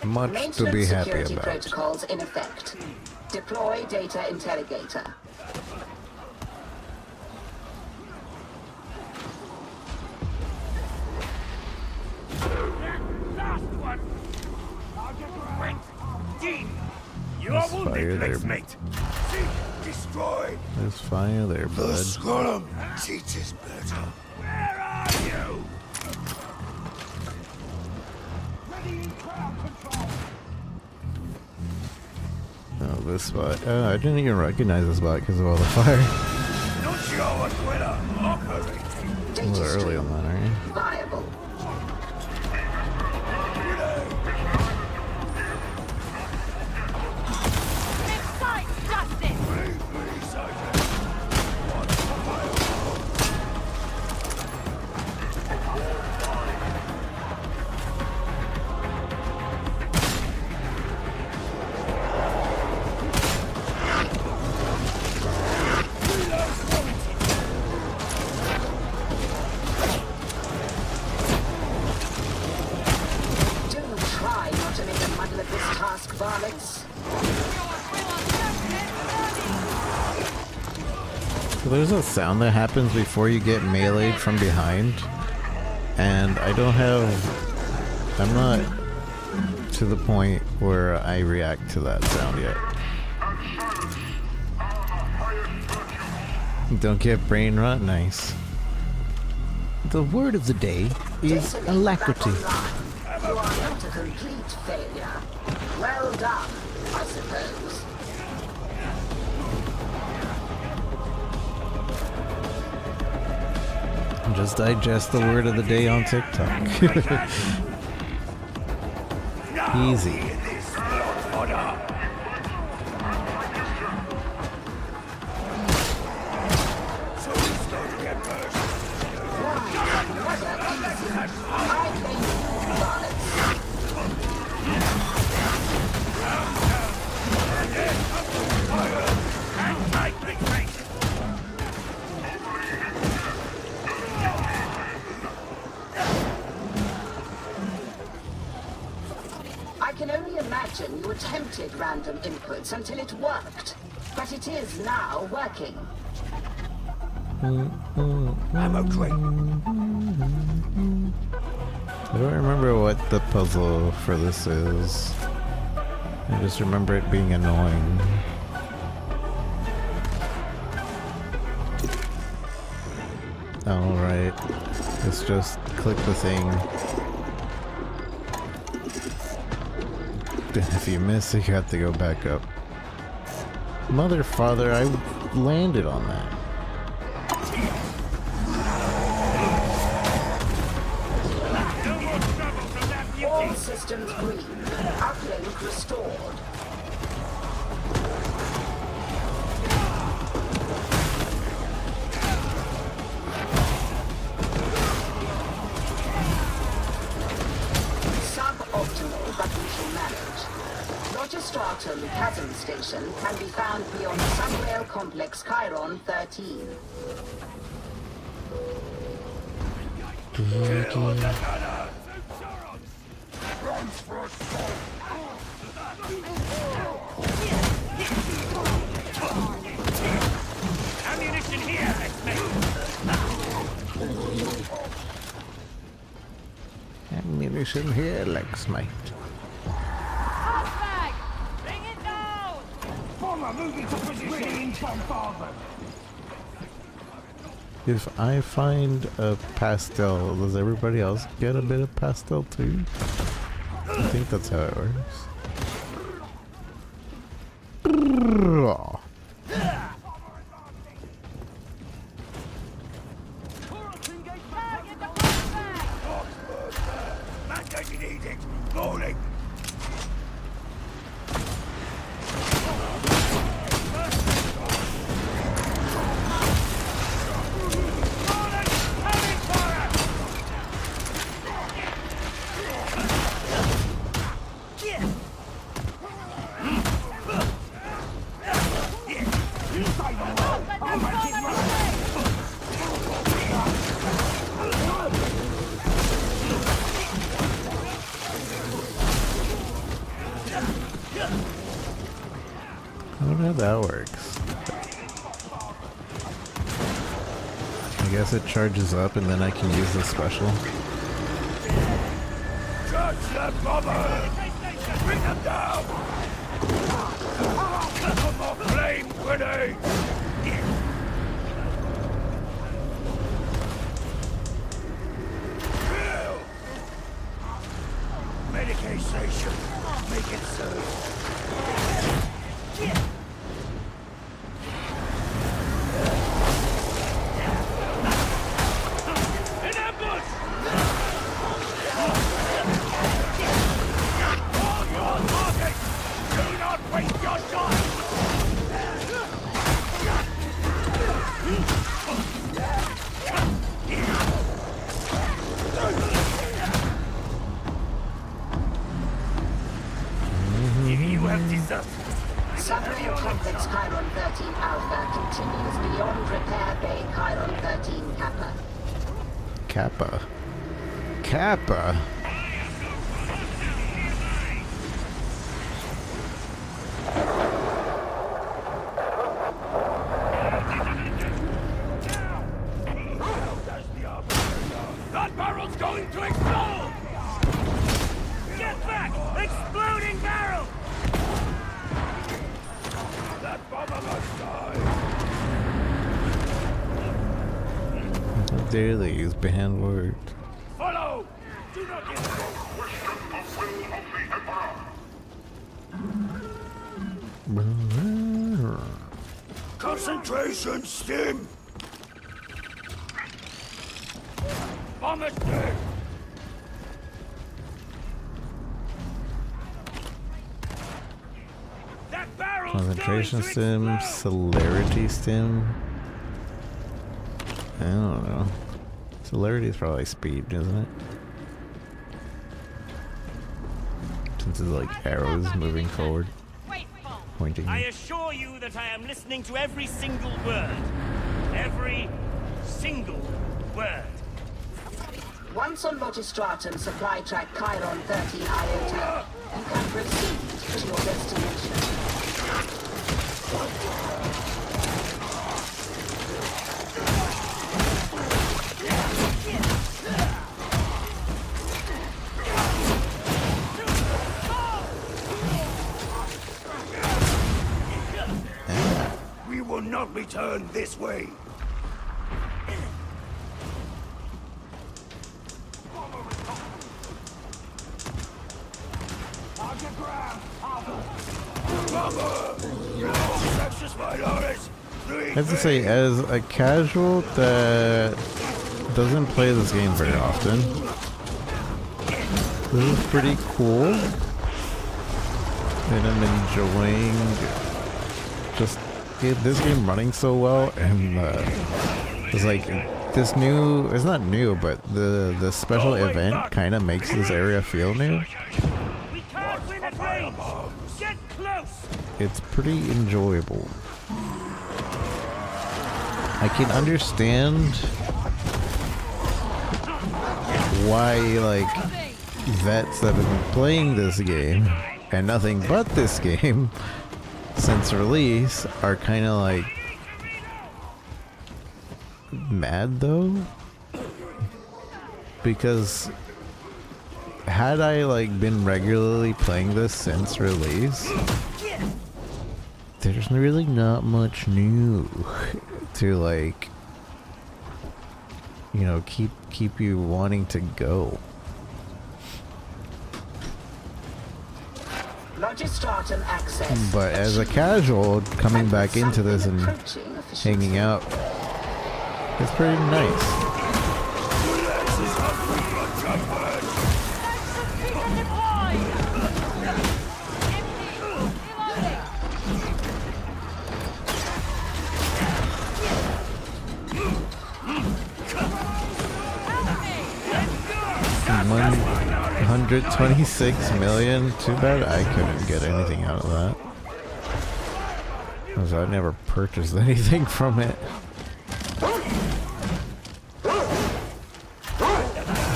Much to be happy Security about. protocols in effect. Deploy data interrogator. Last one! Wait! Dean! You There's are wounded, fire there. Lexmate. Destroyed. There's fire there, The bud. Scrum teaches better. Where are you? Oh, this spot. Oh, I didn't even recognize this spot because of all the fire. Not sure what winner operating. A little early on that, aren't you? Viable. there's a sound that happens before you get meleeed from behind, and I'm not to the point where I react to that sound yet. Don't get brain rot, nice. The word of the day is alacrity. You are not a complete failure. Well done, I suppose. Just digest the word of the day on TikTok. Easy. I can only imagine you attempted random inputs until it worked. But it is now working. Ammo train. I don't remember what the puzzle for this is. I just remember it being annoying. Alright. Let's just click the thing. If you miss it, you have to go back up. Mother, father, I landed on that. All systems green. Uplink restored. Suboptimal, but we shall manage. Stratum Chasm Station can be found beyond Sunrail Complex Chiron 13. Ammunition here, Ammunition here, Lex mate. Moving to position. Bombardment. If I find a pastel, does everybody else get a bit of pastel too? I think that's how it works. I wonder how that works. I guess it charges up and then I can use the special. Charge the bomber! Bring them down! Some more flame grenades! Medication. Make it so. Sunrail Complex Chiron 13 Alpha continues beyond Repair Bay Chiron 13 Kappa. Kappa. Kappa? There they use banned words. Follow! Do not get Concentration, Stim! Bomber dead! That barrel's Concentration going to stim, explode! celerity stim. I don't know. Celerity is probably speed, isn't it? Since it's like arrows moving forward, pointing. I assure you that I am listening to every single word. Every single word. Once on Logistratum supply track Chiron 13 IOTA, you can proceed to your destination. We will not return this way. I have to say, as a casual that doesn't play this game very often, this is pretty cool, and I'm enjoying just this game running so well, and it's like this new, it's not new, but the special event kind of makes this area feel new. We can't win at range. Get close. It's pretty enjoyable. I can understand why, like, vets that have been playing this game, and nothing but this game, since release, are kind of, like, mad, though? Because had I, like, been regularly playing this since release, there's really not much new to, like, you know, keep you wanting to go. Logistratum access. But as a casual coming back into this and hanging out, it's pretty nice. $126 million. Too bad I couldn't get anything out of that, because I never purchased anything from it.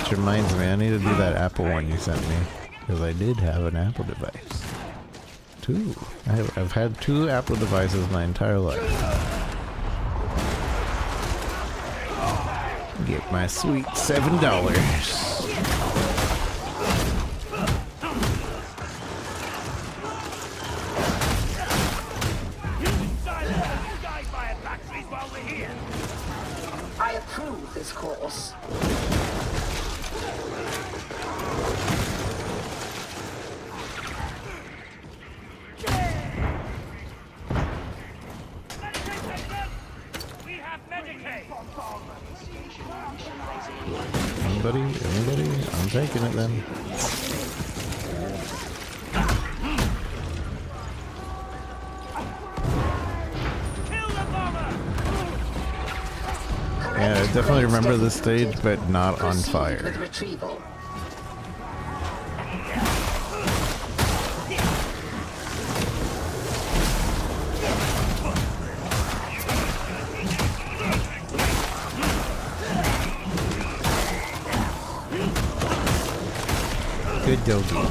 Which reminds me, I need to do that Apple one you sent me, because I did have an Apple device. Two. I've had two Apple devices my entire life. Get my sweet $7. I approve this course. Anybody? I'm taking it then. Yeah, I definitely remember this stage, but not on fire. Good doggy.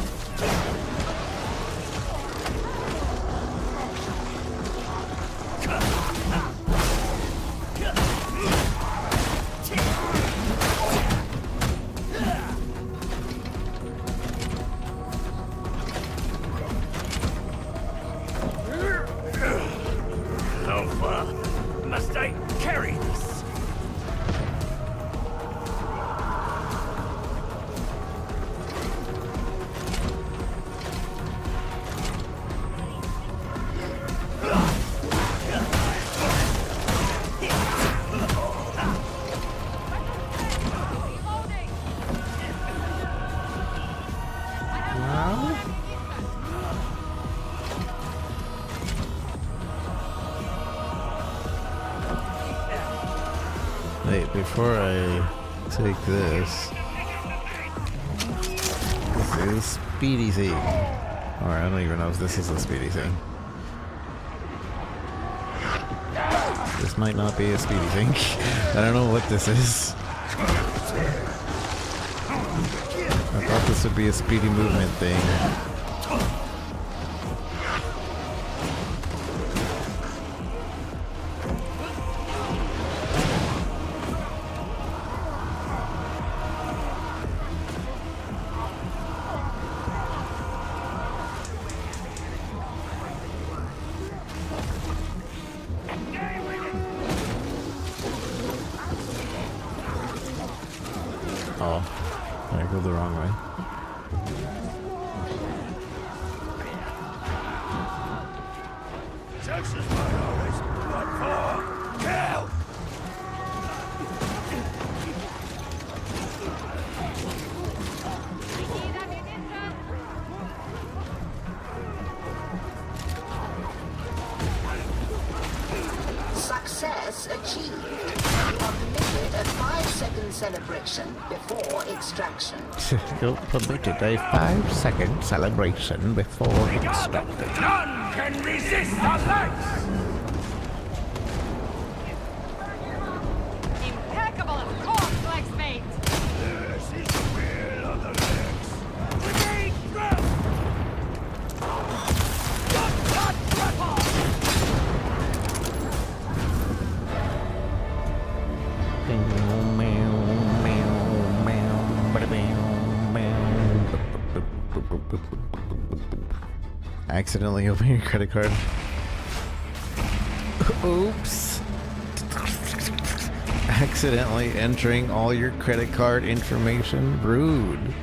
How far must I carry this? before I take this is speedy thing. Or I don't even know if this is a speedy thing. This might not be a speedy thing. I don't know what this is. I thought this would be a speedy movement thing. Oh, I go the wrong way. Texas minorities, what for? Kill! Success achieved. You are permitted a 5-second celebration before extraction. You're permitted a 5-second celebration before extracting. None can resist the lights! Impeccable, of course, Blacksmith! This is the will of the Lex. Brigade through! Cut triple! Accidentally open your credit card. Oops. Accidentally entering all your credit card information. Rude.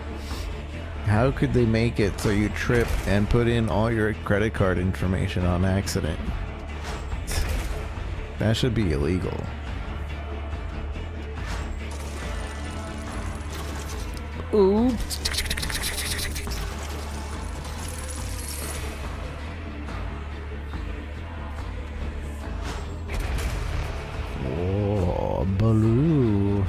How could they make it so you trip and put in all your credit card information on accident? That should be illegal. Oops. Oh, Baloo.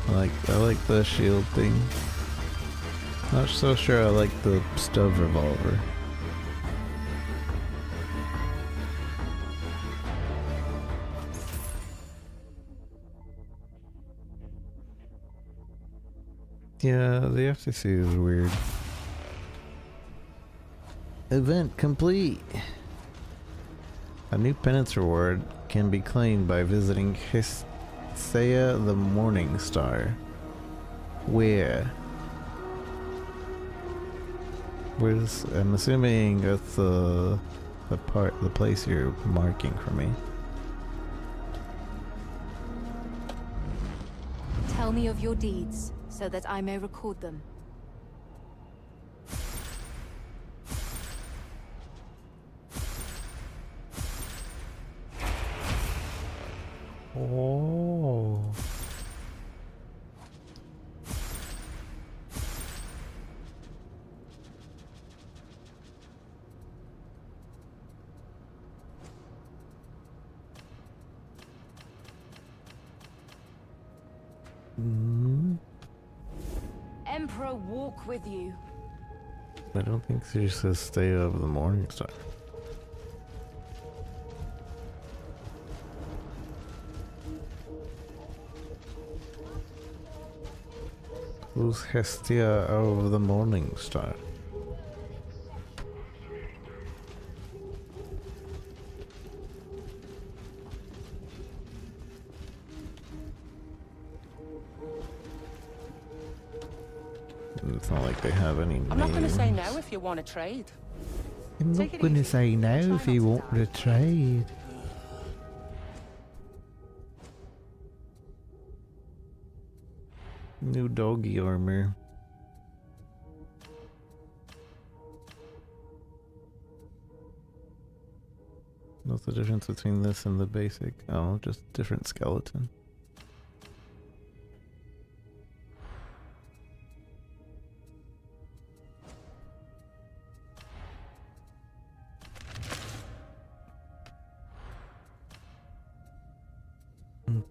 I like the shield thing. Not so sure I like the stove revolver. Yeah, the FCC is weird. Event complete. A new penance reward can be claimed by visiting Hestia the Morning Star. Where? Where's? I'm assuming that's the place you're marking for me. Tell me of your deeds, so that I may record them. Oh. Emperor walk with you. I don't think she says stay of the Morning Star. Who's Hestia of the Morning Star? It's not like they have any names. I'm not going to say no if you want to trade. I'm not going to say no if you want to trade. New doggy armor. What's the difference between this and the basic? Oh, just different skeleton.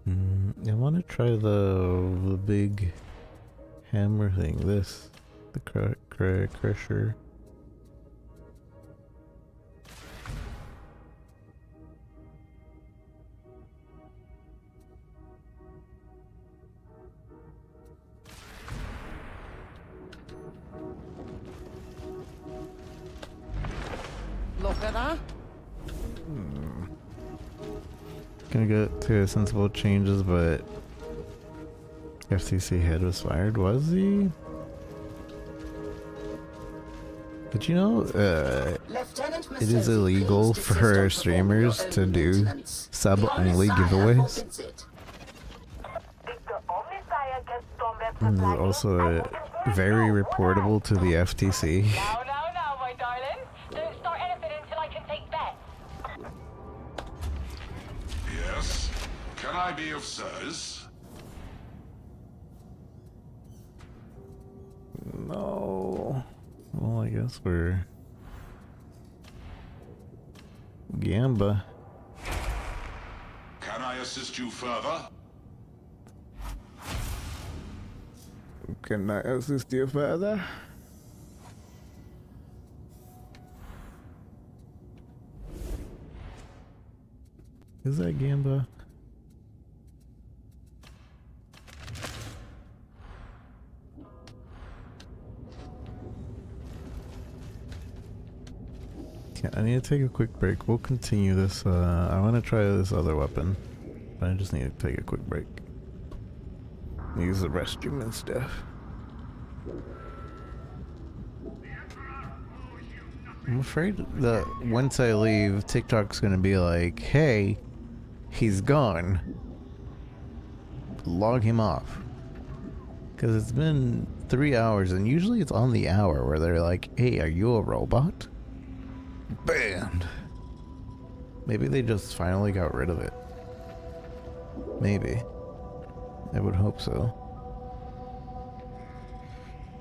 I want to try the big hammer thing. This, the crusher. Look at that. Gonna get to sensible changes, but FTC head was fired, was he? Did you know it is illegal for streamers to do sub-only giveaways? And it's also very reportable to the FTC. Yes? Can I be of service? No. Well, I guess we're Gamba. Can I assist you further? Can I assist you further? Is that Gamba? Yeah, I need to take a quick break. We'll continue this. I want to try this other weapon. But I just need to take a quick break. Use the restroom and stuff. I'm afraid that once I leave, TikTok's gonna be like, hey, he's gone. Log him off. Because it's been 3 hours, and usually it's on the hour where they're like, hey, are you a robot? Banned. Maybe they just finally got rid of it. Maybe. I would hope so.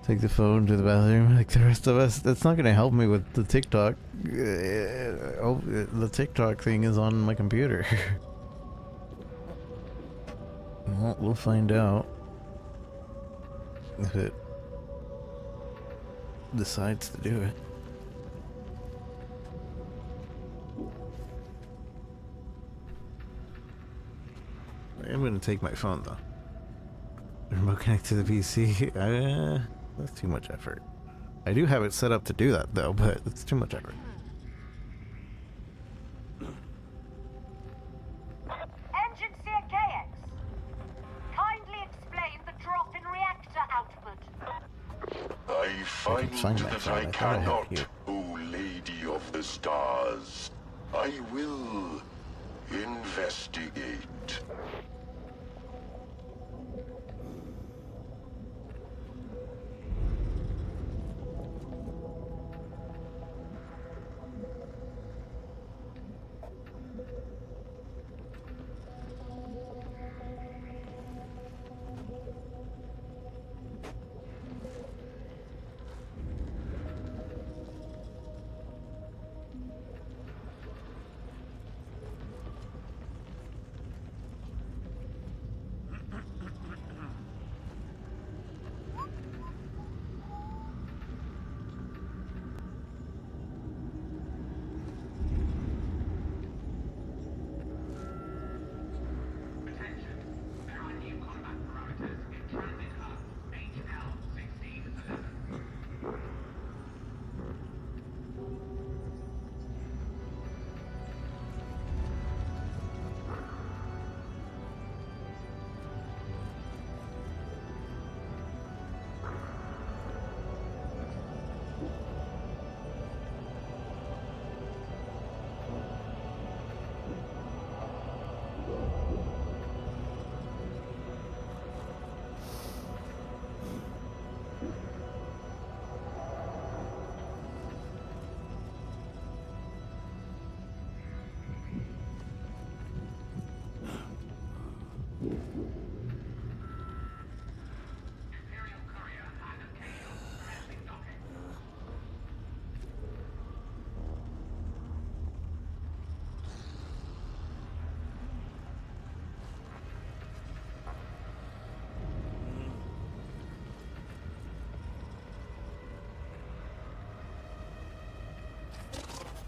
Take the phone to the bathroom like the rest of us. That's not gonna help me with the TikTok. Oh, the TikTok thing is on my computer. Well, we'll find out if it decides to do it. I'm gonna take my phone though. Remote connect to the PC. That's too much effort. I do have it set up to do that though, but it's too much effort. Engine Seer KX. Kindly explain the drop in reactor output. I find that I thought I had cannot, it here. O Lady of the Stars. I will investigate.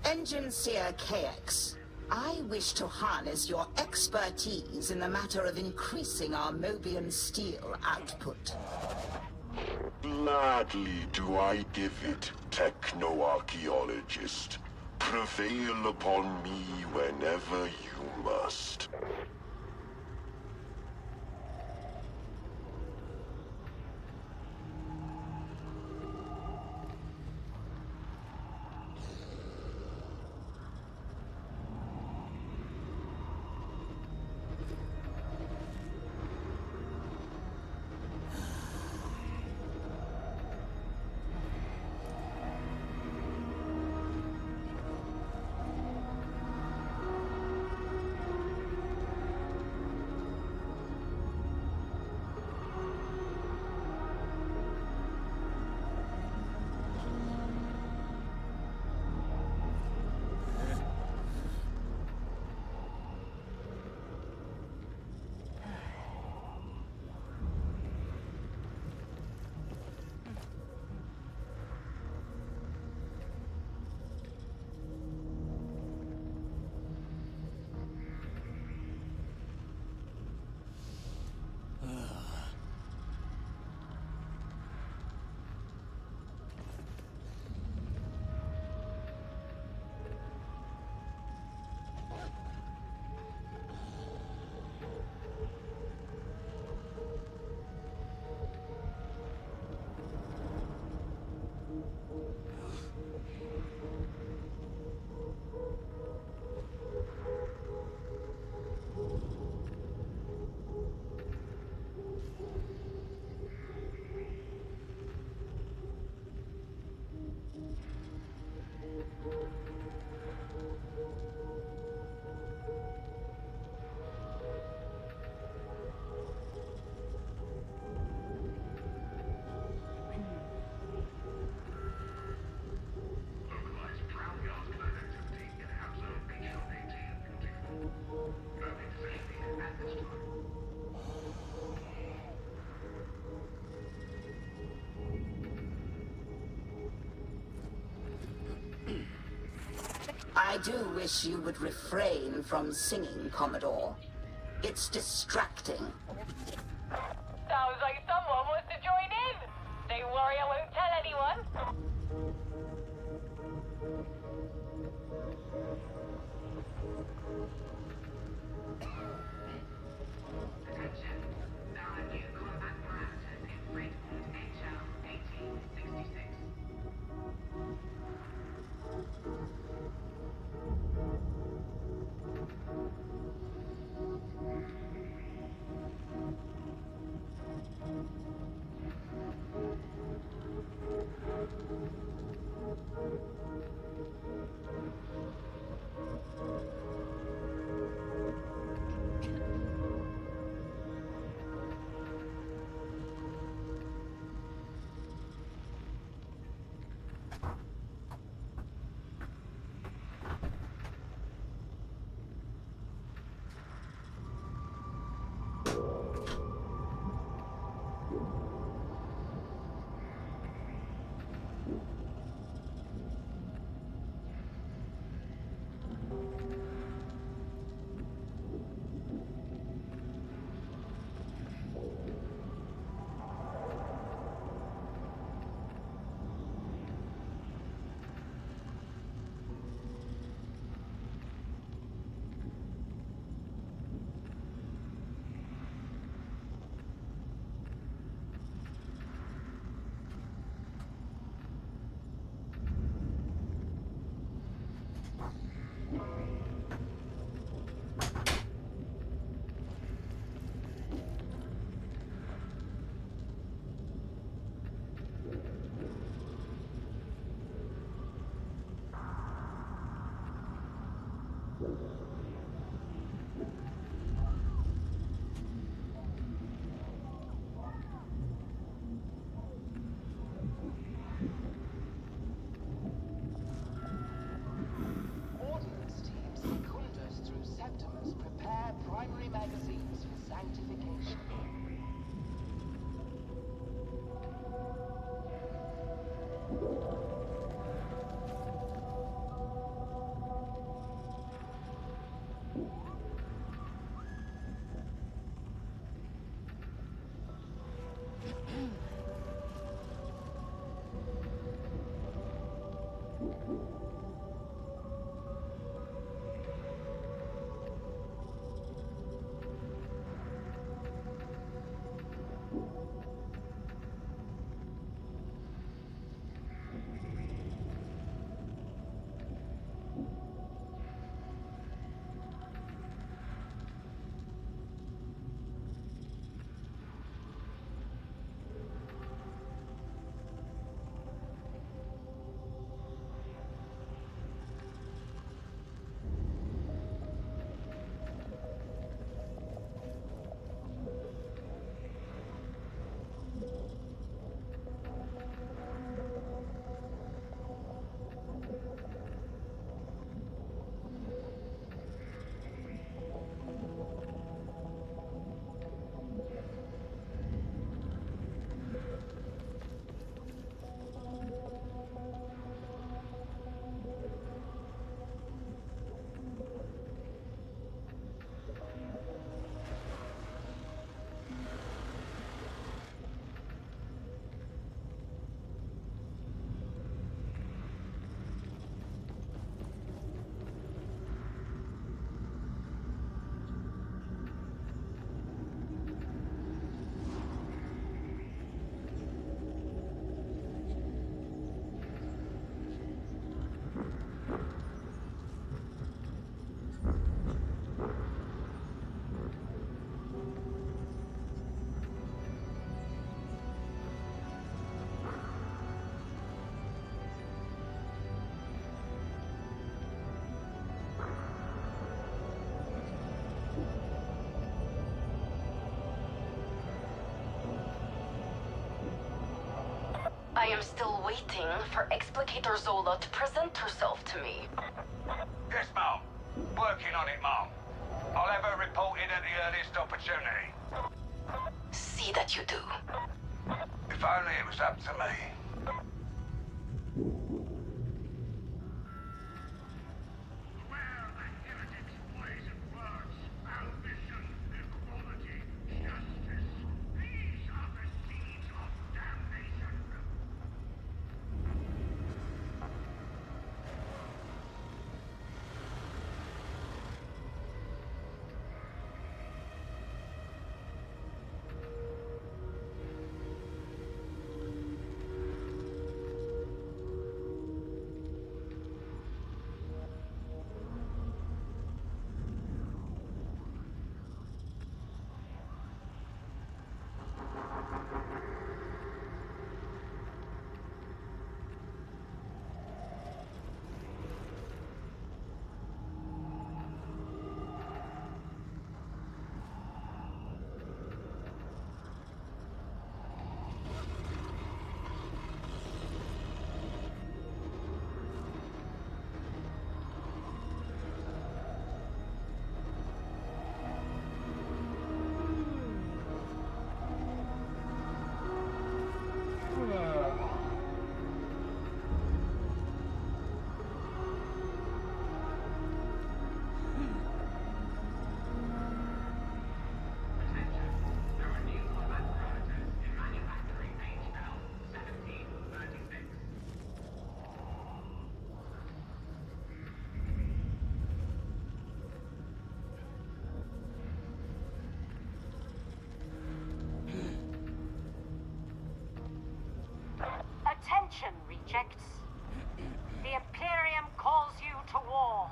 Engine Seer KX, I wish to harness your expertise in the matter of increasing our Mobian steel output. Gladly do I give it, techno-archaeologist. Prevail upon me whenever you must. I do wish you would refrain from singing, Commodore. It's distracting. Sounds like someone wants to join in. Don't worry, I won't tell anyone. am still waiting for Explicator Zola to present herself to me. Yes, Mom. Working on it, Mom. I'll have her reported at the earliest opportunity. See that you do. If only it was up to me. Attention, rejects. The Imperium calls you to war.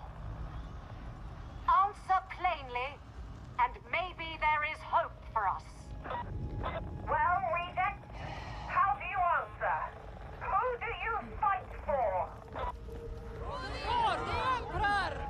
Answer plainly, and maybe there is hope for us. Well, rejects, how do you answer? Who do you fight for? For the Emperor!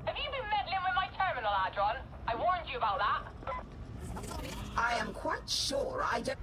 Have you been meddling with my terminal, Adron? I warned you about that. I am quite sure I don't...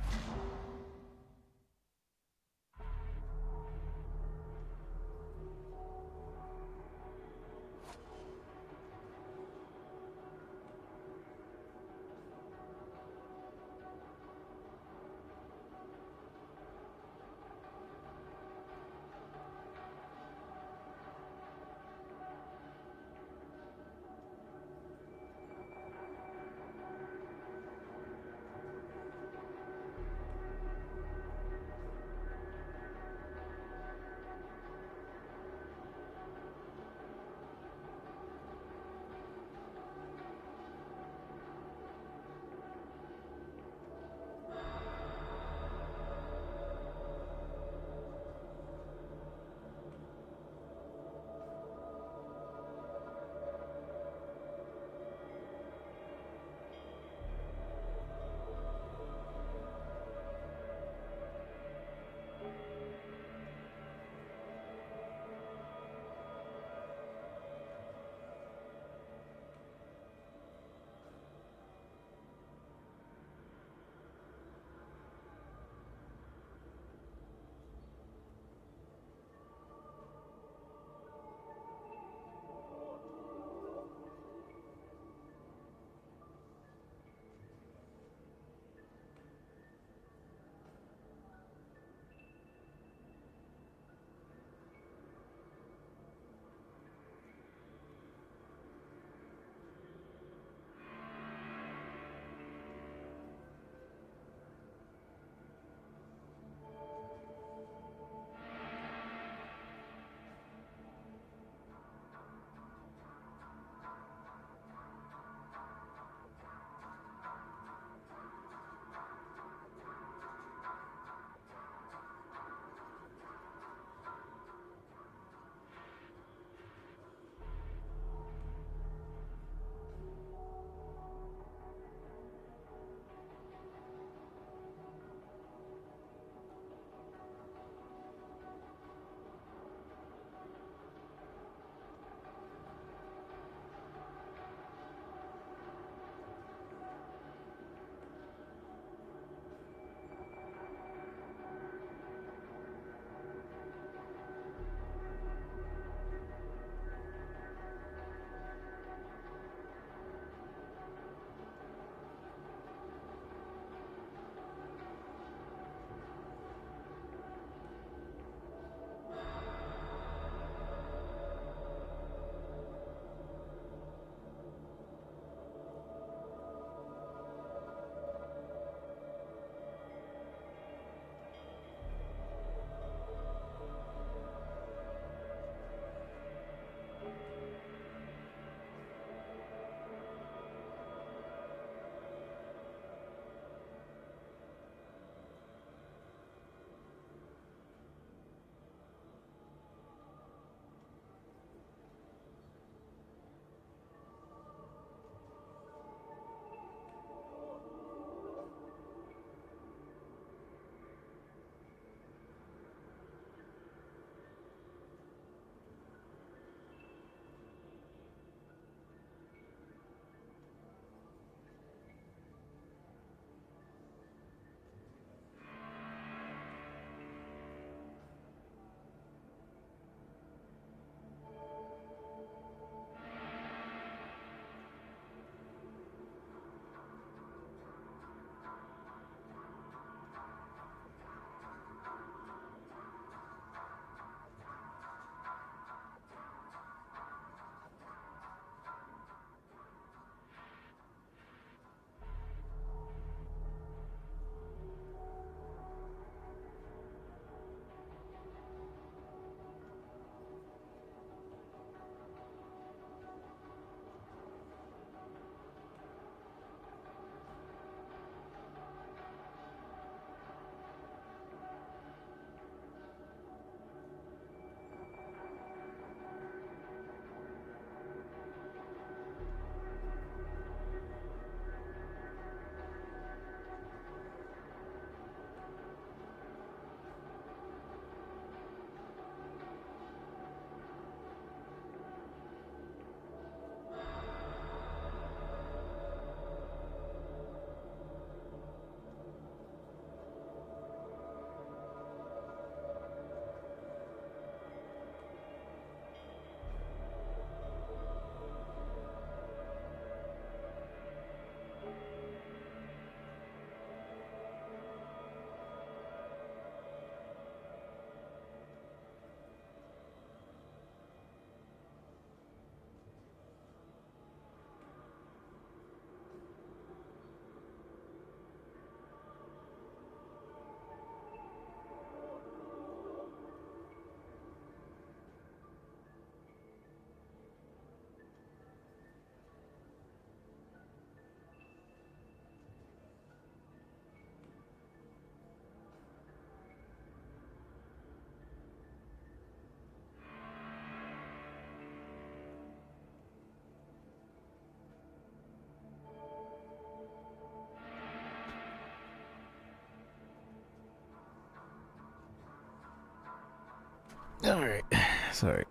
Alright, sorry.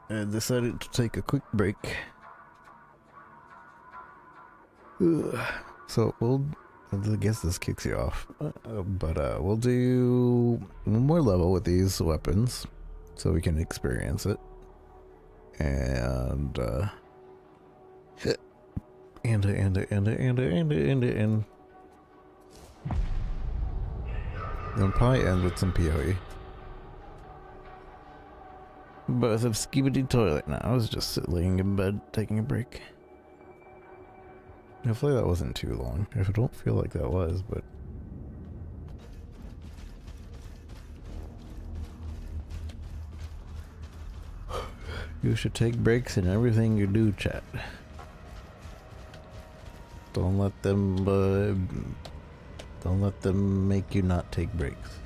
I decided to take a quick break. Ugh. So I guess this kicks you off. But we'll do one more level with these weapons so we can experience it. And I'll probably end with some PoE. Both of Skibidi Toilet now. I was just laying in bed taking a break. Hopefully that wasn't too long. I don't feel like that was, but you should take breaks in everything you do, chat. Don't let them make you not take breaks.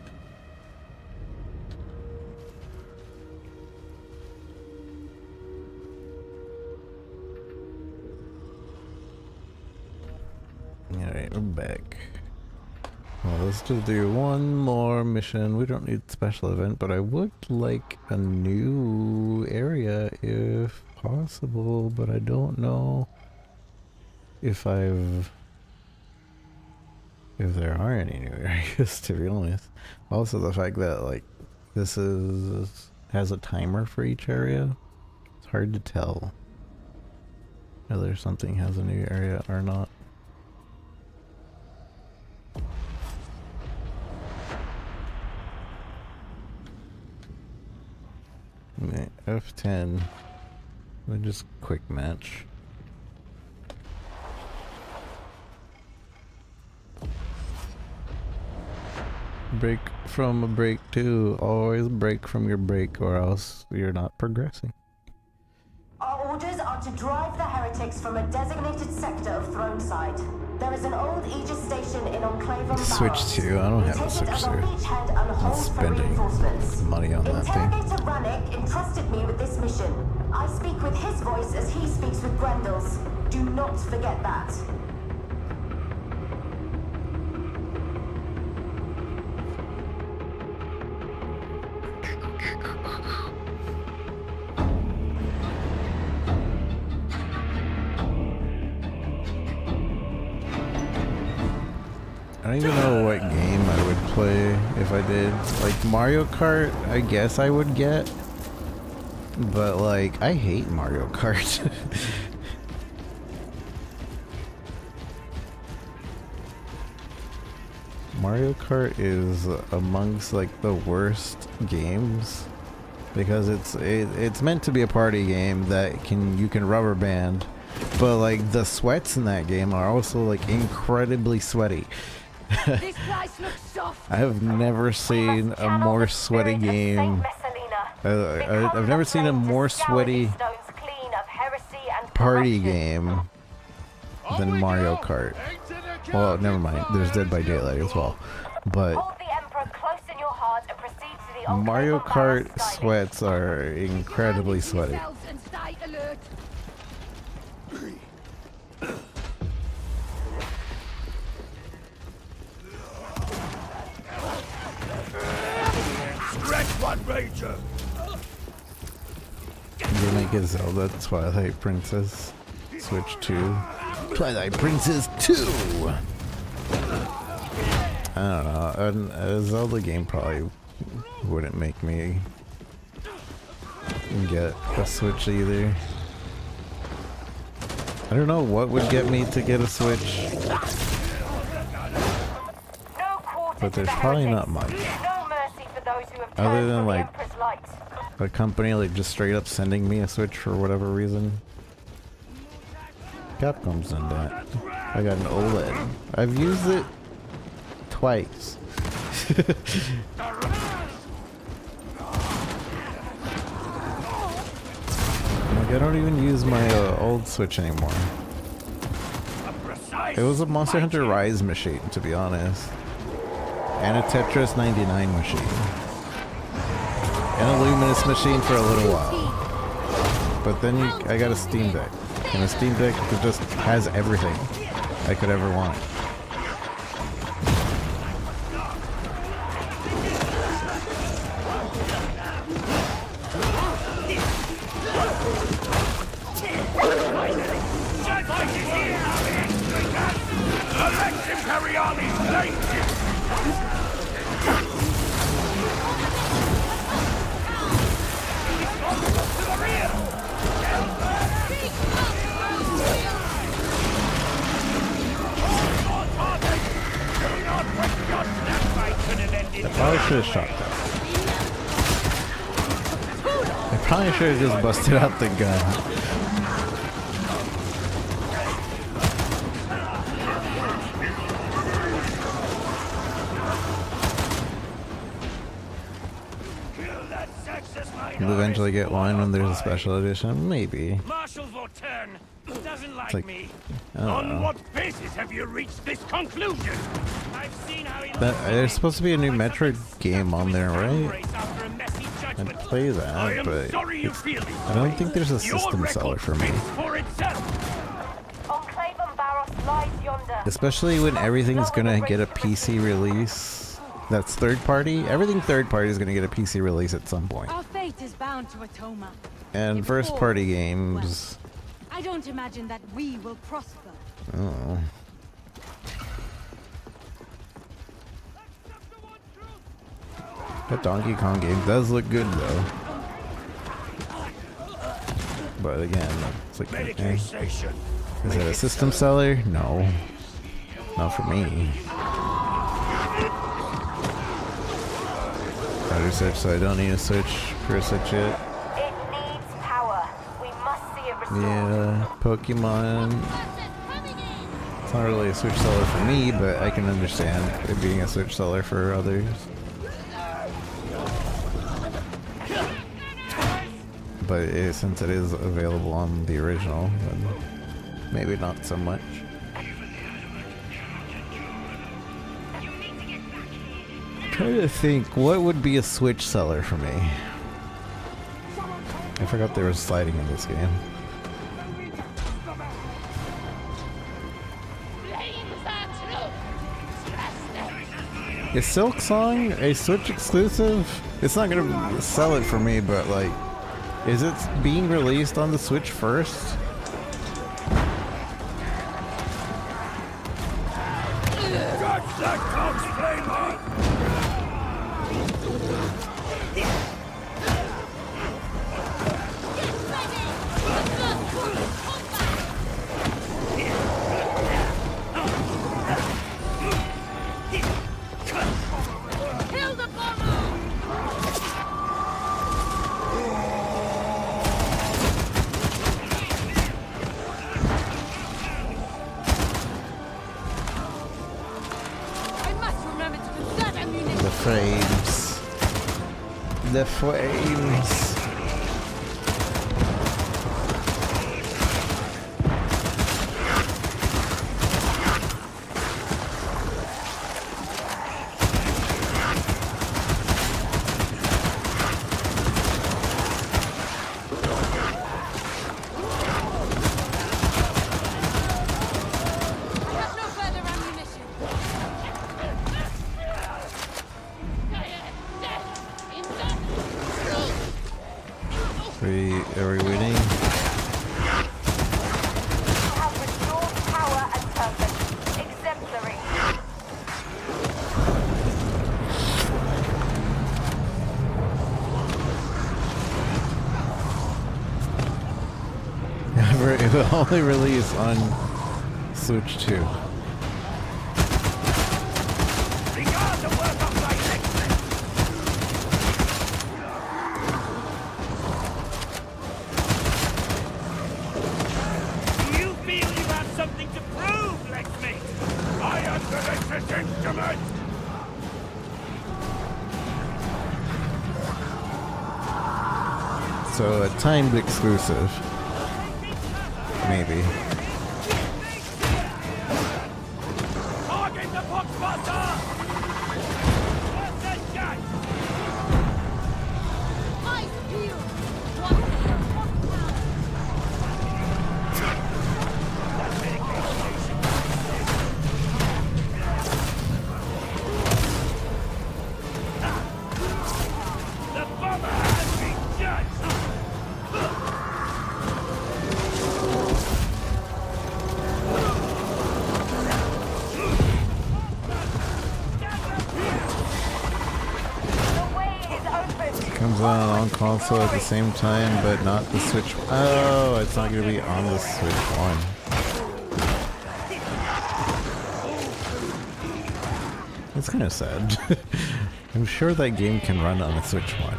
Alright, we're back. Well, let's just do one more mission. We don't need special event, but I would like a new area if possible, but I don't know if there are any new areas, to be honest. Also the fact that like this has a timer for each area. It's hard to tell whether something has a new area or not. F10. We'll just quick match. Break from a break too. Always break from your break or else you're not progressing. Our orders are to drive the heretics from a designated sector of Throneside. There is an old Aegis station in Enclave Switch to. I don't have a switch to. I'm spending money on that thing. Interrogator Rannick entrusted me with this mission. I speak with his voice as he speaks with Grendel's. Do not forget that. I don't even know what game I would play if I did. Like Mario Kart, I guess I would get. But like, I hate Mario Kart. Mario Kart is amongst like the worst games because it's meant to be a party game that you can rubber band, but like the sweats in that game are also like incredibly sweaty. This place looks soft. I have never seen a more sweaty game. I've never seen a more sweaty party game than Mario Kart. Well, never mind. There's Dead by Daylight as well. But Mario Kart sweats are incredibly sweaty. One ranger. They make it Zelda Twilight Princess. Switch to Twilight Princess 2. I don't know. A Zelda game probably wouldn't make me get a Switch either. I don't know what would get me to get a Switch. But there's probably not much. Other than like a company like just straight up sending me a Switch for whatever reason. Capcom's done that. I got an OLED. I've used it twice. Like I don't even use my old Switch anymore. It was a Monster Hunter Rise machine, to be honest. And a Tetris 99 machine. And a Luminous machine for a little while. But then I got a Steam Deck. And a Steam Deck that just has everything I could ever want. Alex Imperialis late! To the rear! I probably should have shot that. I probably should have just busted out the gun. You'll eventually get one when there's a special edition, maybe. Marshal Vortern doesn't like, like- me. I don't On know. what basis have you reached this conclusion? I've seen how he There's supposed to be a new Metroid game on there, right? after a messy I'd judgment. play I that, am but sorry you feel this I don't way. think there's a Your system record seller for me. speaks for itself. Enclave on Barros lies yonder. Especially when everything's gonna get a PC release. That's third party. Everything third party is gonna get a PC release at some point. Our fate is bound to Atoma. And first party games. I don't imagine that we will prosper. Oh. That Donkey Kong game does look good though. But again, it's like, eh. Is it a system seller? No. Not for me. Better Switch, so I don't need a Switch for a Switch yet. It needs power. We must see it restored. Yeah, Pokemon. It's not really a Switch seller for me, but I can understand it being a Switch seller for others. But since it is available on the original, then maybe not so much. Trying to think, what would be a Switch seller for me? I forgot there was sliding in this game. Is Silk Song a Switch exclusive? It's not gonna sell it for me, but like, is it being released on the Switch first? Touch that cog's flavor! Kill the bomber! I must remember to conserve ammunition. The frames. The frames. I have no further ammunition. Are we winning? Have restored power and purpose. Exemplary. It will only release on Switch 2. Regard the work of thy excellence! You feel you have something to prove, Lexmate? I underrate this instrument! So a timed exclusive. Maybe. Target the Boxbuster! What's that shot? My spear! What? The bomber has been judged! comes out on console at the same time, but not the Switch. Oh, it's not going to be on the Switch One. It's kind of sad. I'm sure that game can run on the Switch One.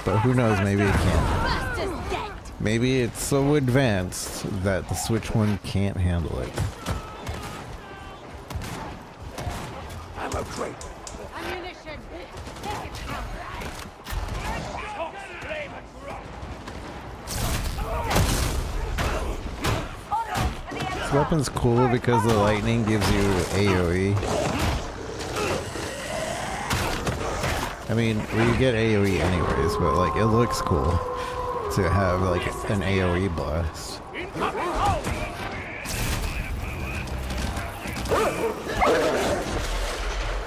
But who knows, maybe it can't. Maybe it's so advanced that the Switch One can't handle it. Ammo crate. Ammunition. This weapon's cool because the lightning gives you AoE. I mean, well, you get AoE anyways, but like it looks cool to have like an AoE blast.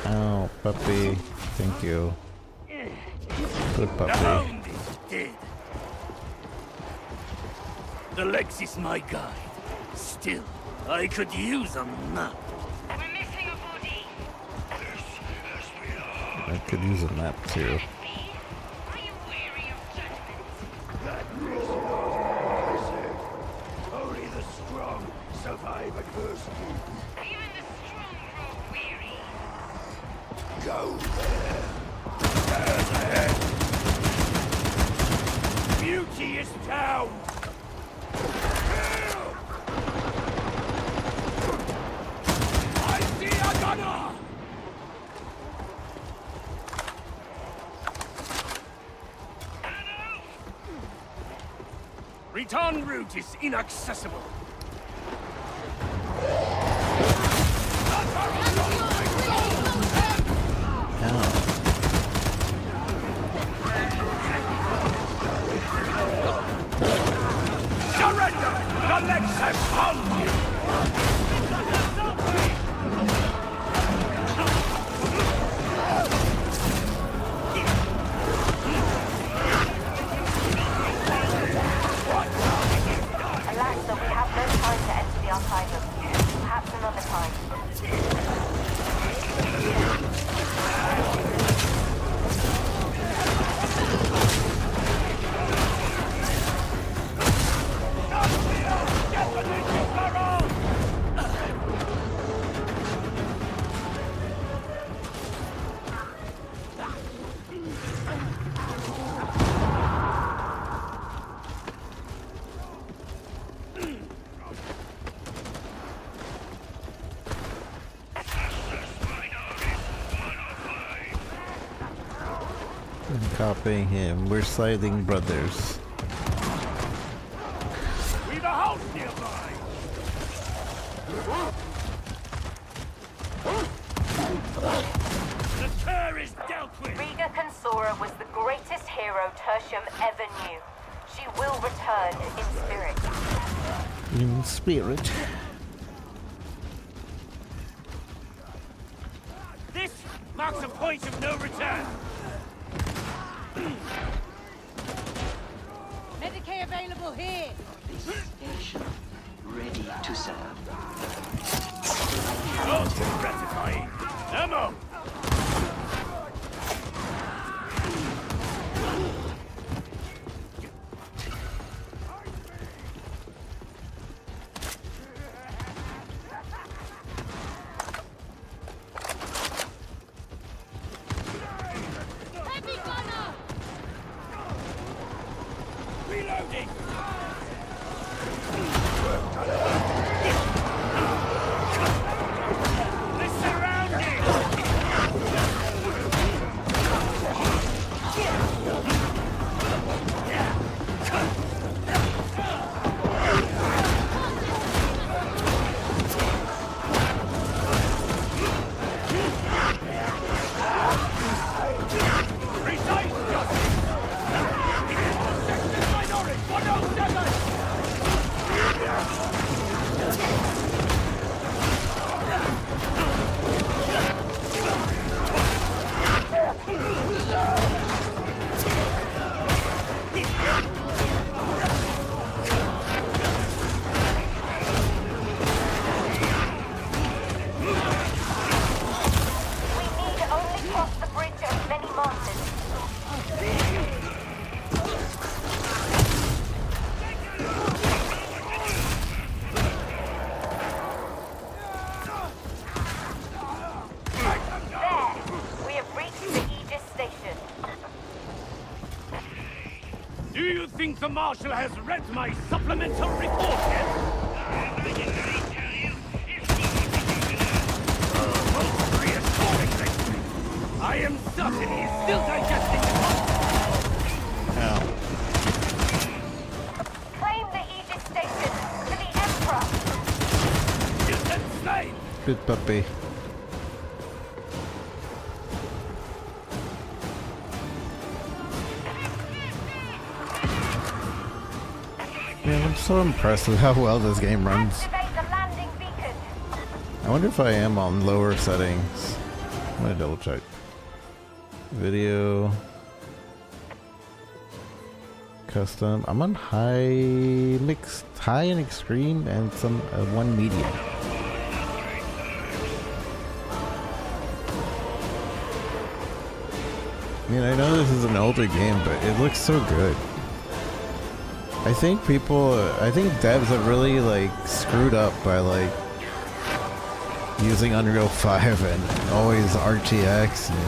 Oh, puppy. Thank you. Good puppy. Dead. The Lex is my guide. Still, I could use a map. We're missing a body. I could use a map too. Only the strong survive adversity. Even the strong grow weary. Go there. There's ahead. Beauty is down. I see a gunner. Return route is inaccessible. Surrender! The Lex has found you! Alexa, we have no time to enter the archive. Perhaps another time. I'm copying him. We're sliding brothers. We've a house nearby! The cur is dealt with! Riga Consora was the greatest hero Tertium ever knew. She will return in spirit. In spirit. This marks a point of no return! Medicaid available here. Station ready to serve. Oh, gratifying! Ammo! Heavy gunner. Reloading! They're surrounded! the Marshal has read my supplemental report yet? Most reassuringly, I am certain he's still digesting the Ow. Claim the Aegis Station to the Emperor. Is that slave? Good puppy. Man, I'm so impressed with how well this game runs. Activate the landing beacon. I wonder if I am on lower settings. I'm gonna double check. Video. Custom. I'm on high mixed, high and extreme, and some one medium. I mean, I know this is an older game, but it looks so good. I think devs have really like screwed up by like using Unreal 5 and always RTX and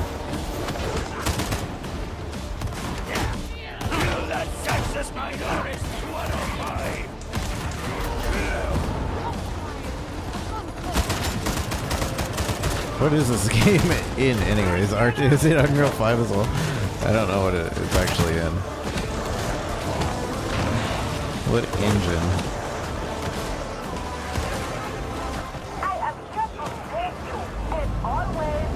That Texas Minor is 105. what is this game in anyways? Is it Unreal 5 as well? I don't know what it's actually in. What engine? I am here to save you, as always.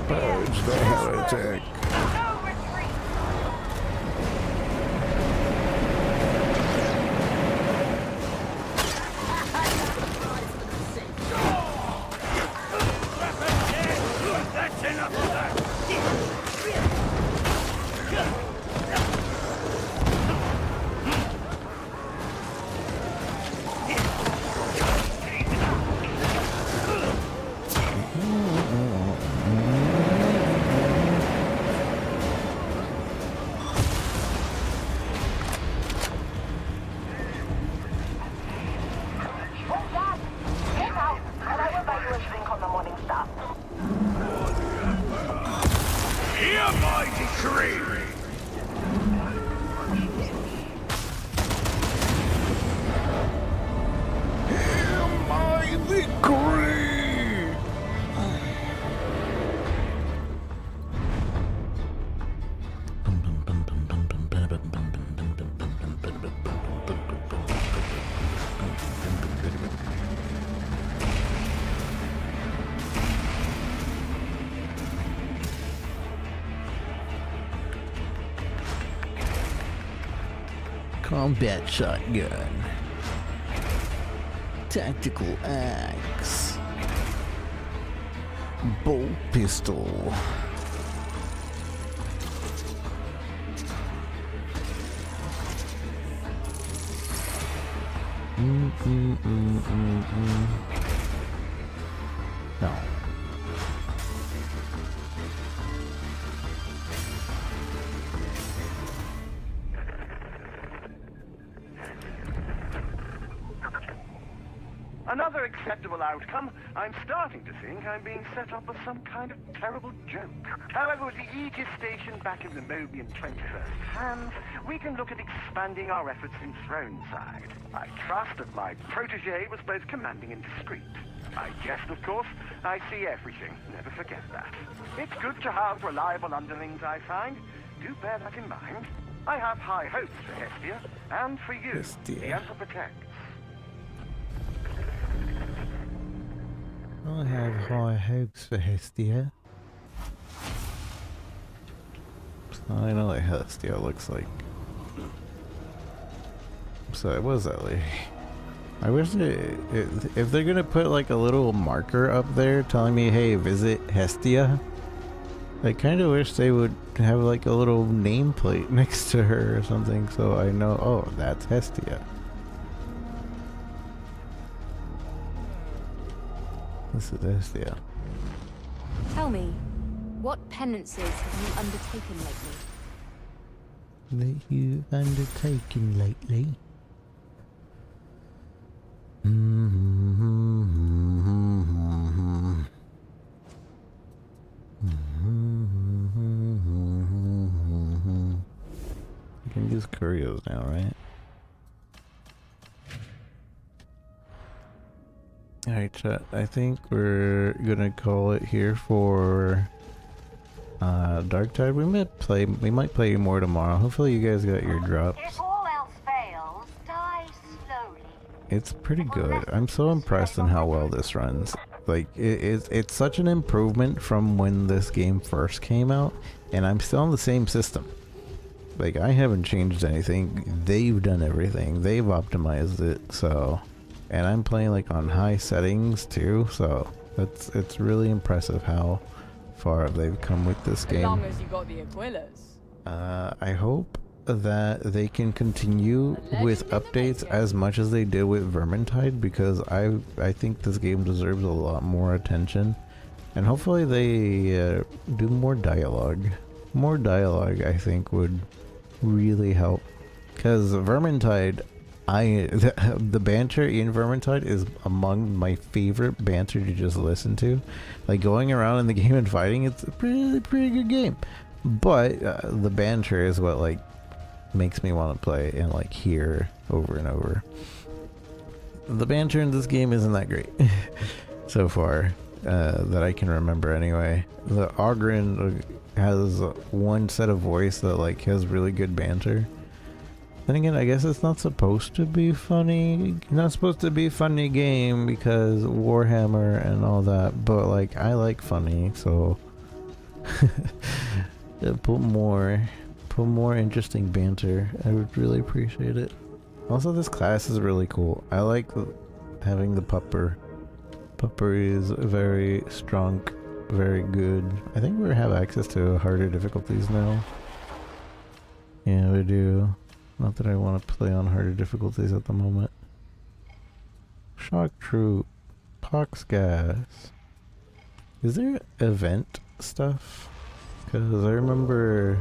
Purge the heretic. That's enough of that! Hear my decree! Hear my decree! Combat shotgun. Tactical axe. Bolt pistol. No. Another acceptable outcome. I'm starting to think I'm being set up for some kind of terrible joke. However, with the Aegis station back in the Mobian 21st hands, we can look at expanding our efforts in Throneside. I trust that my protege was both commanding and discreet. I jest, of course. I see everything. Never forget that. It's good to have reliable underlings, I find. Do bear that in mind. I have high hopes for Hestia, and for you, the Emperor protects. I have high hopes for Hestia. I know what Hestia looks like. So what was that like? I wish if they're gonna put like a little marker up there telling me, hey, visit Hestia, I kind of wish they would have like a little nameplate next to her or something so I know, oh, that's Hestia. This is Hestia. Tell me, what penances have you undertaken lately? That you undertaken lately? You can use curios now, right? Alright, chat. I think we're gonna call it here for Darktide. We might play more tomorrow. Hopefully you guys got your drops. If all else fails, die slowly. It's pretty good. I'm so impressed in how well this runs. Like, it's such an improvement from when this game first came out, and I'm still on the same system. Like, I haven't changed anything. They've done everything. They've optimized it, so... And I'm playing, like, on high settings, too, so... It's really impressive how far they've come with this game. As long as you got the Aquilas. I hope that they can continue with updates as much as they did with Vermintide, because I think this game deserves a lot more attention, and hopefully they do more dialogue. More dialogue, I think, would really help, because Vermintide, the banter in Vermintide is among my favorite banter to just listen to. Like, going around in the game and fighting, it's a pretty good game, but the banter is what, like, makes me want to play and, like, hear over and over. The banter in this game isn't that great so far, that I can remember anyway. The Ogren has one set of voice that, like, has really good banter. Then again, I guess it's not supposed to be funny. Not supposed to be a funny game because Warhammer and all that, but, like, I like funny, so put more interesting banter. I would really appreciate it. Also, this class is really cool. I like having the pupper. Pupper is very strong, very good. I think we have access to harder difficulties now. Yeah, we do. Not that I want to play on harder difficulties at the moment. Shock Troop. Pox Gas. Is there event stuff? Because I remember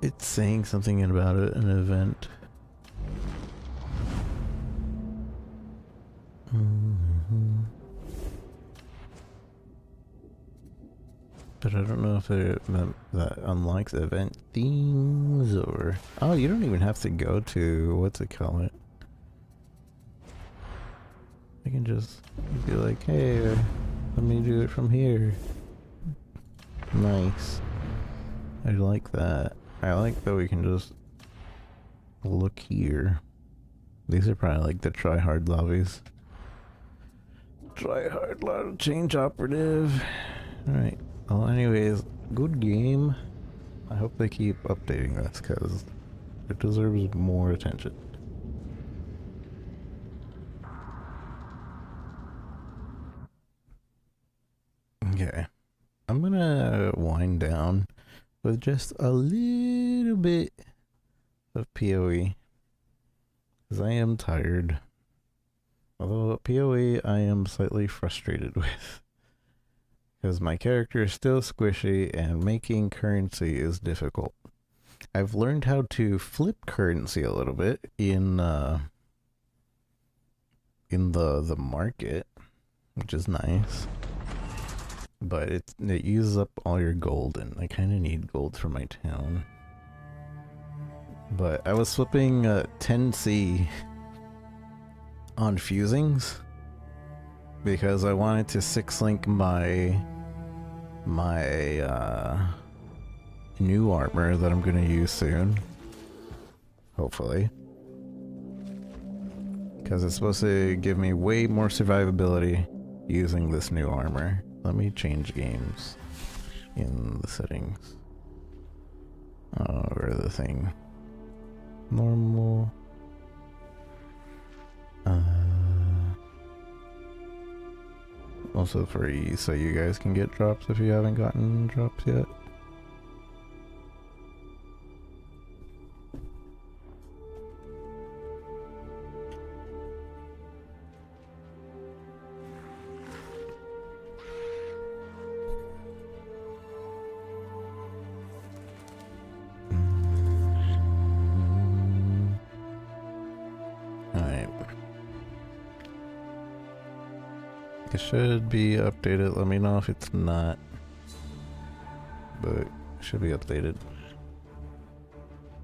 it's saying something about it, an event. But I don't know if that unlocks event themes or... Oh, you don't even have to go to... What's it called? I can just be like, hey, let me do it from here. Nice. I like that. I like that we can just look here. These are probably like the try-hard lobbies. Try-hard lobby, change operative. Alright. Well, anyways, good game. I hope they keep updating this because it deserves more attention. Okay. I'm gonna wind down with just a little bit of PoE because I am tired. Although PoE I am slightly frustrated with because my character is still squishy and making currency is difficult. I've learned how to flip currency a little bit in in the market, which is nice. But it uses up all your gold, and I kind of need gold for my town. But I was flipping 10C on fusings because I wanted to 6-link my new armor that I'm gonna use soon, hopefully, because it's supposed to give me way more survivability using this new armor. Let me change games in the settings. Where the thing? Normal. Also free, so you guys can get drops if you haven't gotten drops yet. It should be updated. Let me know if it's not, but it should be updated.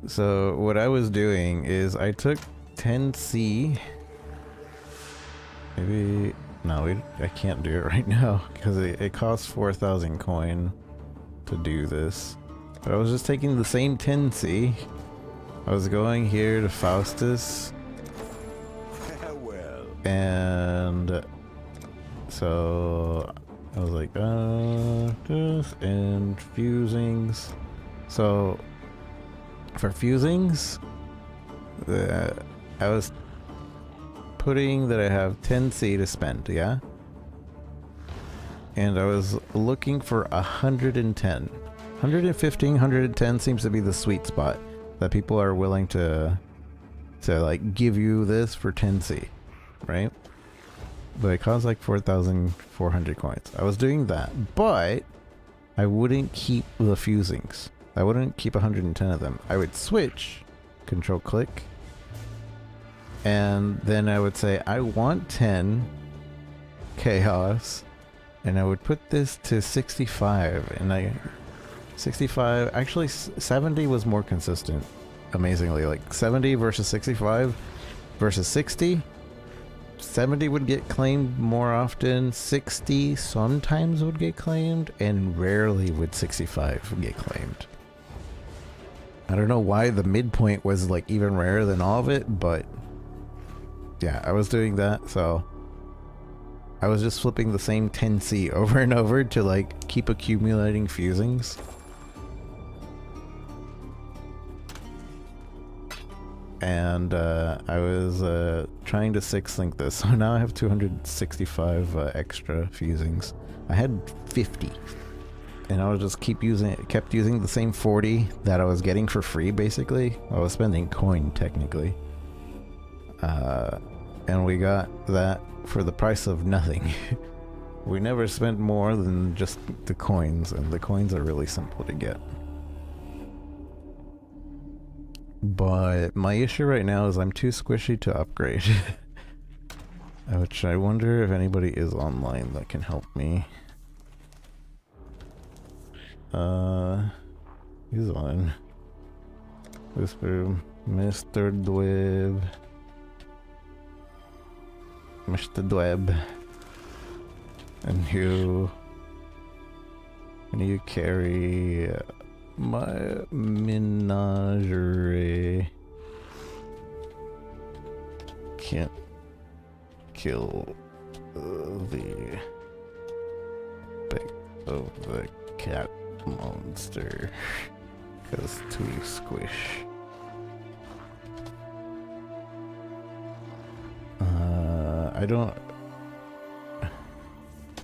So what I was doing is I took 10C. Maybe no, I can't do it right now because it costs 4,000 coin to do this. But I was just taking the same 10C. I was going here to Faustus, and so I was like, this and fusings. So for fusings, I was putting that I have 10C to spend, yeah? And I was looking for 110. 115, 110 seems to be the sweet spot that people are willing to like give you this for 10C, right? But it costs like 4,400 coins. I was doing that, but I wouldn't keep the fusings. I wouldn't keep 110 of them. I would switch, control click, and then I would say I want 10 chaos, and I would put this to 65, and 65, actually 70 was more consistent, amazingly. Like 70 versus 65 versus 60. 70 would get claimed more often, 60 sometimes would get claimed, and rarely would 65 get claimed. I don't know why the midpoint was like even rarer than all of it, but yeah, I was doing that, so I was just flipping the same 10C over and over to like keep accumulating fusings. And I was trying to 6-link this, so now I have 265 extra fusings. I had 50, and I was just kept using the same 40 that I was getting for free. Basically, I was spending coin technically, and we got that for the price of nothing. We never spent more than just the coins, and the coins are really simple to get. But my issue right now is I'm too squishy to upgrade. Which I wonder if anybody is online that can help me. Who's on? Whisper, Mr. Dweb. Mr. Dweb. And you carry my menagerie. Can't kill the back of the cat monster because too squish. I don't.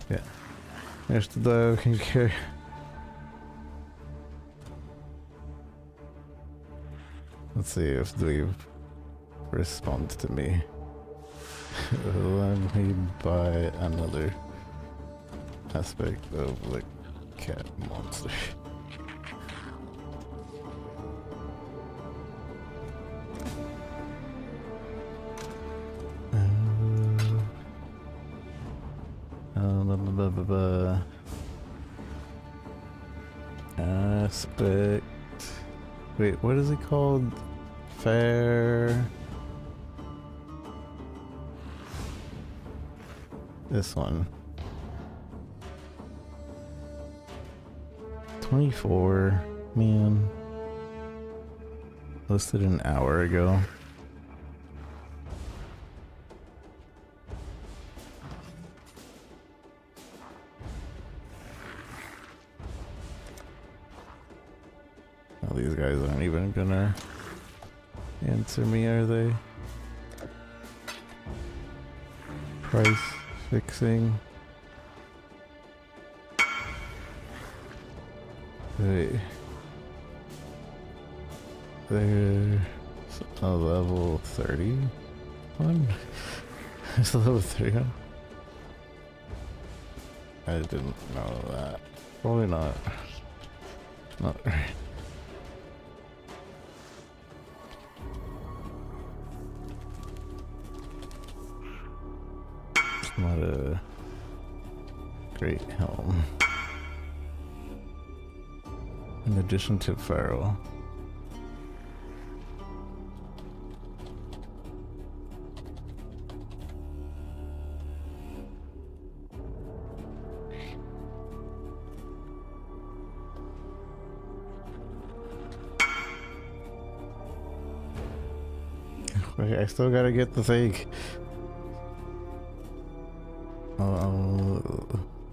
Yeah, Mr. Dove can carry. Let's see if Dweeb responds to me. Let me buy another aspect of the cat monster. Aspect. Wait, what is it called? Fair. This one. 24. Man. Listed an hour ago. These guys aren't even gonna answer me, are they? Price fixing. Wait. There's a level 31? It's a level 31? I didn't know that. Probably not. Not right. Not a great helm. In addition to Pharaoh. Wait, I still gotta get the thing.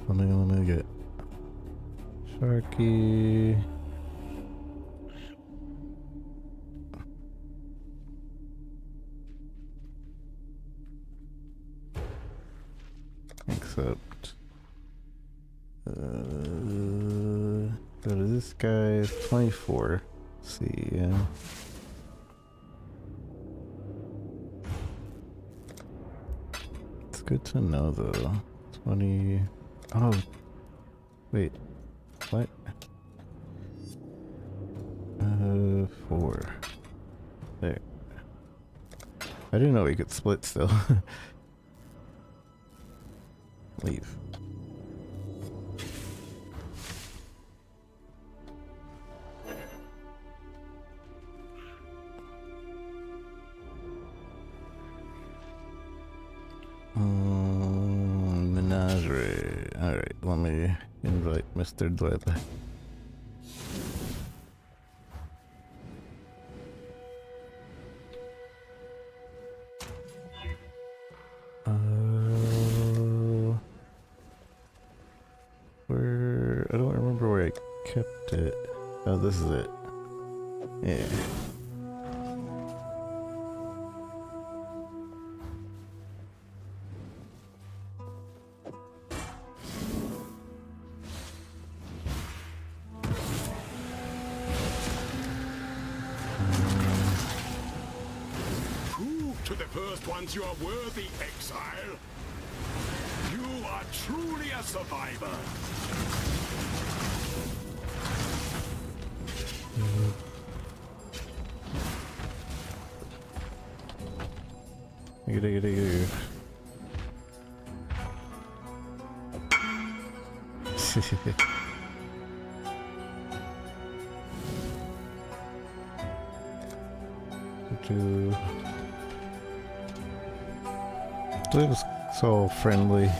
Let me get Sharky. Except go to this guy, 24. See, yeah. It's good to know though. 20. Oh, wait. What? 4. There. I didn't know we could split still. Leave. Menagerie. Alright, let me invite Mr. Dweb. Where? I don't remember where I kept it. Oh, this is it. Yeah. To the first ones you are worthy, exile. You are truly a survivor. It was so friendly.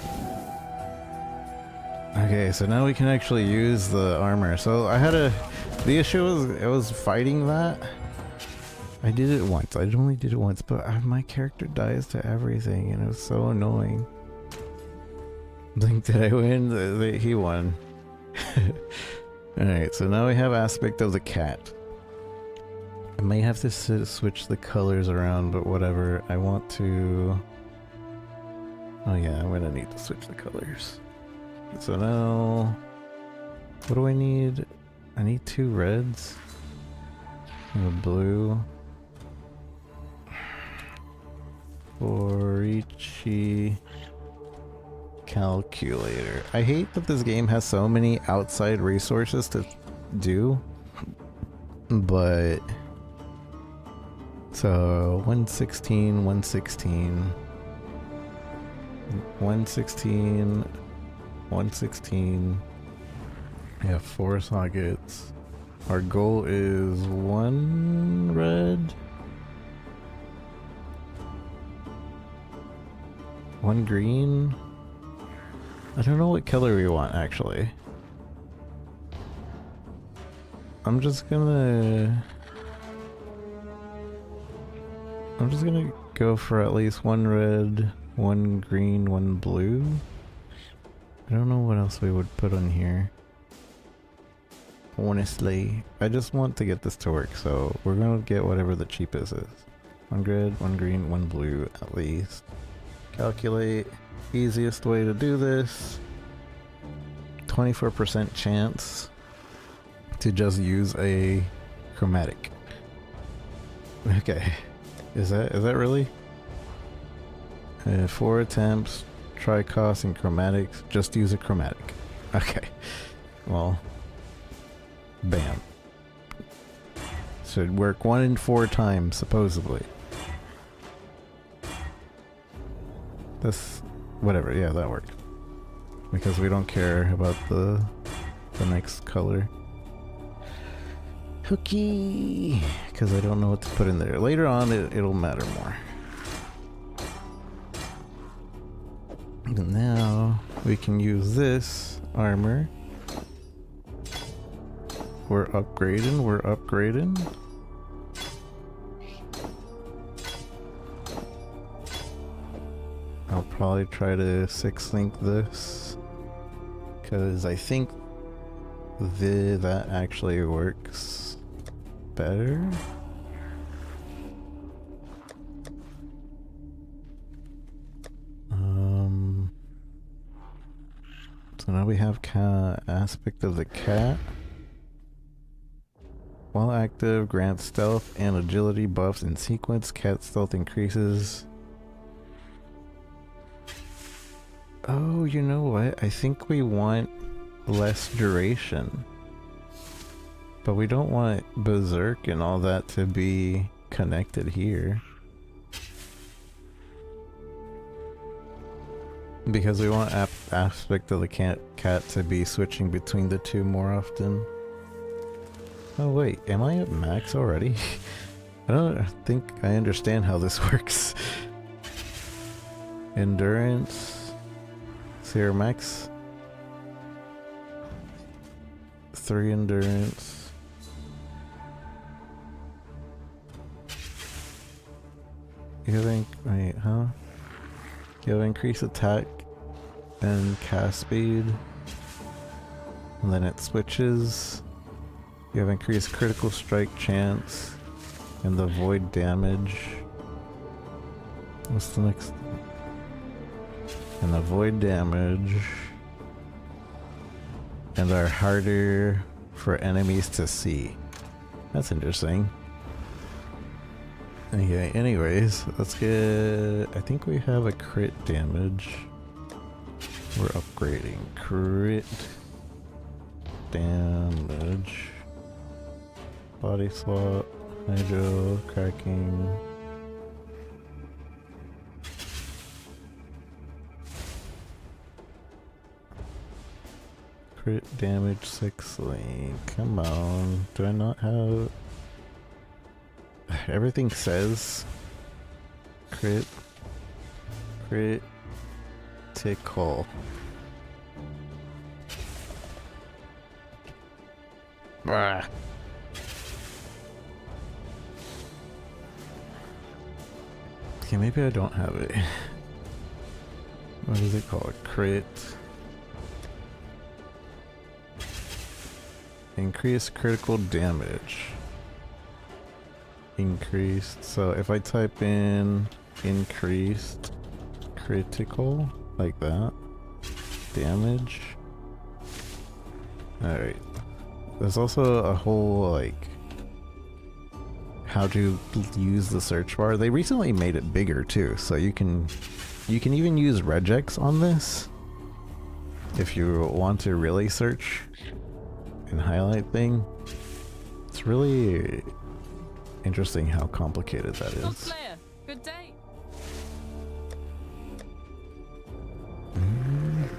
Okay, so now we can actually use the armor. So I had the issue was I was fighting that. I did it once. I only did it once, but my character dies to everything, and it was so annoying. Blink, did I win? He won. Alright, so now we have aspect of the cat. I may have to switch the colors around, but whatever. I want to... Oh yeah, I'm gonna need to switch the colors. So now... What do I need? I need 2 reds. And a blue. Orichi calculator. I hate that this game has so many outside resources to do. But... So, 116, 116... 116, 116. We have 4 sockets. Our goal is 1 red, 1 green. I don't know what color we want actually. I'm just gonna go for at least 1 red, 1 green, 1 blue. I don't know what else we would put on here. Honestly, I just want to get this to work, so we're gonna get whatever the cheapest is. 1 red, 1 green, 1 blue at least. Calculate. Easiest way to do this. 24% chance to just use a chromatic. Okay. Is that really? 4 attempts, tri-cost and chromatics. Just use a chromatic. Okay. Well, bam. Should work 1 in 4 times, supposedly. That's whatever. Yeah, that worked. Because we don't care about the next color. Okay, because I don't know what to put in there. Later on, it'll matter more. And now we can use this armor. We're upgrading. I'll probably try to 6-link this, because I think that actually works better. So now we have aspect of the cat. While active, grants stealth and agility buffs in sequence. Cat stealth increases. Oh, you know what? I think we want less duration. But we don't want Berserk and all that to be connected here. Because we want aspect of the cat to be switching between the two more often. Oh wait, am I at max already? I don't think I understand how this works. Endurance. Zero max. 3 endurance. You have wait, huh? You have increased attack and cast speed. And then it switches. You have increased critical strike chance and the void damage. What's the next? And the void damage. And are harder for enemies to see. That's interesting. Okay, anyways, let's get... I think we have a crit damage. We're upgrading. Crit damage. Body swap. Hydro. Cracking. Crit damage 6 link. Come on. Do I not have... Everything says critical. Bah. Okay, maybe I don't have it. What is it called? Crit. Increased critical damage. Increased. So if I type in increased critical like that, damage. Alright. There's also a whole like how to use the search bar. They recently made it bigger too, so you can even use regex on this if you want to really search and highlight thing. It's really interesting how complicated that is. Good day.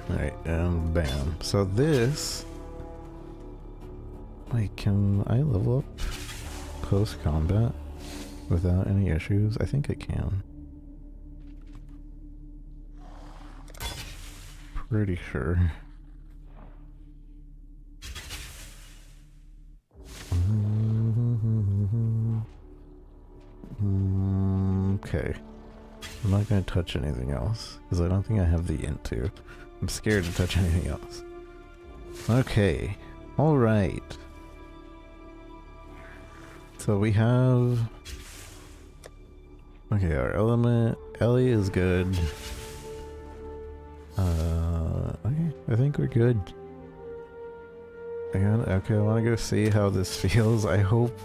Alright. And bam. So this... Wait, can I level up post-combat without any issues? I think I can. Pretty sure. Okay. I'm not gonna touch anything else, because I don't think I have the int to. I'm scared to touch anything else. Okay. Alright. So we have... Okay, our element... Ellie is good. Okay, I think we're good. Okay, I want to go see how this feels. I hope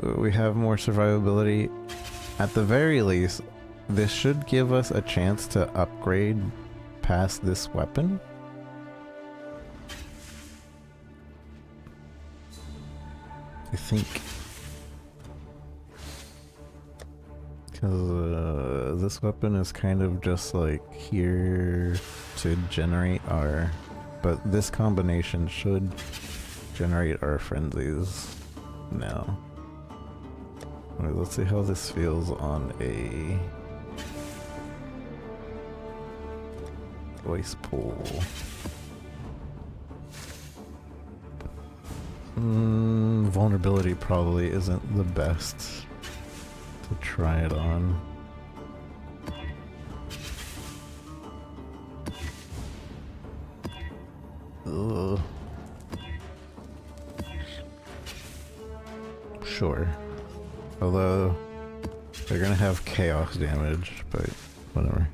we have more survivability. At the very least, this should give us a chance to upgrade past this weapon. I think. Because this weapon is kind of just like here to generate our... But this combination should generate our frenzies now. Alright, let's see how this feels on a voice pool. Vulnerability probably isn't the best to try it on. Ugh. Sure. Although they're gonna have chaos damage, but whatever.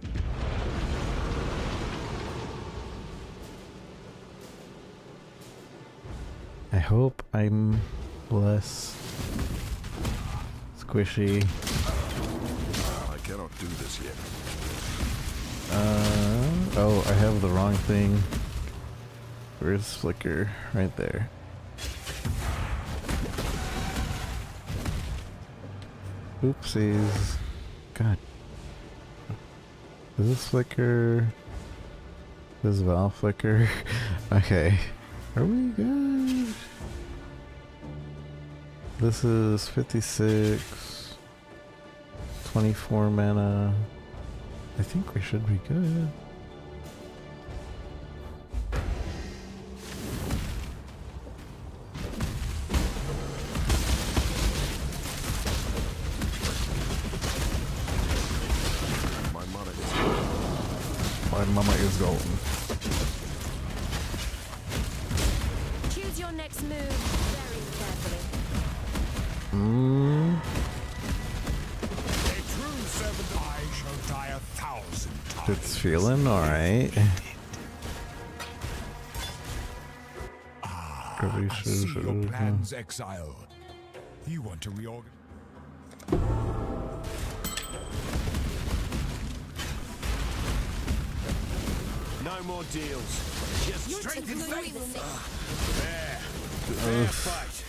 I hope I'm less squishy. I cannot do this yet. Oh, I have the wrong thing. Where's Flicker? Right there. Oopsies. God. Is this Flicker? This Val Flicker? Okay. Are we good? This is 56. 24 mana. I think we should be good. My mama is golden. Choose your next move very carefully. A true servant, I shall die 1,000 times. It's feeling alright. I see your plans, Exile. You want to reorganize? No more deals. Just straight in face. There. Fair fight.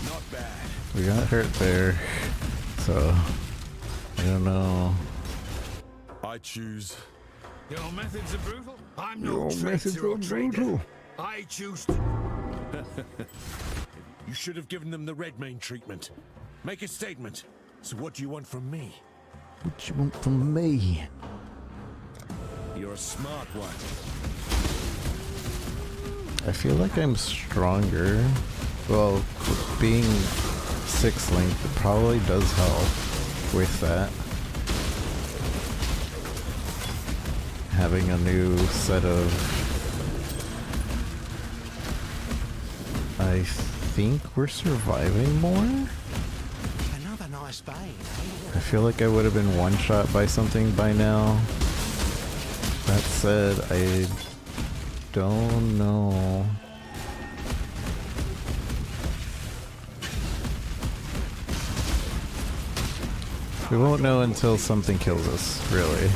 Not bad. We got hurt there, so I don't know. I choose. Your methods are brutal. I'm Your no methods traitor or are traitor. brutal. I choose. You should have given them the Redmayne treatment. Make a statement. So what do you want from me? What do you want from me? You're a smart one. I feel like I'm stronger. Well, being 6 length probably does help with that. Having a new set of... I think we're surviving more? Another nice vein. I feel like I would have been one-shot by something by now. That said, I don't know. We won't know until something kills us, really.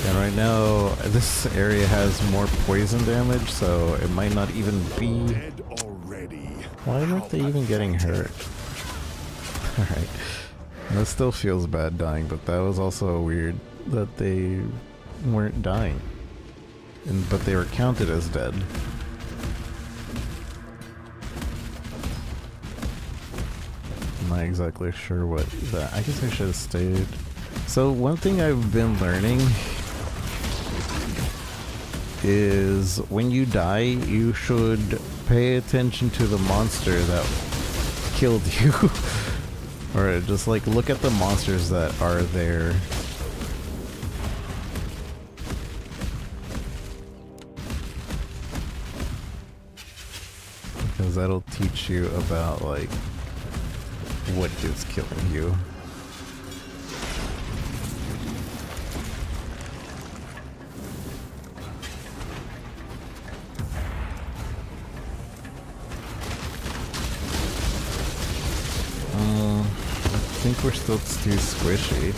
And right now, this area has more poison damage, so it might not even be... Why aren't they even getting hurt? Alright. That still feels bad dying, but that was also weird that they weren't dying. But they were counted as dead. I'm not exactly sure what that... I guess I should have stayed. So one thing I've been learning is when you die, you should pay attention to the monster that killed you. Or just like look at the monsters that are there. Because that'll teach you about like what is killing you. I think we're still too squishy.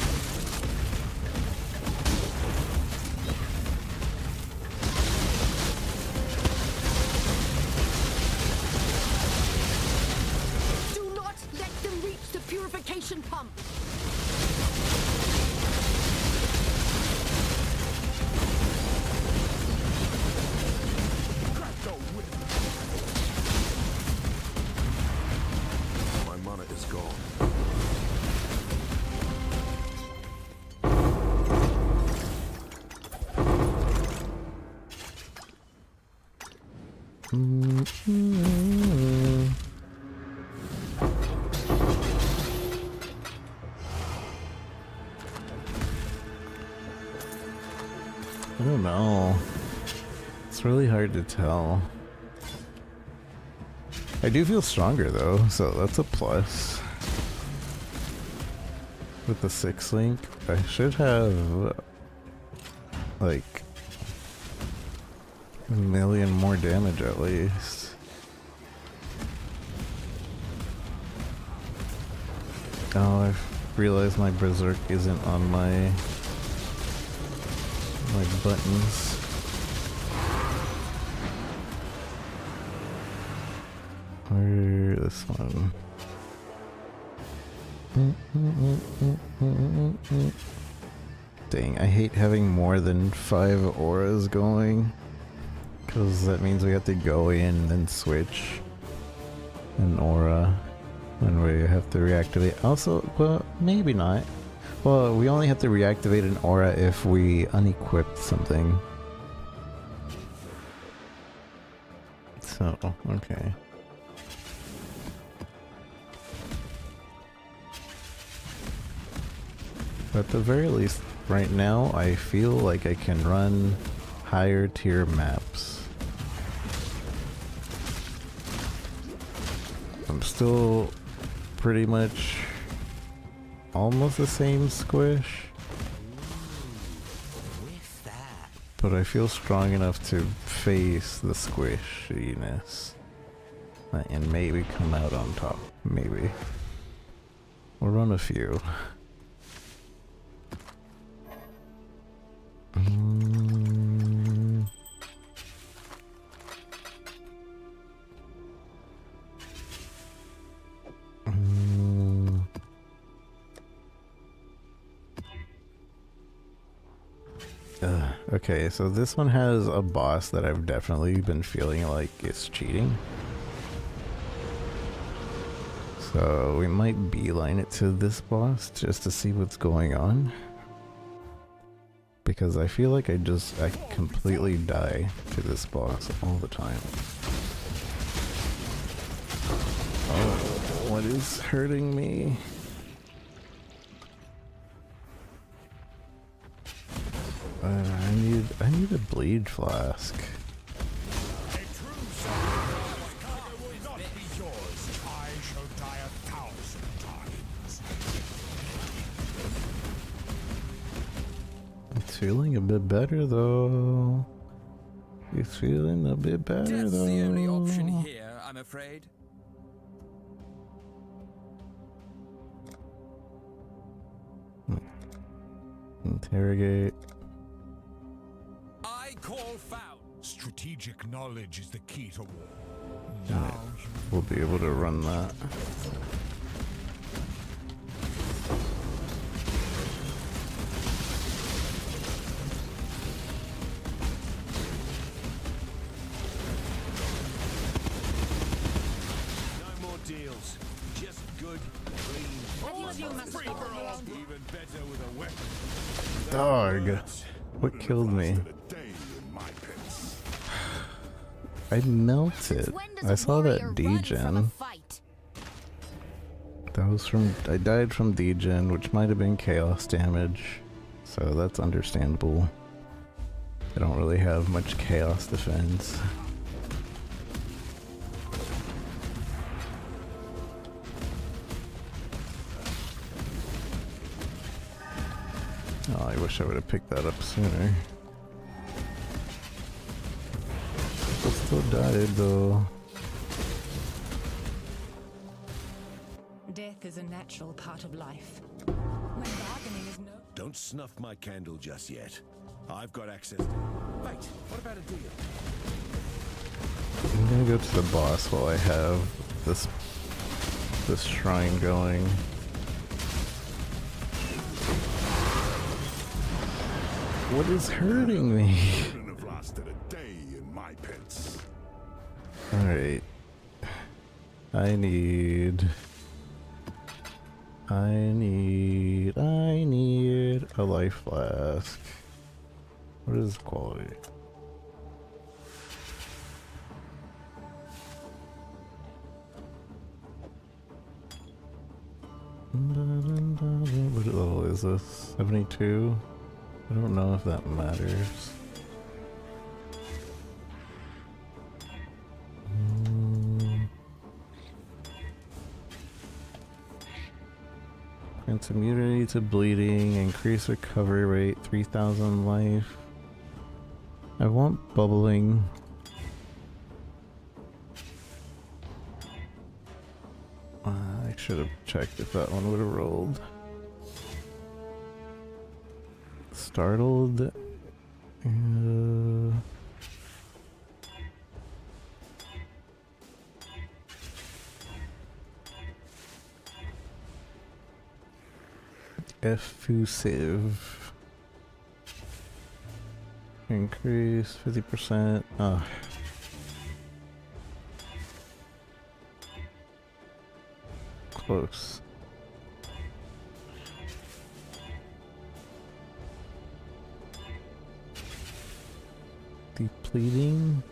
Do not let them reach the purification pump. My mana is gone. I don't know. It's really hard to tell. I do feel stronger though, so that's a plus. With the 6 link, I should have like a million more damage at least. Oh, I've realized my berserk isn't on my buttons. Where this one? Dang, I hate having more than 5 auras going, because that means we have to go in and then switch an aura, and we have to reactivate. Also, well, maybe not. Well, we only have to reactivate an aura if we unequip something. So, okay. But at the very least, right now, I feel like I can run higher tier maps. I'm still pretty much almost the same squish, but I feel strong enough to face the squishiness and maybe come out on top. Maybe. We'll run a few. Okay, so this one has a boss that I've definitely been feeling like is cheating. So we might beeline it to this boss just to see what's going on. Because I feel like I completely die to this boss all the time. Oh, what is hurting me? I need a bleed flask. It's feeling a bit better though. It's feeling a bit better though. That's the only option here, I'm afraid. Interrogate. I call foul. Strategic knowledge is the key to war. Now we'll be able to run that. Even better with a weapon. Dog. What killed me? I melted. I saw that degen. That was from... I died from degen, which might have been chaos damage. So that's understandable. I don't really have much chaos defense. Oh, I wish I would have picked that up sooner. I still died though. Death is a natural part of life. When bargaining is no... Don't snuff my candle just yet. I've got access to... Wait, what about a deal? I'm gonna go to the boss while I have this shrine going. What is hurting me? Alright. I need a life flask. What is quality? What level is this? 72? I don't know if that matters. Grants immunity to bleeding, increase recovery rate, 3000 life. I want bubbling. I should have checked if that one would have rolled. Startled. Effusive. Increase 50%. Close. Depleting.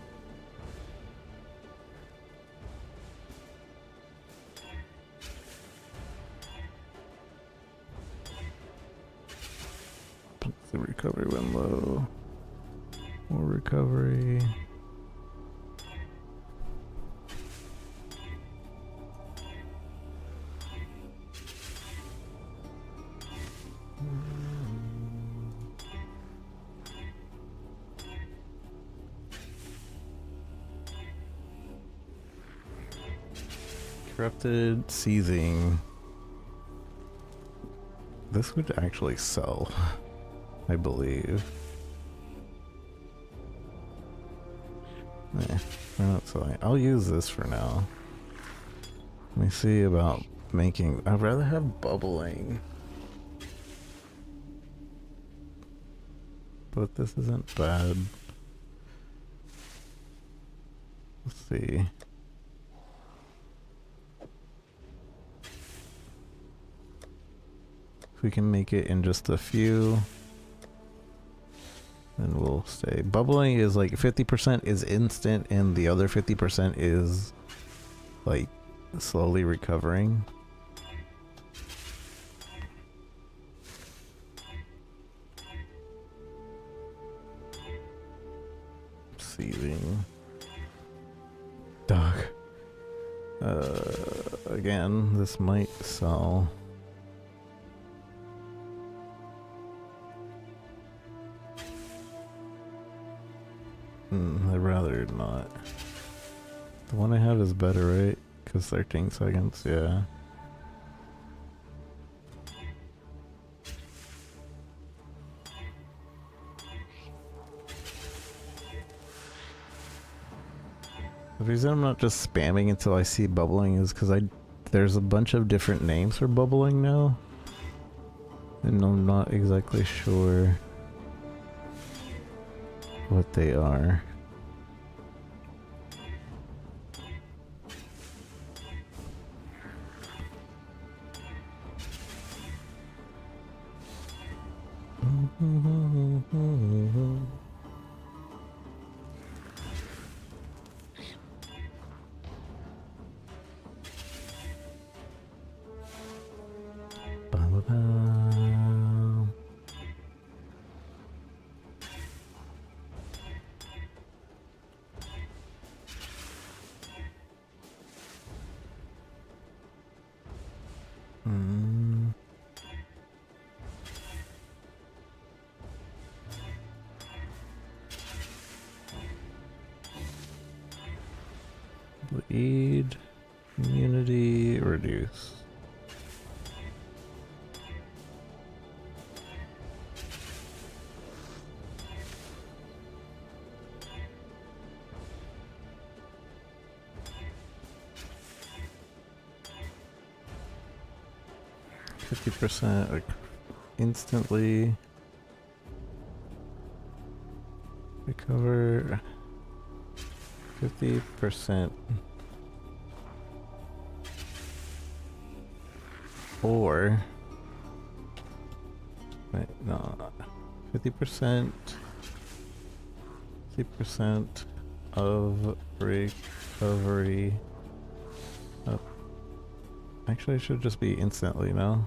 The recovery went low. More recovery. Corrupted, seizing. This would actually sell, I believe. We're not selling. I'll use this for now. Let me see about making. I'd rather have bubbling, but this isn't bad. Let's see. If we can make it in just a few, then we'll stay. Bubbling is like 50% is instant and the other 50% is like slowly recovering. Seething. Dog. Again, this might sell. I'd rather not. The one I have is better, right? Because 13 seconds, yeah. The reason I'm not just spamming until I see bubbling is because there's a bunch of different names for bubbling now. And I'm not exactly sure what they are. Bleed, immunity, reduce. %, like instantly recover 50%, or wait, no, 50%, 50% of recovery up. Actually, it should just be instantly, no?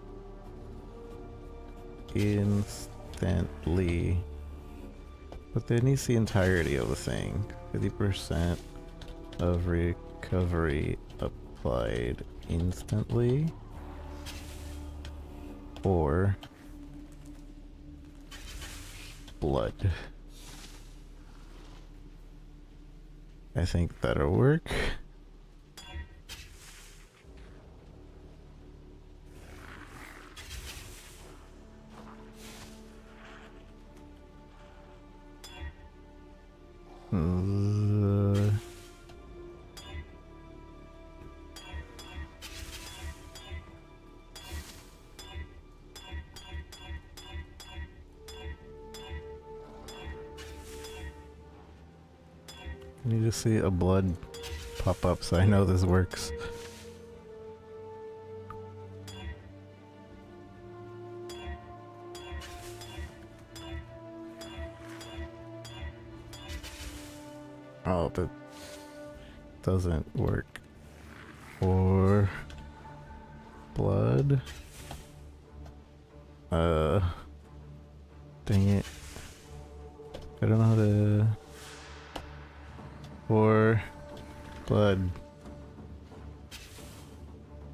Instantly. But then needs the entirety of the thing. 50% of recovery applied instantly. Or blood. I think that'll work. I need to see a blood pop up so I know this works. Oh, that doesn't work. Or blood. Dang it. I don't know how to. Or blood.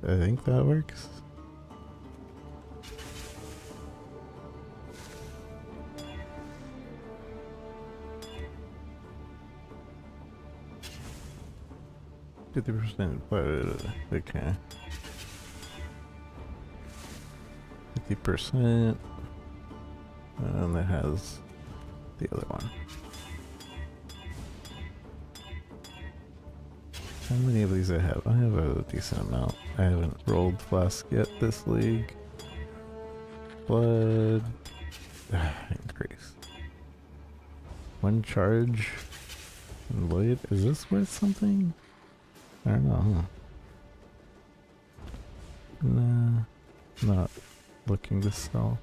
I think that works. %, but okay. 50%, and it has the other one. How many of these I have? I have a decent amount. I haven't rolled flask yet this league. Blood increase. One charge. Blade. Is this worth something? I don't know. Huh? Nah, not looking to sell.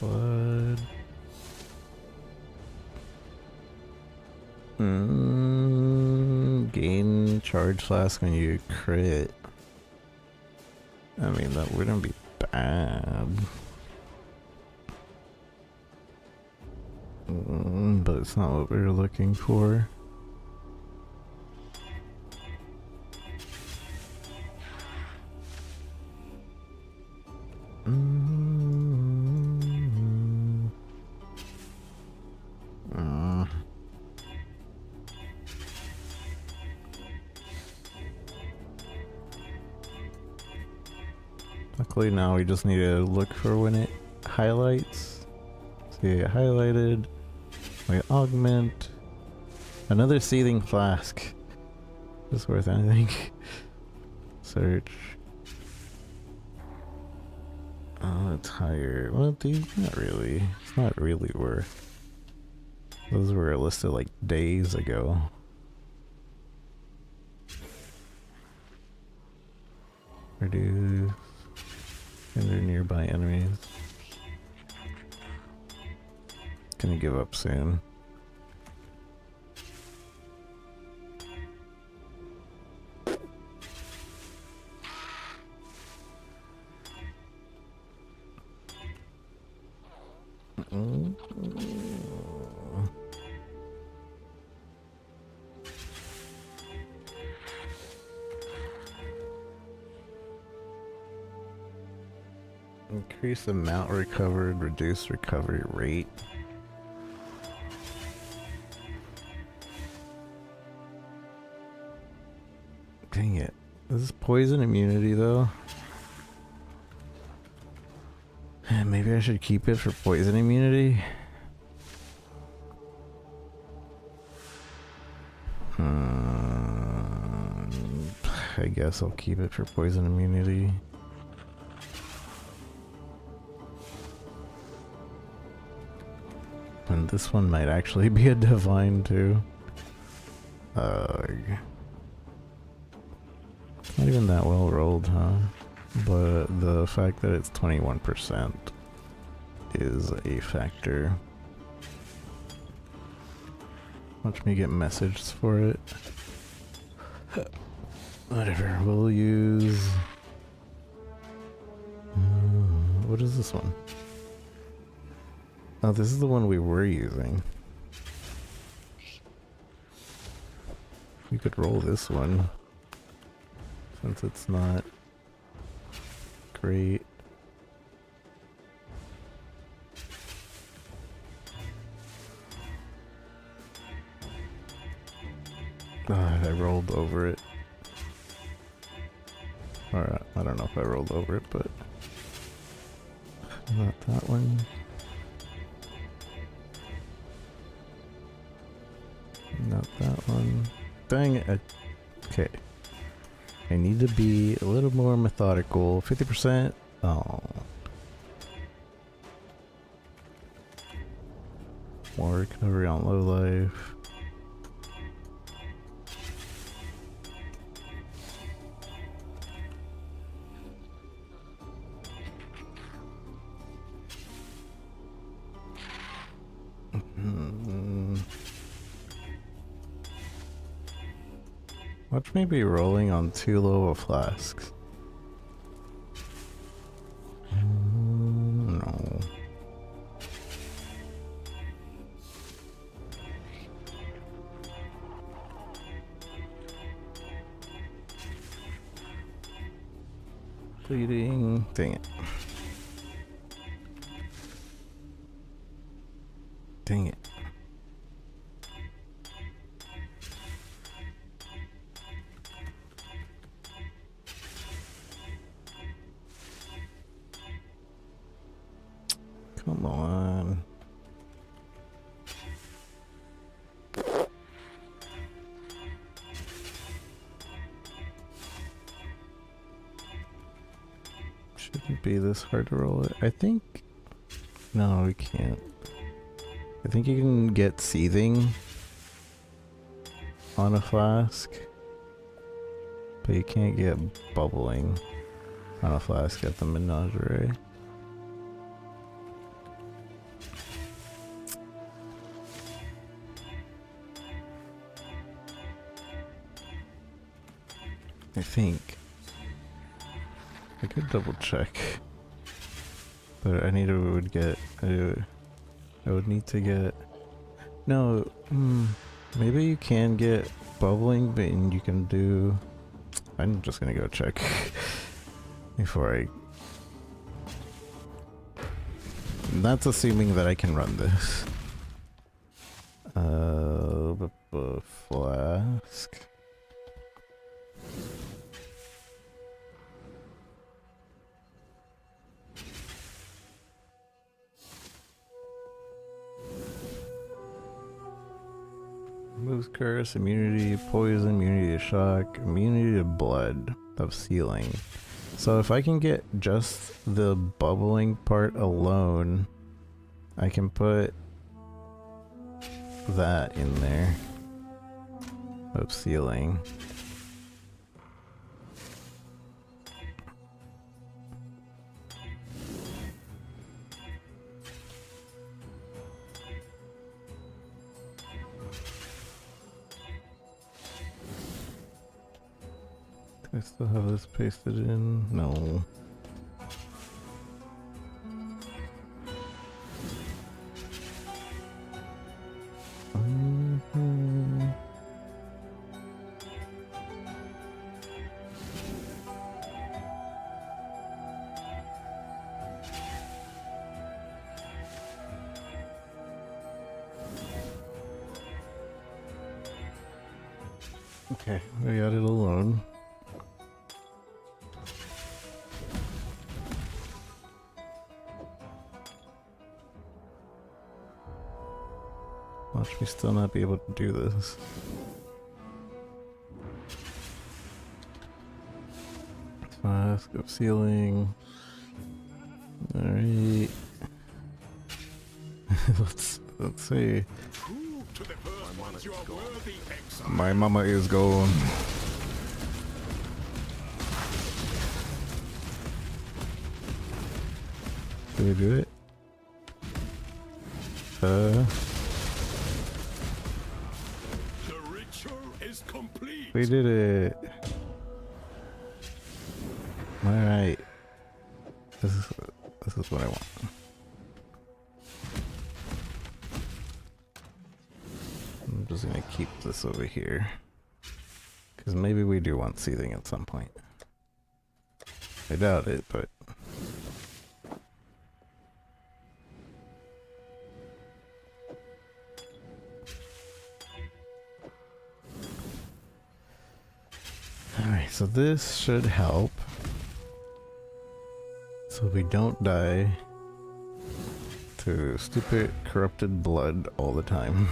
Blood. Gain charge flask when you crit. I mean, that wouldn't be bad. But it's not what we were looking for. Luckily now we just need to look for when it highlights. See it highlighted. We augment. Another seething flask. Is this worth anything? Search. It's higher. Well, dude, not really. It's not really worth. Those were listed like days ago. Reduce. Hinder nearby enemies. Gonna give up soon. Increase amount recovered, reduce recovery rate. Dang it. This is poison immunity though. Maybe I should keep it for poison immunity. I guess I'll keep it for poison immunity. And this one might actually be a divine too. Not even that well rolled, huh? But the fact that it's 21% is a factor. Watch me get messages for it. Whatever, we'll use... what is this one? Oh, this is the one we were using. We could roll this one. Since it's not great. I rolled over it. Alright, I don't know if I rolled over it, but not that one. Not that one. Dang it. Okay. I need to be a little more methodical. 50%? Oh. More recovery on low life. Watch me be rolling on too low of flasks. No. Bleeding. Dang it. Dang it. Come on. Shouldn't be this hard to roll it. I think... No, we can't. I think you can get seething on a flask, but you can't get bubbling on a flask at the menagerie. I think. I could double check, but I need to get. I would need to get. No, maybe you can get bubbling, but you can do. I'm just gonna go check before I. That's assuming that I can run this. Flask. Moves curse, immunity, poison, immunity to shock, immunity to blood of sealing. So if I can get just the bubbling part alone, I can put that in there of sealing. I still have this pasted in? No. Okay, we got it alone. Watch me still not be able to do this. Flask of sealing. Alright. let's see. My mama is gone. Did we do it? The ritual is complete. We did it. Alright. This is what I want. I'm just gonna keep this over here. Because maybe we do want seething at some point. I doubt it, but... Alright, so this should help. So we don't die to stupid corrupted blood all the time.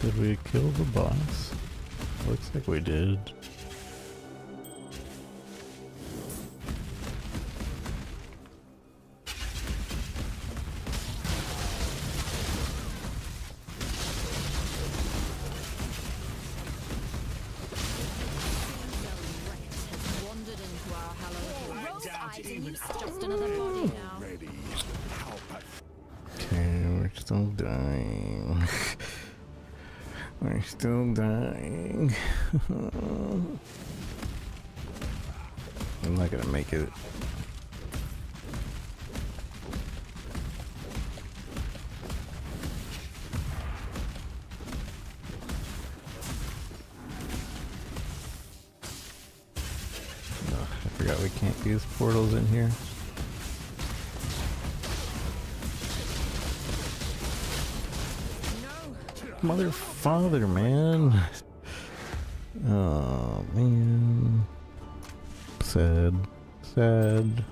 Did we kill the boss? Looks like we did. Okay, we're still dying. We're still dying. I'm not gonna make it. Oh, I forgot we can't use portals in here. Mother father, man. Oh man. Sad. Sad.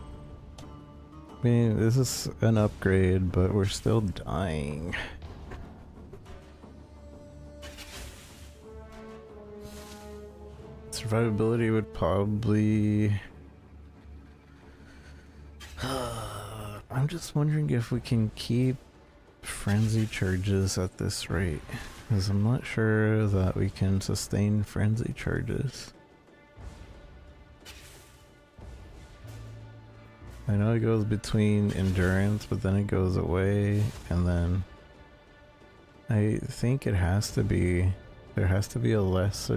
I mean, this is an upgrade, but we're still dying. Survivability would probably... I'm just wondering if we can keep frenzy charges at this rate, because I'm not sure that we can sustain frenzy charges. I know it goes between endurance, but then it goes away, and then I think it has to be There has to be a less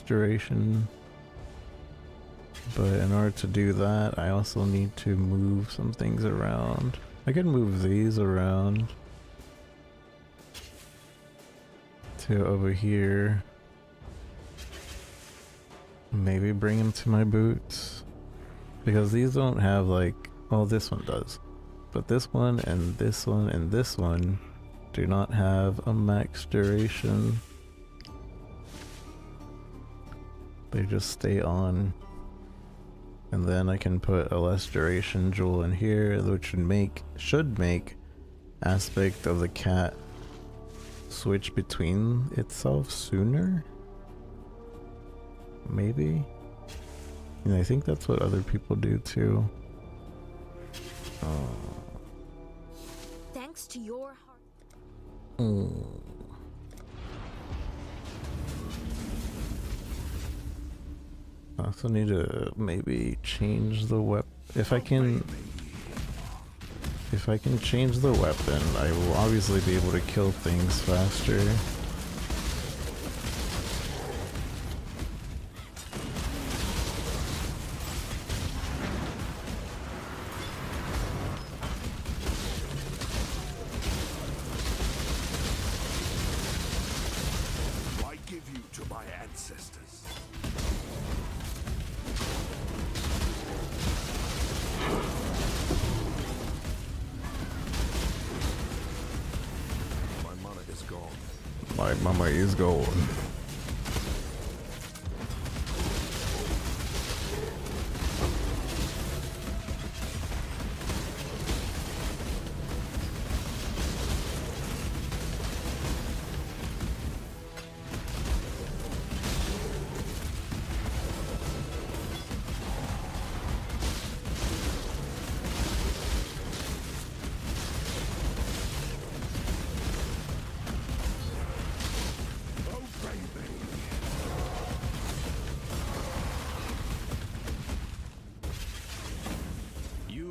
duration. But in order to do that, I also need to move some things around. I can move these around to over here. Maybe bring them to my boots. Because these don't have like, well, this one does. But this one and this one and this one do not have a max duration. They just stay on. And then I can put a less duration jewel in here, which should make aspect of the cat switch between itself sooner. Maybe? And I think that's what other people do too. Thanks to your heart. I also need to maybe change the weapon. If I can change the weapon, I will obviously be able to kill things faster. I give you to my ancestors. My mama is gone.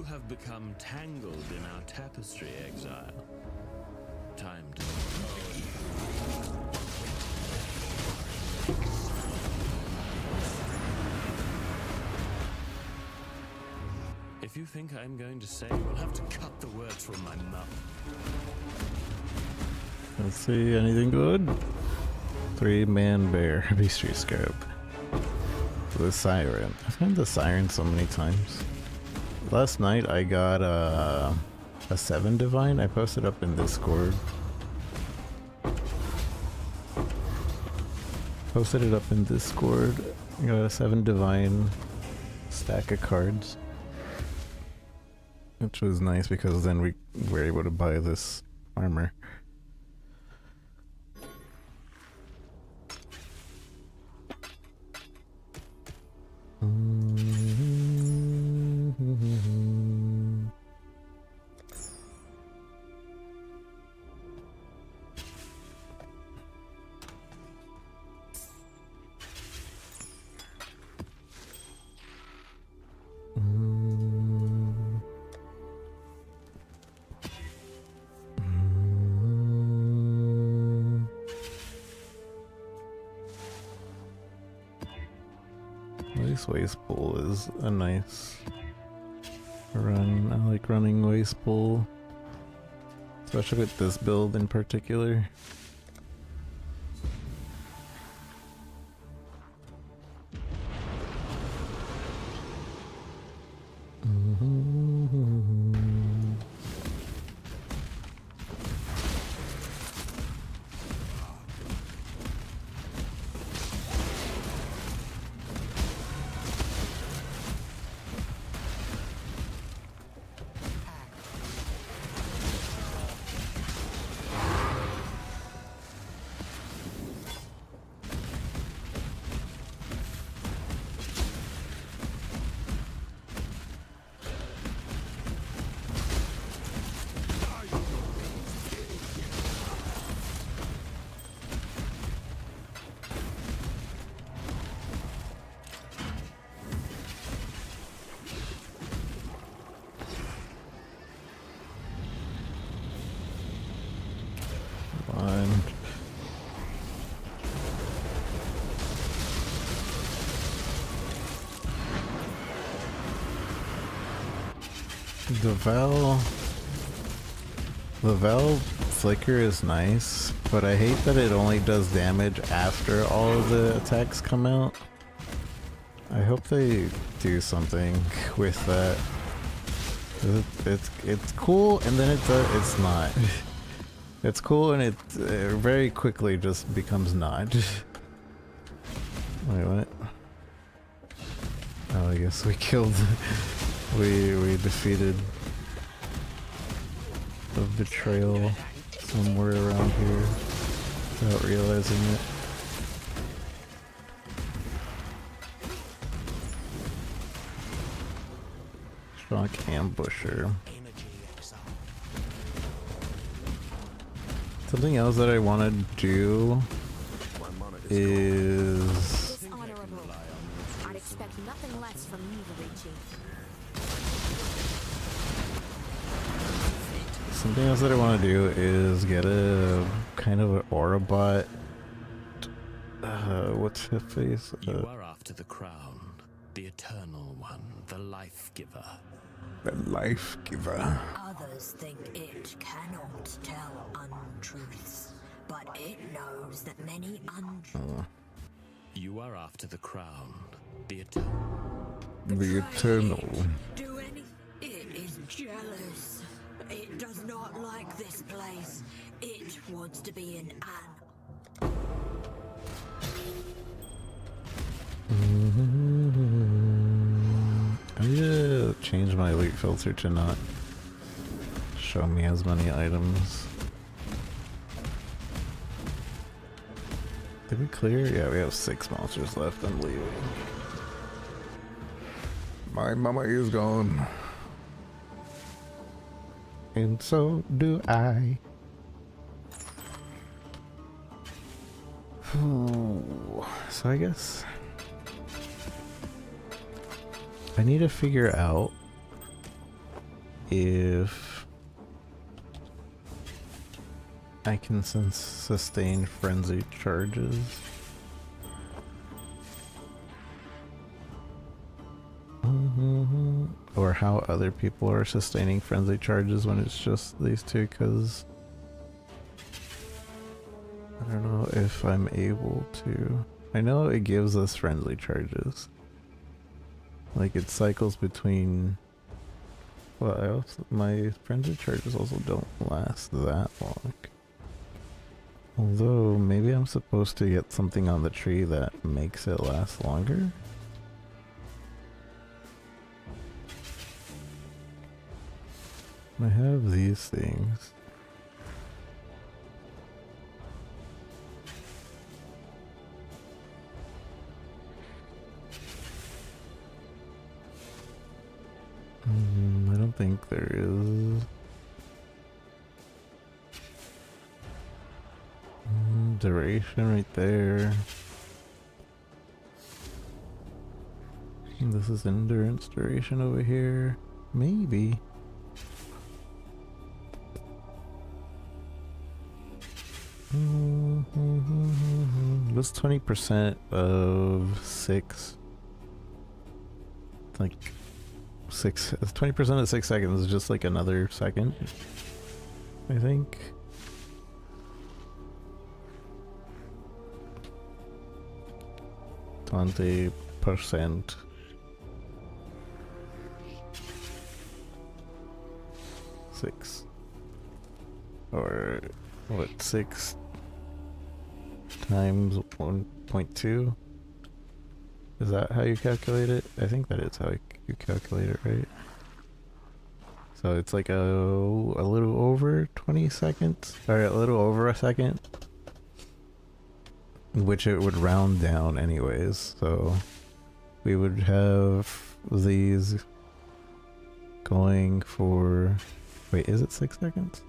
Have become tangled in our tapestry, exile. Time to If you think I'm going to say, we'll have to cut the words from my mouth. Let's see, anything good? 3-man bear, beastry scarab. The siren. I've found the siren so many times. Last night I got a 7 divine. I posted up in Discord. Posted it up in Discord. I got a 7 divine stack of cards, which was nice because then we were able to buy this armor. This waste pool is a nice run. I like running waste pool, especially with this build in particular. The Val flicker is nice, but I hate that it only does damage after all of the attacks come out. I hope they do something with that. It's cool, and then it's not. It's cool, and it very quickly just becomes not. Wait, what? Oh, I guess we killed. We defeated a betrayal somewhere around here without realizing it. Shock ambusher. Something else that I want to do is I'd expect nothing less from you, Richie. something else that I want to do is get a kind of an aura bot. What's his face? You are after the crown, the eternal one, the life giver. The life giver. Others think it cannot tell untruths, but it knows that many untruths. You are after the crown, the eternal. The eternal. Do any? It is jealous. It does not like this place. It wants to be an I need to change my elite filter to not show me as many items. Did we clear? Yeah, we have 6 monsters left. I'm leaving. My mama is gone. And so do I. So I guess I need to figure out if I can sustain frenzy charges. Or how other people are sustaining frenzy charges when it's just these two, because I don't know if I'm able to. I know it gives us frenzy charges. Like it cycles between. Well, my frenzy charges also don't last that long. Although maybe I'm supposed to get something on the tree that makes it last longer. I have these things. I don't think there is. Duration right there. This is endurance duration over here. Maybe. What's 20% of 6? Like 6. 20% of 6 seconds is just like another second, I think. %. Six. Or what? 6 times 1.2? Is that how you calculate it? I think that is how you calculate it, right? So it's like a little over 20 seconds, or a little over a second, which it would round down anyways. So we would have these going for, wait, is it 6 seconds?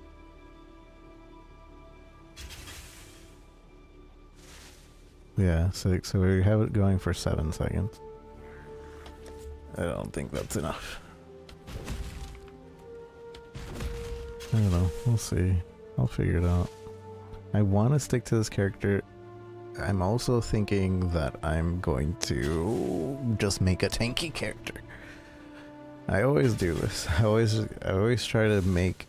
Yeah, 6. So we have it going for 7 seconds. I don't think that's enough. I don't know. We'll see. I'll figure it out. I want to stick to this character. I'm also thinking that I'm going to just make a tanky character. I always do this. I always try to make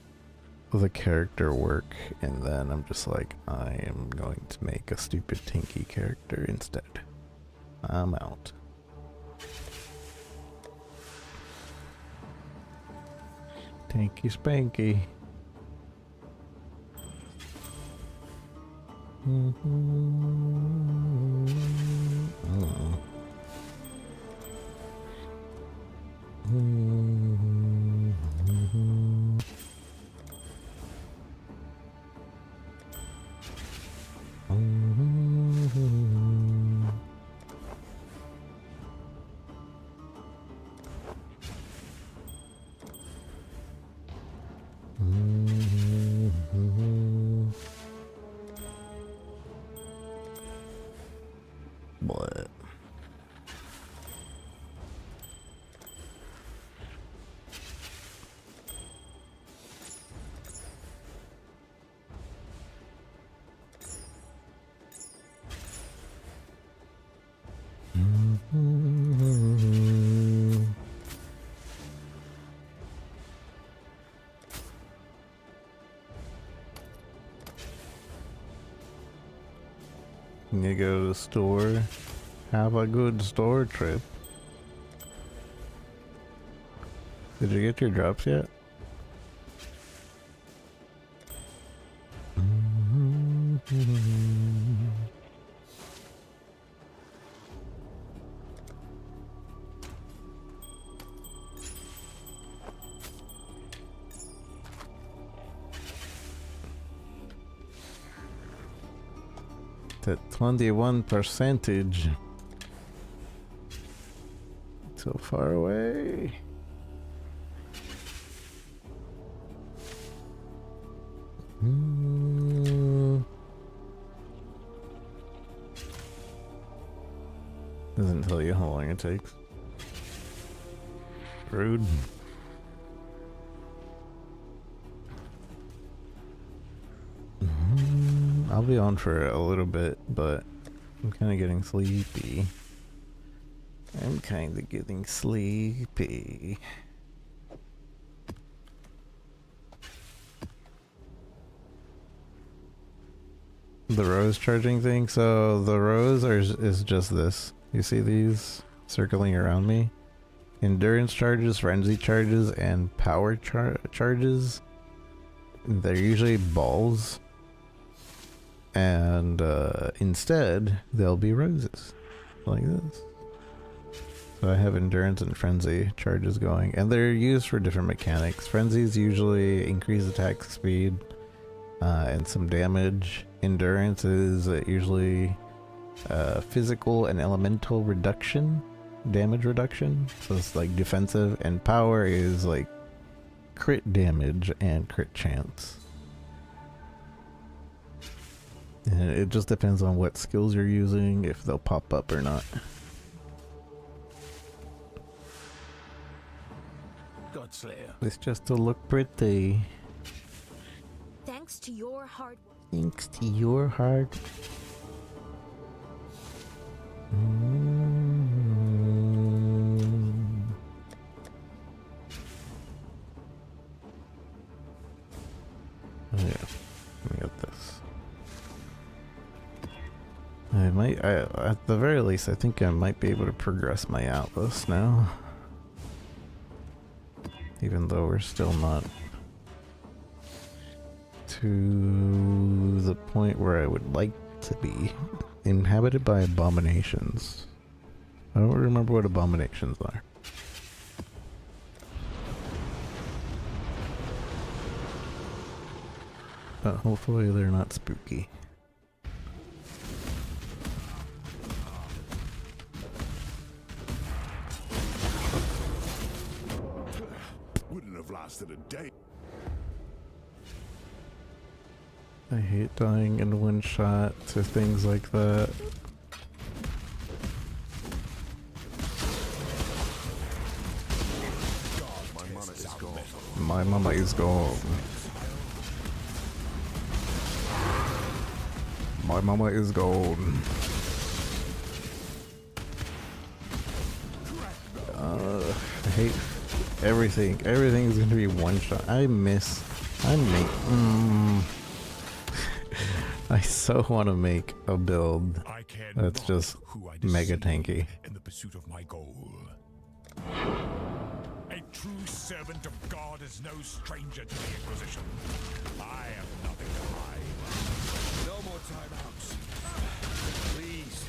the character work, and then I'm just like, I am going to make a stupid tinky character instead. I'm out. Tinky spanky. What? You go to the store, have a good store trip. Did you get your drops yet? At 21%. So far away. Doesn't tell you how long it takes. Rude. I'll be on for a little bit, but I'm kind of getting sleepy. The rose charging thing. So the rose is just this. You see these circling around me? Endurance charges, frenzy charges, and power charges. They're usually balls. And instead, there'll be roses. Like this. So I have endurance and frenzy charges going. And they're used for different mechanics. Frenzies usually increase attack speed and some damage. Endurance is usually physical and elemental reduction. Damage reduction. So it's like defensive. And power is like crit damage and crit chance. And it just depends on what skills you're using, if they'll pop up or not. Godslayer. It's just to look pretty. Thanks to your hard work. Thanks to your hard. Oh yeah, let me get this. I might, at the very least, I think I might be able to progress my Atlas now. Even though we're still not to the point where I would like to be. Inhabited by abominations. I don't remember what abominations are. But hopefully they're not spooky. Wouldn't have lasted a day. I hate dying in one shot to things like that. My mama is gone. My mama is gone. I hate everything is gonna be one shot. I so want to make a build that's just mega tanky. In the pursuit of my goal. A true servant of God is no stranger to the Inquisition. I have nothing to hide. No more timeouts. Please.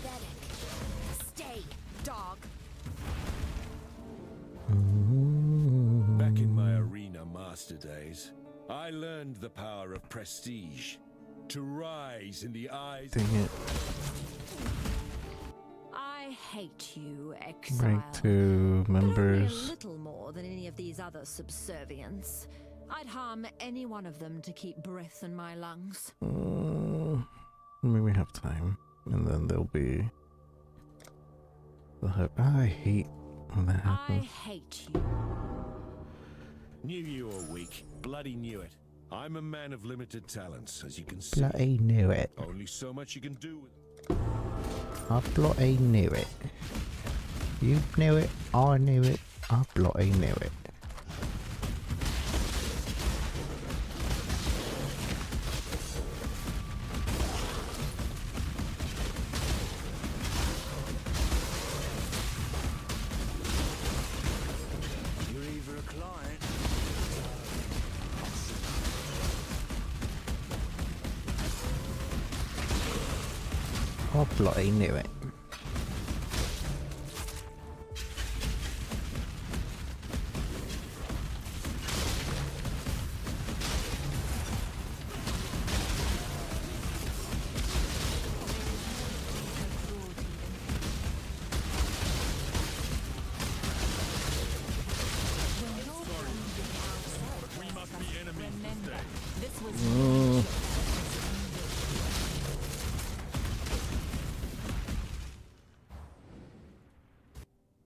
Pathetic. Stay, dog. Back in my arena master days, I learned the power of prestige. To rise in the eyes. Dang it. I hate you, exile. Rank 2 members. Only a little more than any of these other subservients. I'd harm any one of them to keep breath in my lungs. Maybe we have time, and then there'll be. I hate when that happens. I hate you. Knew you were weak. Bloody knew it. I'm a man of limited talents, as you can see. Bloody knew it. Only so much you can do with. I bloody knew it. You knew it. I knew it. I bloody knew it. You're either a client. I bloody knew it.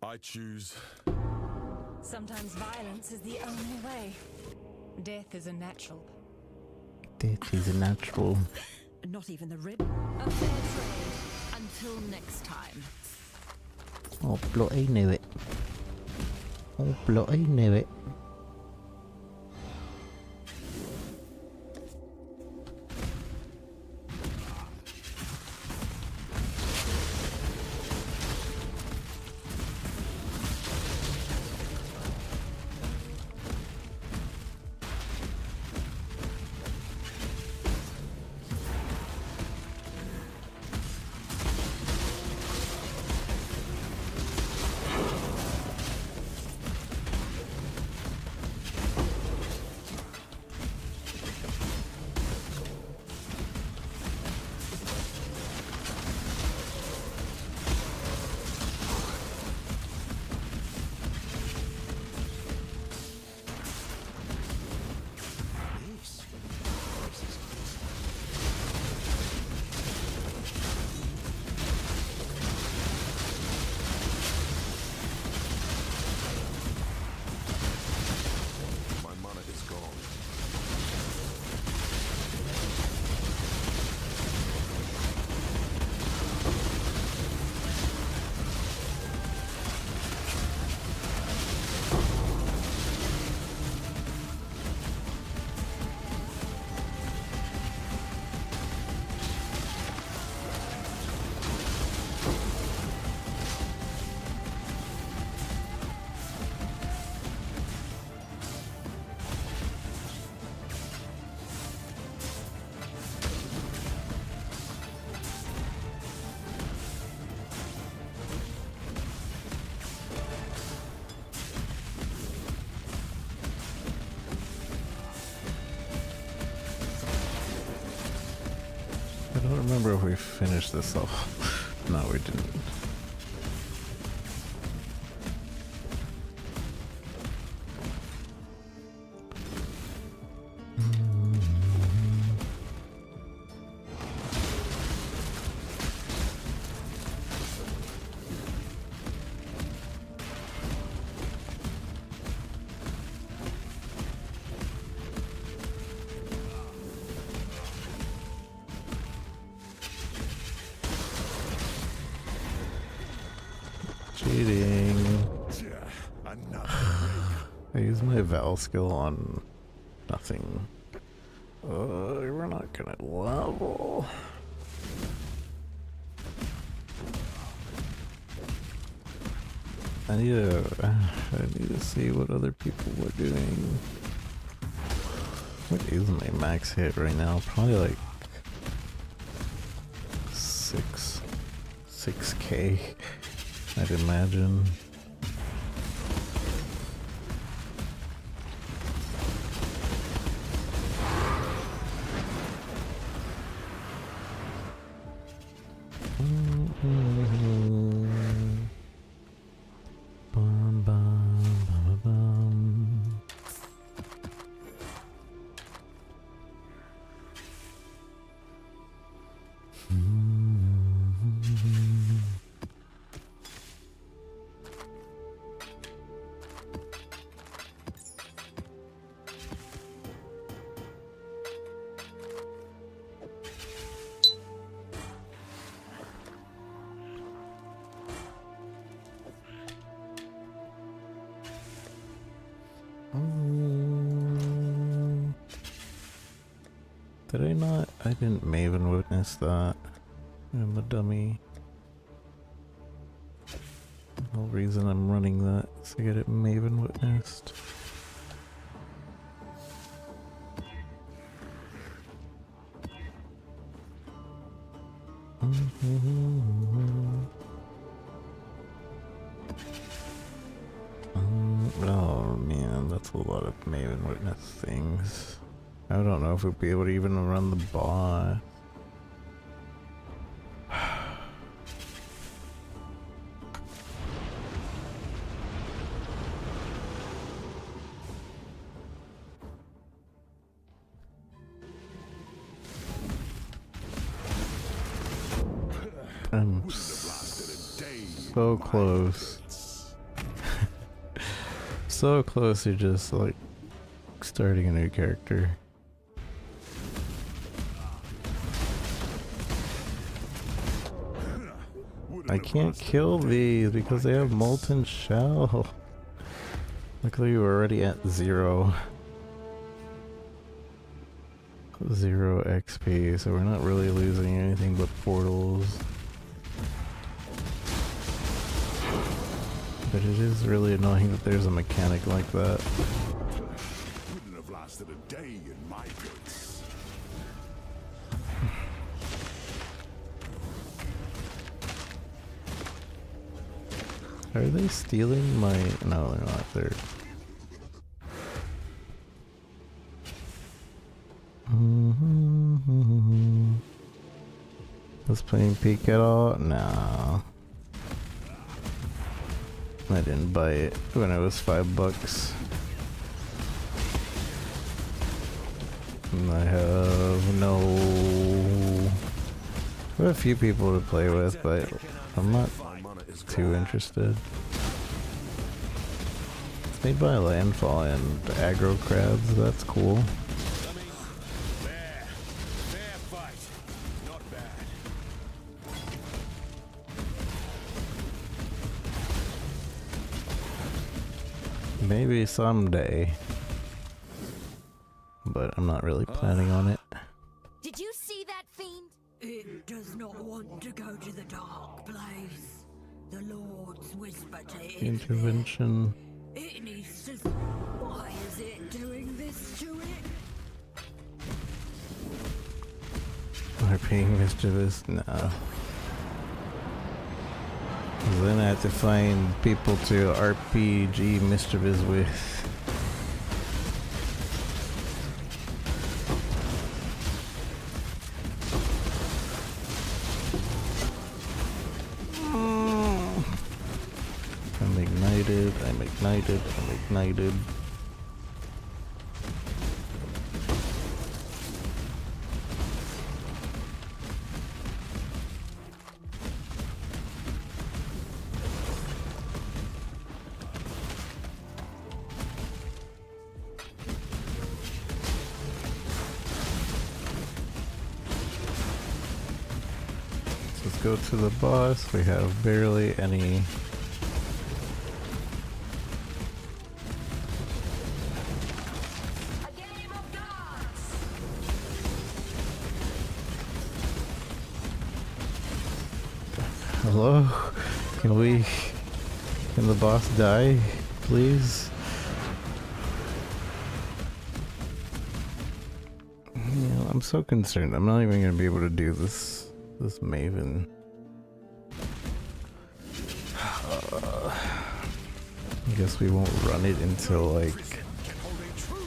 I choose. Sometimes violence is the only way. Death is a natural. Death is a natural. Not even the rib. A fair trade. Until next time. Oh, bloody knew it. Oh, bloody knew it. I don't remember if we finished this off. No, we didn't. Cheating. I use my Val skill on nothing. We're not gonna level. I need to see what other people were doing. What is my max hit right now? Probably like 6K, I'd imagine. Did I not? I didn't Maven witness that. I'm a dummy. The whole reason I'm running that is to get it Maven witnessed. Oh man, that's a lot of Maven witness things. I don't know if we'll be able to even run the boss. I'm so close. So close to just like starting a new character. I can't kill these because they have molten shell. Luckily we're already at 0 XP, so we're not really losing anything but portals. But it is really annoying that there's a mechanic like that. Wouldn't have lasted a day in my boots. Are they stealing my... No, they're not. They're... Was playing Peek at all? No. I didn't buy it when it was $5. And I have no... I have a few people to play with, but I'm not too interested. It's made by Landfall and aggro crabs, that's cool. Maybe someday, but I'm not really planning on it. Did you see that fiend? It does not want to go to the dark place. The Lord's whisper to it. Intervention. It needs to. Why is it doing this to it? Are being mischievous? No. Then I have to find people to RPG mischievous with. I'm ignited, I'm ignited, I'm ignited. Let's go to the boss. We have barely any Hello? Can the boss die, please? Yeah, I'm so concerned. I'm not even gonna be able to do this Maven. I guess we won't run it until, like,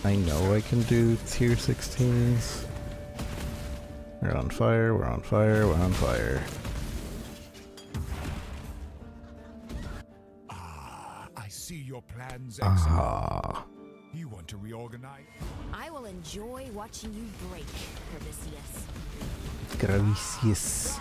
I know I can do tier 16s. We're on fire, we're on fire, we're on fire. I see your plans, Excellent. You want to reorganize? I will enjoy watching you break, Herbicius. Gravicius.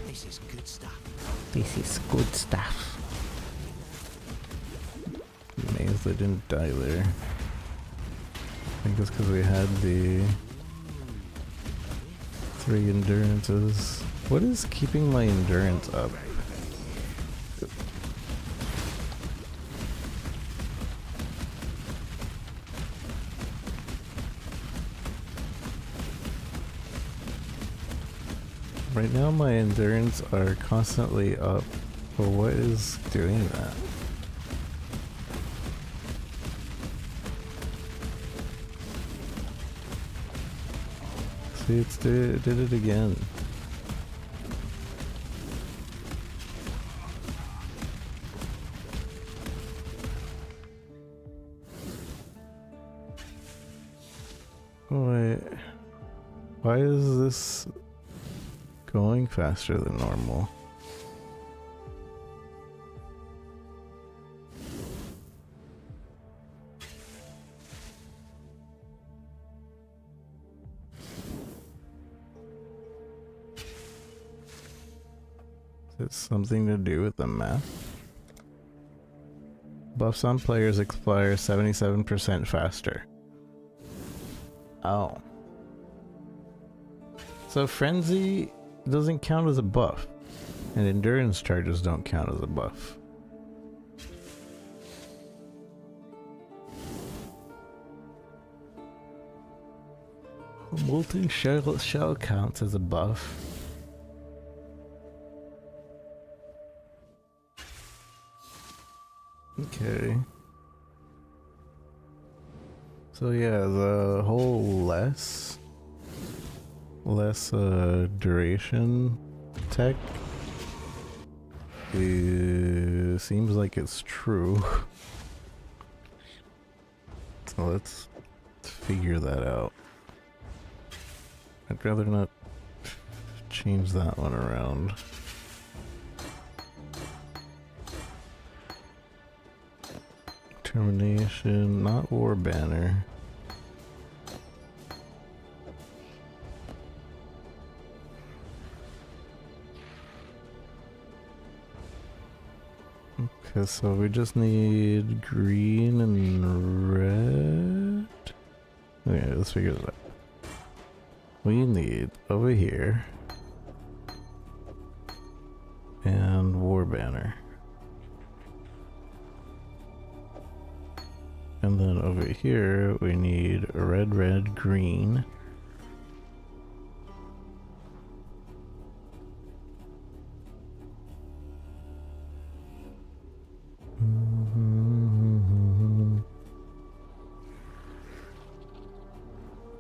This is good stuff. This is good stuff. Amazed they didn't die there. I think it's because we had the 3 endurances. What is keeping my endurance up? Right now my endurance are constantly up, but what is doing that? See, it did it again. Wait, why is this going faster than normal? Is it something to do with the map? Buffs on players expire 77% faster. Oh. So Frenzy doesn't count as a buff, and endurance charges don't count as a buff. Molten shell counts as a buff. Okay. So yeah, the whole less duration tech seems like it's true. So let's figure that out. I'd rather not change that one around. Termination, not War Banner. Okay, so we just need green and red. Okay, let's figure this out. We need over here and War Banner. And then over here we need red, red, green.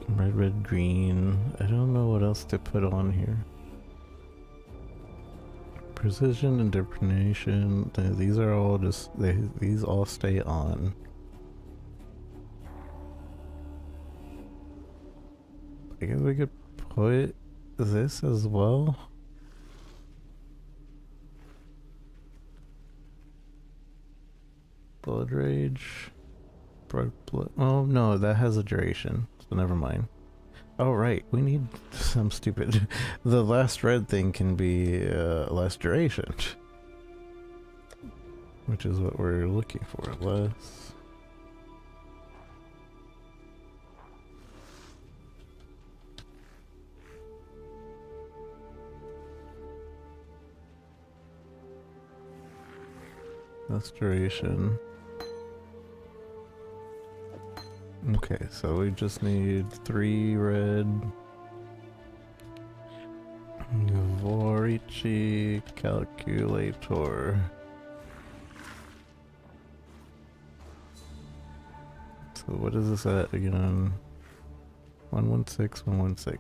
Red, red, green. I don't know what else to put on here. Precision and interpretation. These are all just, these all stay on. I guess we could put this as well. Blood Rage. Blood. Oh no, that has a duration, so never mind. Oh right, we need some stupid. The last red thing can be less duration, which is what we're looking for. Less. Less duration. Okay, so we just need 3 red. Vorici calculator. So what is this at again? 116, 116.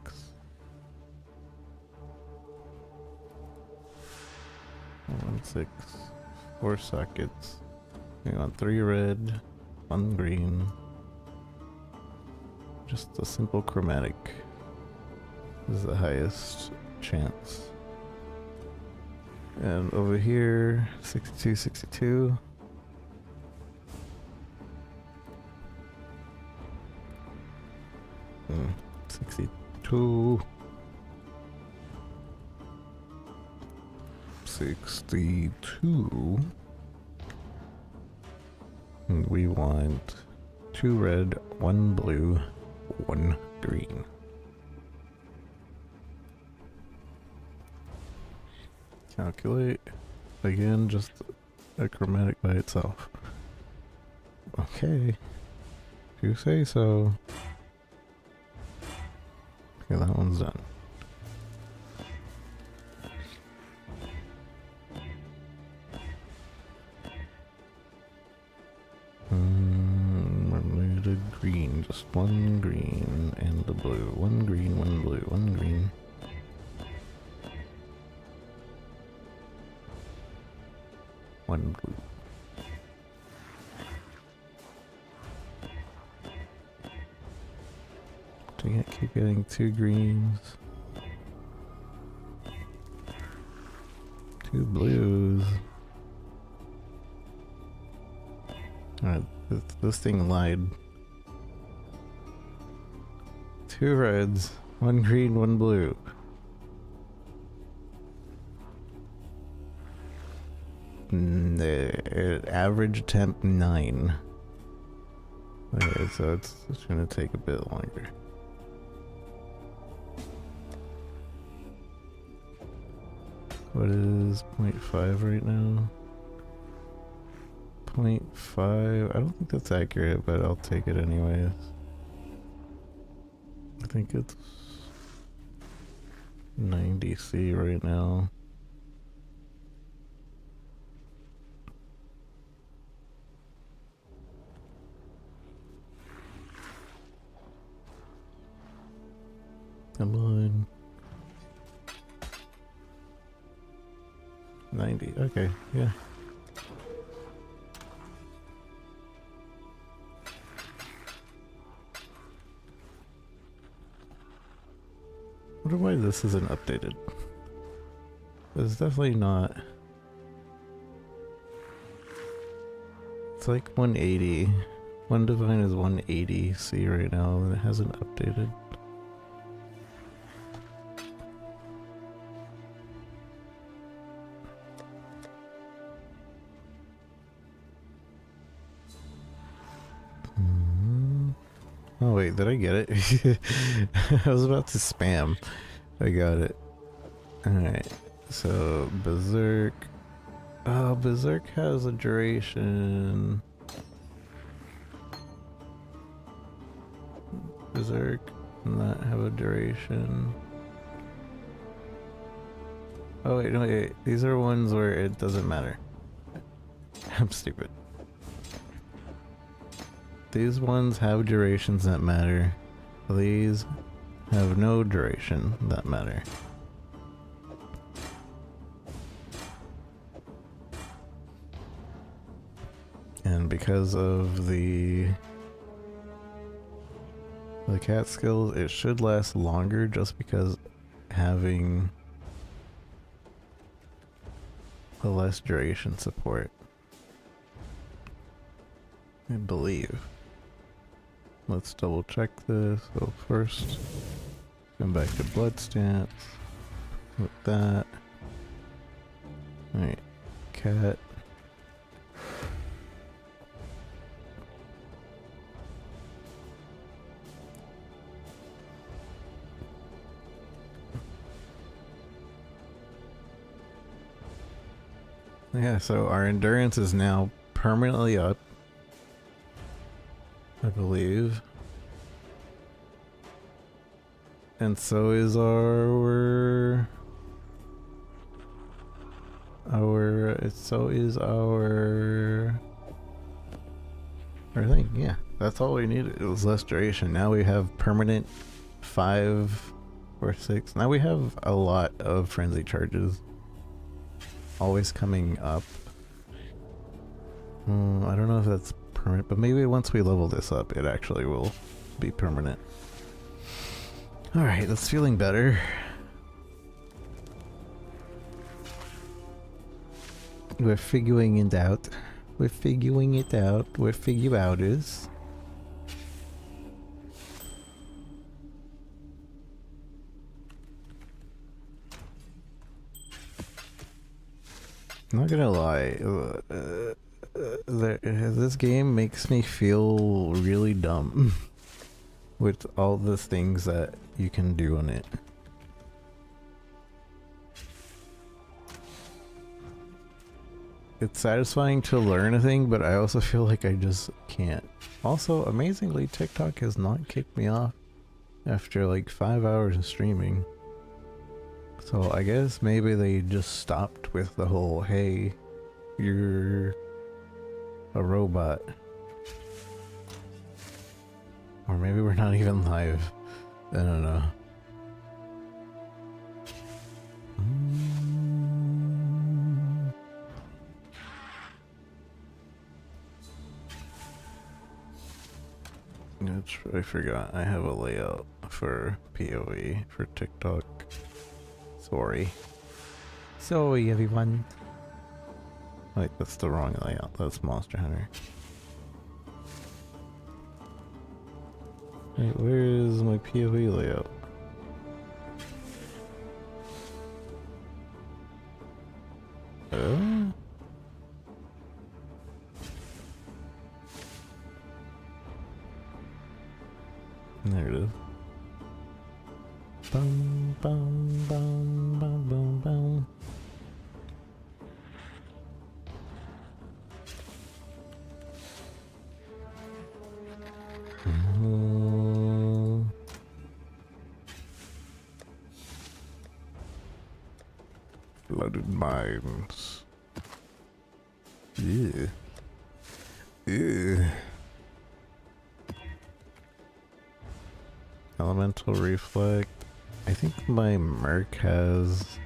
116. 4 sockets. We want 3 red, 1 green. Just a simple chromatic is the highest chance. And over here, 62, 62. Hmm, 62. 62. And we want 2 red, 1 blue, 1 green. Calculate. Again, just a chromatic by itself. Okay. If you say so. Okay, that one's done. Related green. Just 1 green and the blue. 1 green, 1 blue, 1 green. One blue. Dang it, keep getting 2 greens. 2 blues. Alright, this thing lied. 2 reds, 1 green, 1 blue. Average temp 9. Okay, so it's gonna take a bit longer. What is 0.5 right now? 0.5. I don't think that's accurate, but I'll take it anyways. I think it's 90C right now. Come on. 90. Okay, yeah. I wonder why this isn't updated. It's definitely not. It's like 180. One divine is 180C right now, and it hasn't updated. Oh wait, did I get it? I was about to spam. I got it. Alright, so Berserk. Oh, Berserk has a duration. Berserk not have a duration. Oh wait, no wait, these are ones where it doesn't matter. I'm stupid. These ones have durations that matter. These have no duration that matter. And because of the cat skills, it should last longer just because having a less duration support. I believe. Let's double check this. So first, come back to blood stance with that. Alright, cat. Yeah, so our endurance is now permanently up, I believe. And so is our thing. Yeah, that's all we needed. It was less duration. Now we have permanent 5 or 6. Now we have a lot of frenzy charges always coming up. I don't know if that's permanent, but maybe once we level this up, it actually will be permanent. Alright, that's feeling better. We're figuring it out. We're figuring it out. We're figure-outers. I'm not gonna lie, this game makes me feel really dumb with all the things that you can do on it. It's satisfying to learn a thing, but I also feel like I just can't. Also, amazingly, TikTok has not kicked me off after like 5 hours of streaming. So I guess maybe they just stopped with the whole, hey, you're a robot. Or maybe we're not even live. I don't know. I forgot, I have a layout for PoE for TikTok. Sorry. Sorry, everyone. Wait, that's the wrong layout. That's Monster Hunter. Wait, where is my PoE layout? There it is. Bum, bum, bum, bum, bum, bum. Flooded mines. Yeah. Yeah. Elemental reflect. I think my merc has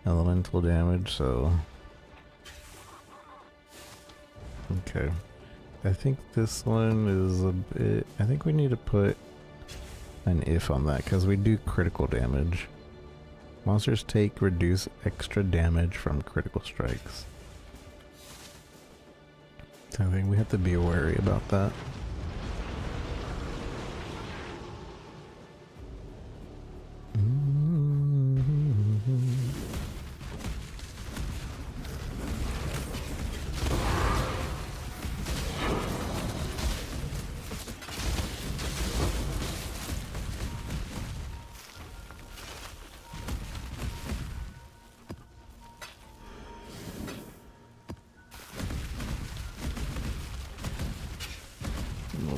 elemental damage, so okay. I think this one is a bit. I think we need to put an if on that because we do critical damage. Monsters take reduce extra damage from critical strikes. So I think we have to be wary about that.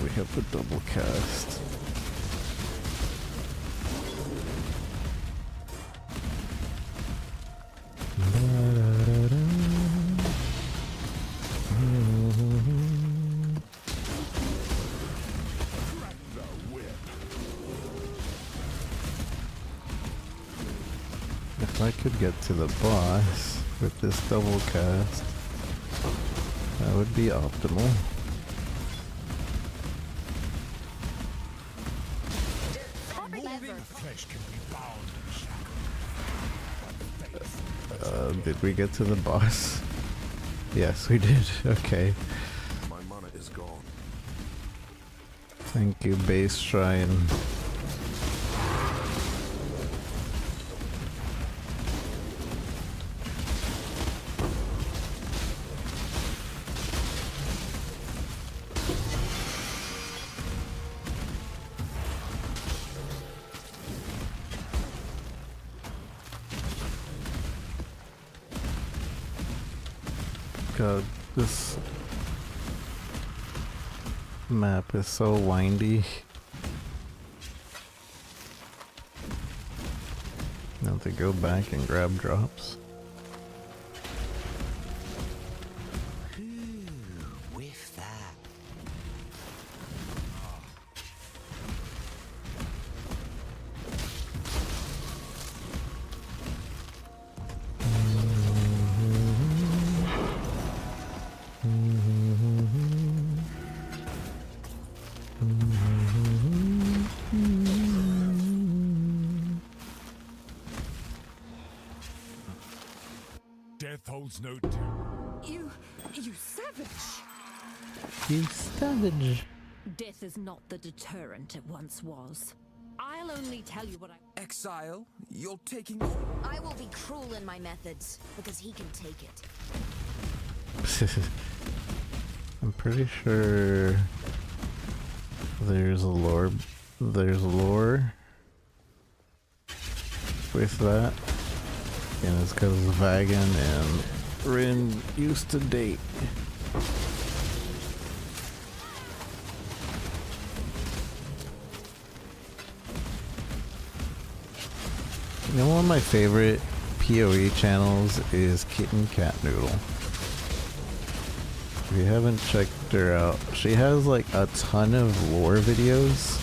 We have the double cast. If I could get to the boss with this double cast, that would be optimal. Did we get to the boss? Yes, we did. Okay. My mana is gone. Thank you, base shrine. God, this map is so windy. Now to go back and grab drops. Whiff that. Death holds no You savage! You savage. Death is not the deterrent it once was. I'll only tell you what I... Exile, you're taking... I will be cruel in my methods, because he can take it. I'm pretty sure there's a lore with that. And it's because Vagan and Rin used to date. You know, one of my favorite PoE channels is Kitten Cat Noodle. If you haven't checked her out, she has like a ton of lore videos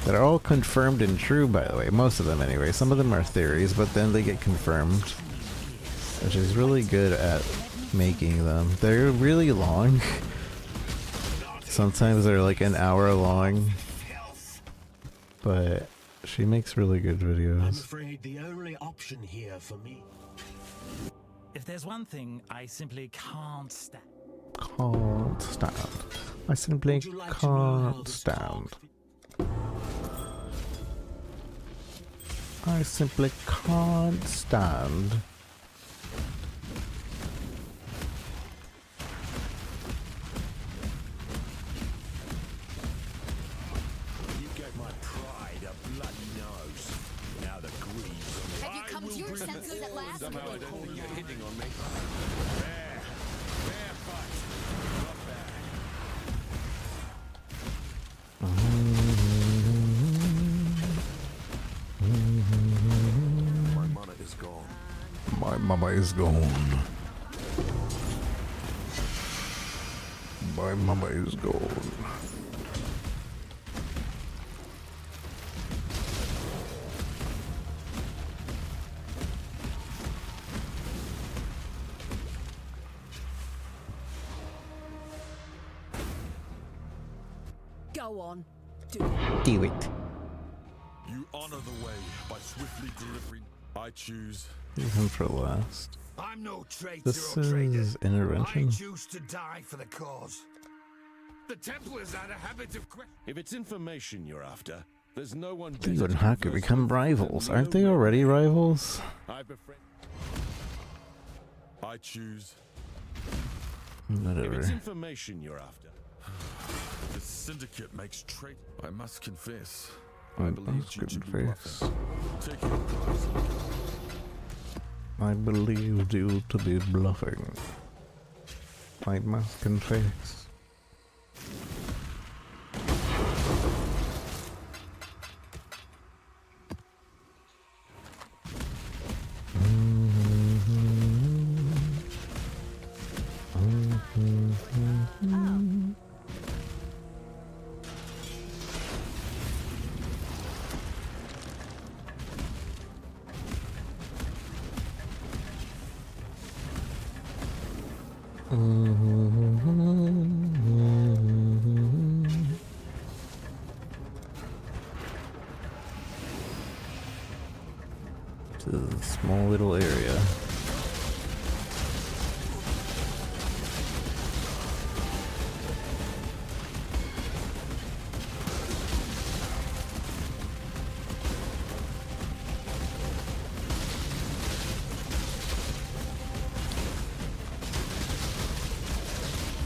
that are all confirmed and true, by the way. Most of them anyway. Some of them are theories, but then they get confirmed. And she's really good at making them. They're really long. Sometimes they're like an hour long. But she makes really good videos. I'm afraid the only option here for me. If there's one thing I simply can't stand. I simply can't stand. I simply can't stand. You gave my pride a bloody nose. Now the greed's on me. Have you come to your senses at last? Somehow I don't think you're hitting on me. Fair fight. Not bad. My mana is gone. My mama is gone. My mama is gone. Go on. Do it. You honor the way by swiftly delivering. I choose. Leave him for last. I'm no traitor This or traitor. is intervention. I choose to die for the cause. The Templars had a habit of If it's information you're after, there's no one. You and Haku become rivals. Aren't they already rivals? I choose. Whatever. If it's information you're after. The syndicate makes trade. I must confess. I believe you to be bluffing. Take your prize. I believed you to be bluffing. I must confess. To the small little area.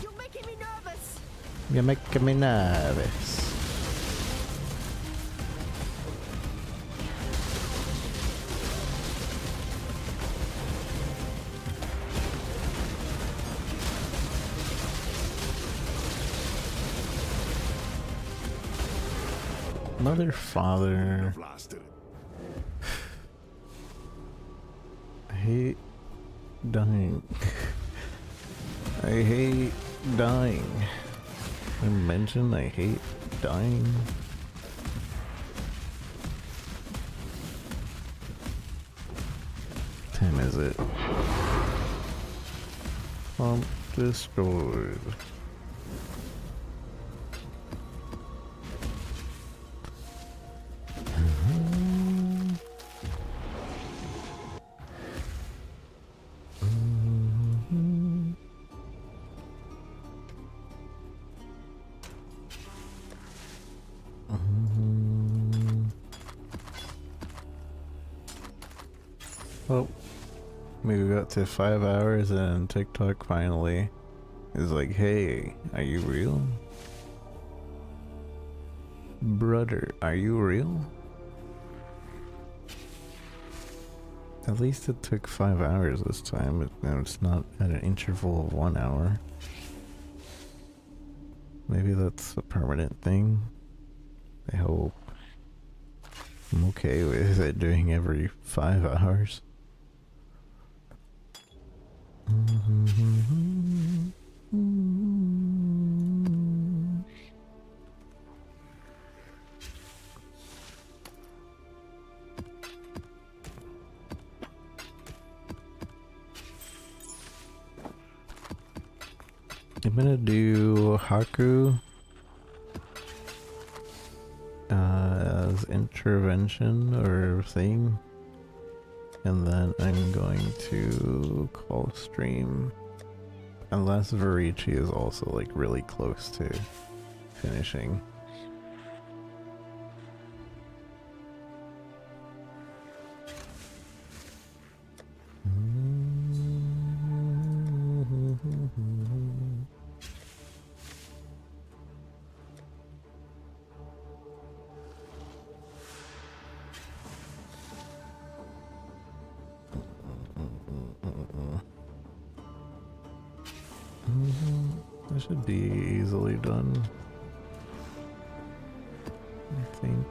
You're making me nervous. You're making me nervous. Mother, father. hate dying. I hate dying. I mentioned I hate dying. What time is it? Destroyed. Well, we got to 5 hours and TikTok finally is like, hey, are you real? Brother, are you real? At least it took 5 hours this time. It's not at an interval of 1 hour. Maybe that's a permanent thing. I hope. I'm okay with it doing every 5 hours. I'm gonna do Haku as intervention or thing, and then I'm going to call stream, unless Varici is also like really close to finishing. That should be easily done, I think.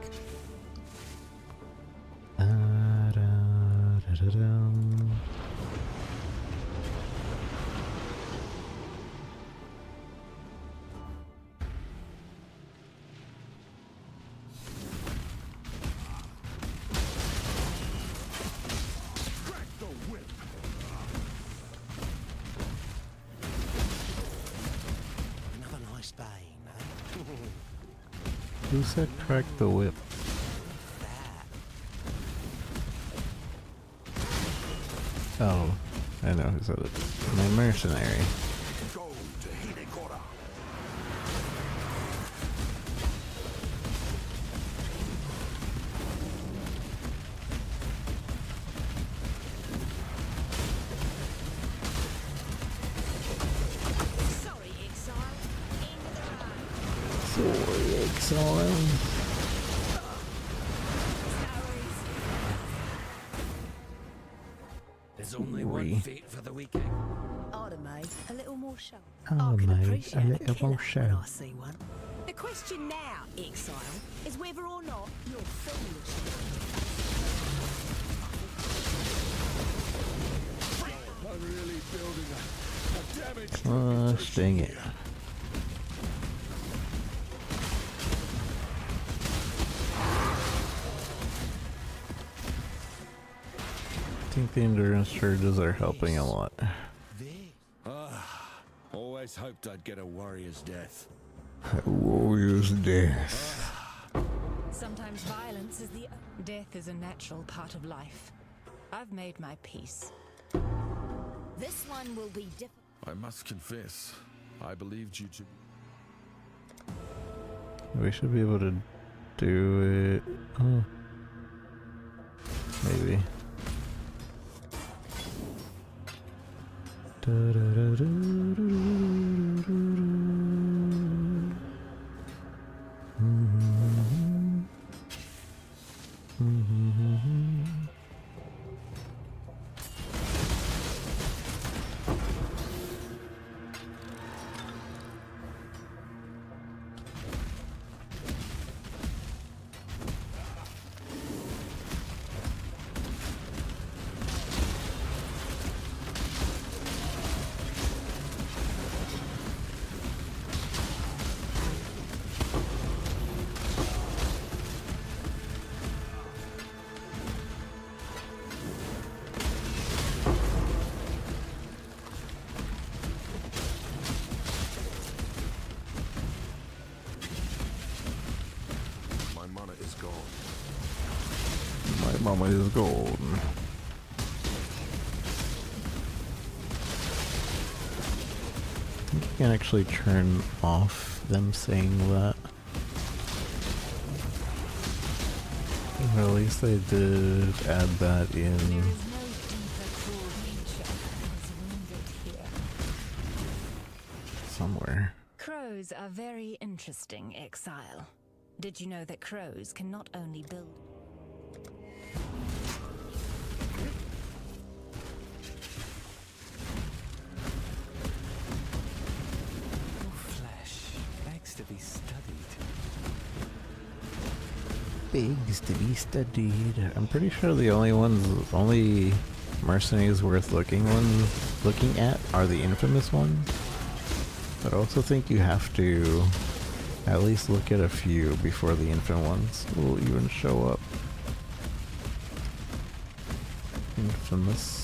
Who said crack the whip? Oh, I know who said it. My mercenary. There's only one fate for the weekend. Order mate, a little more show. Oh, mate, a little more show. When I see one. The question now, Exile, is whether or not you're foolish. I'm really building a damaged Dang it. I think the endurance charges are helping a lot. Always hoped I'd get a warrior's death. Warrior's death. Sometimes violence is the... Death is a natural part of life. I've made my peace. This one will be different. I must confess, I believed you to... We should be able to do it. Oh. Maybe. My mama is gone. You can actually turn off them saying that. Or at least they did add that in. Somewhere. Crows are very interesting, Exile. Did you know that crows can not only build... Begs to be studied. Begs to be studied. I'm pretty sure the only mercenaries worth looking at are the infamous ones. But I also think you have to at least look at a few before the infant ones will even show up. Infamous.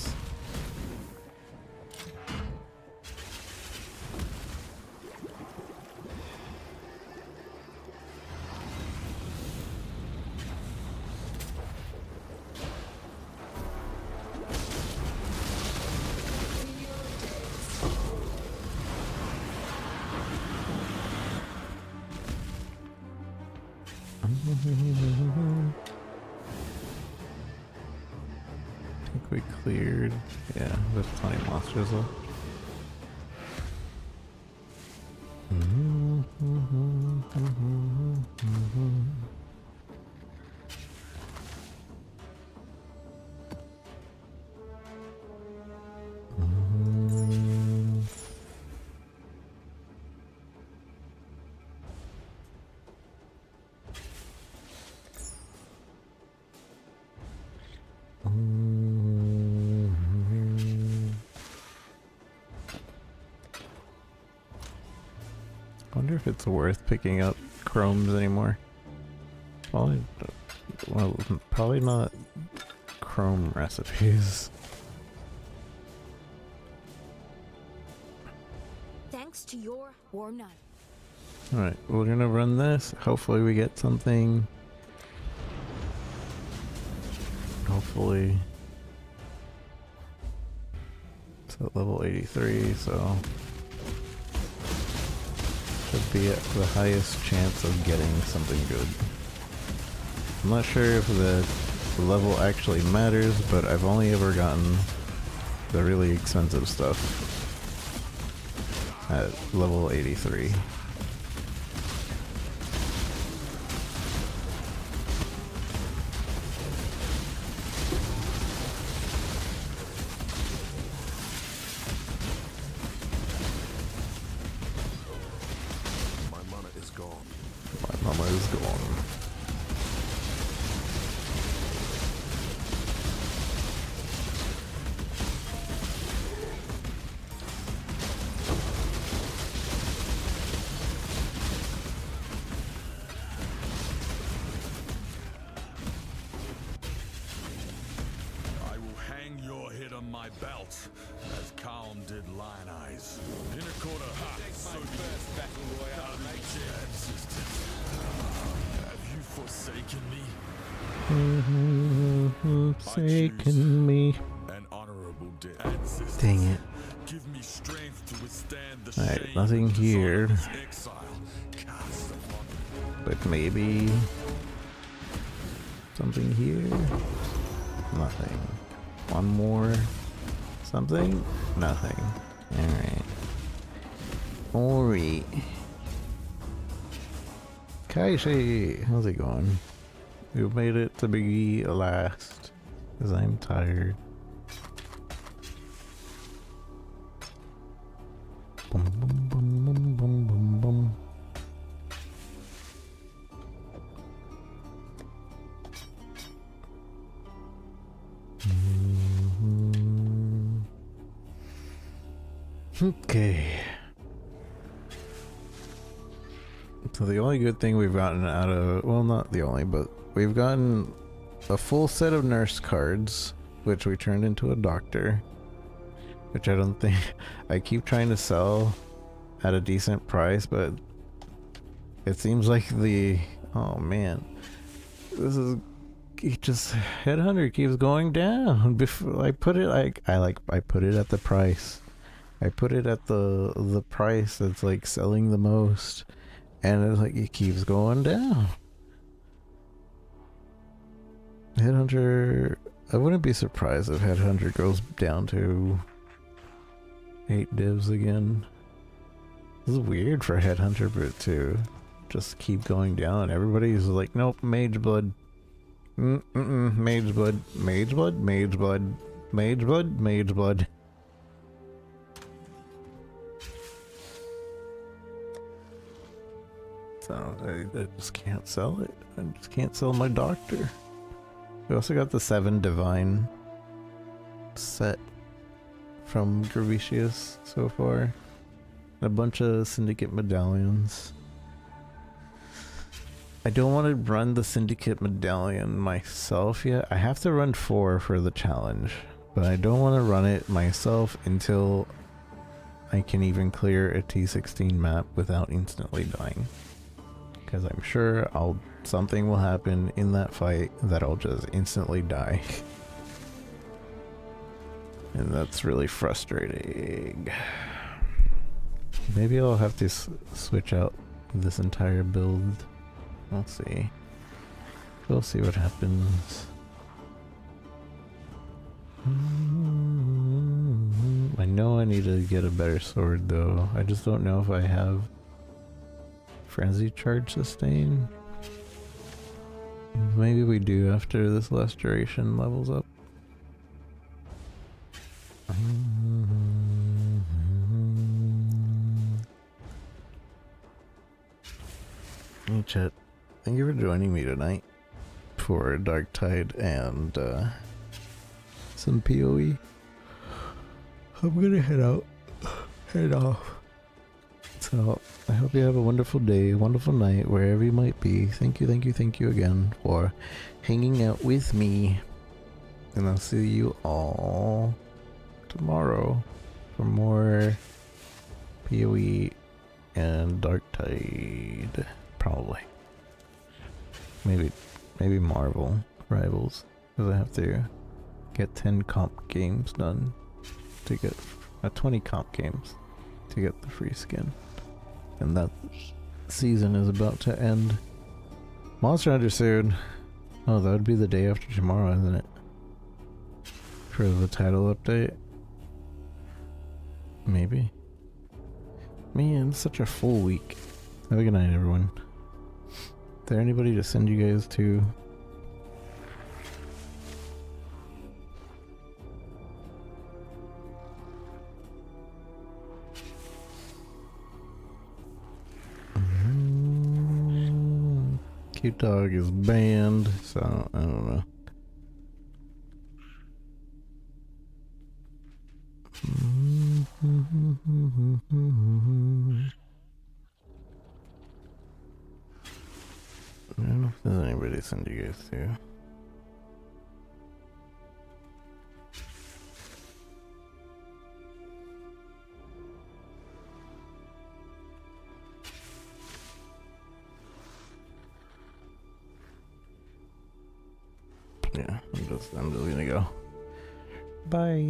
I think we cleared, yeah, there's plenty of monsters left. I wonder if it's worth picking up chromes anymore. Well, probably not chrome recipes. Thanks to your warm night. Alright, we're gonna run this. Hopefully we get something. Hopefully. It's at level 83, so should be at the highest chance of getting something good. I'm not sure if the level actually matters, but I've only ever gotten the really expensive stuff at level 83. Forsaken me. Dang it. Alright, nothing here. But maybe something here? Nothing. One more. Something? Nothing. Alright. Alright. Kaishi! How's it going? You made it to be last. Because I'm tired. Boom, boom, boom, boom, boom, boom, boom. Okay. So the only good thing we've gotten out of, well, not the only, but we've gotten a full set of nurse cards, which we turned into a doctor, which I don't think, I keep trying to sell at a decent price, but it seems like oh man, this is it just Headhunter keeps going down. Before I put it I put it at the price. I put it at the price that's like selling the most, and it's like it keeps going down. Headhunter, I wouldn't be surprised if Headhunter goes down to 8 divs again. This is weird for Headhunter, but to just keep going down. Everybody's like, nope, Mage Blood. Mage Blood. Mage Blood? Mage Blood. Mage Blood? Mage Blood. So, I just can't sell it. I just can't sell my Doctor. We also got the 7 Divine set from Gravicius so far. A bunch of Syndicate medallions. I don't want to run the Syndicate medallion myself yet. I have to run 4 for the challenge, but I don't want to run it myself until I can even clear a T16 map without instantly dying. Because I'm sure something will happen in that fight that I'll just instantly die. And that's really frustrating. Maybe I'll have to switch out this entire build. We'll see. We'll see what happens. I know I need to get a better sword though. I just don't know if I have Frenzy Charge Sustain. Maybe we do after this last duration levels up. Hey chat, thank you for joining me tonight for Darktide and some PoE. I'm gonna head off. So I hope you have a wonderful day, wonderful night, wherever you might be. Thank you again for hanging out with me. And I'll see you all tomorrow for more PoE and Darktide. Probably. Maybe Marvel Rivals. Because I have to get 10 comp games done to get 20 comp games to get the free skin. And that season is about to end. Monster Hunter soon. Oh, that would be the day after tomorrow, isn't it? For the title update. Maybe. Man, it's such a full week. Have a good night, everyone. Is there anybody to send you guys to? Cute Dog is banned, so I don't know. I don't know if there's anybody to send you guys to. Yeah, I'm just gonna go. Bye.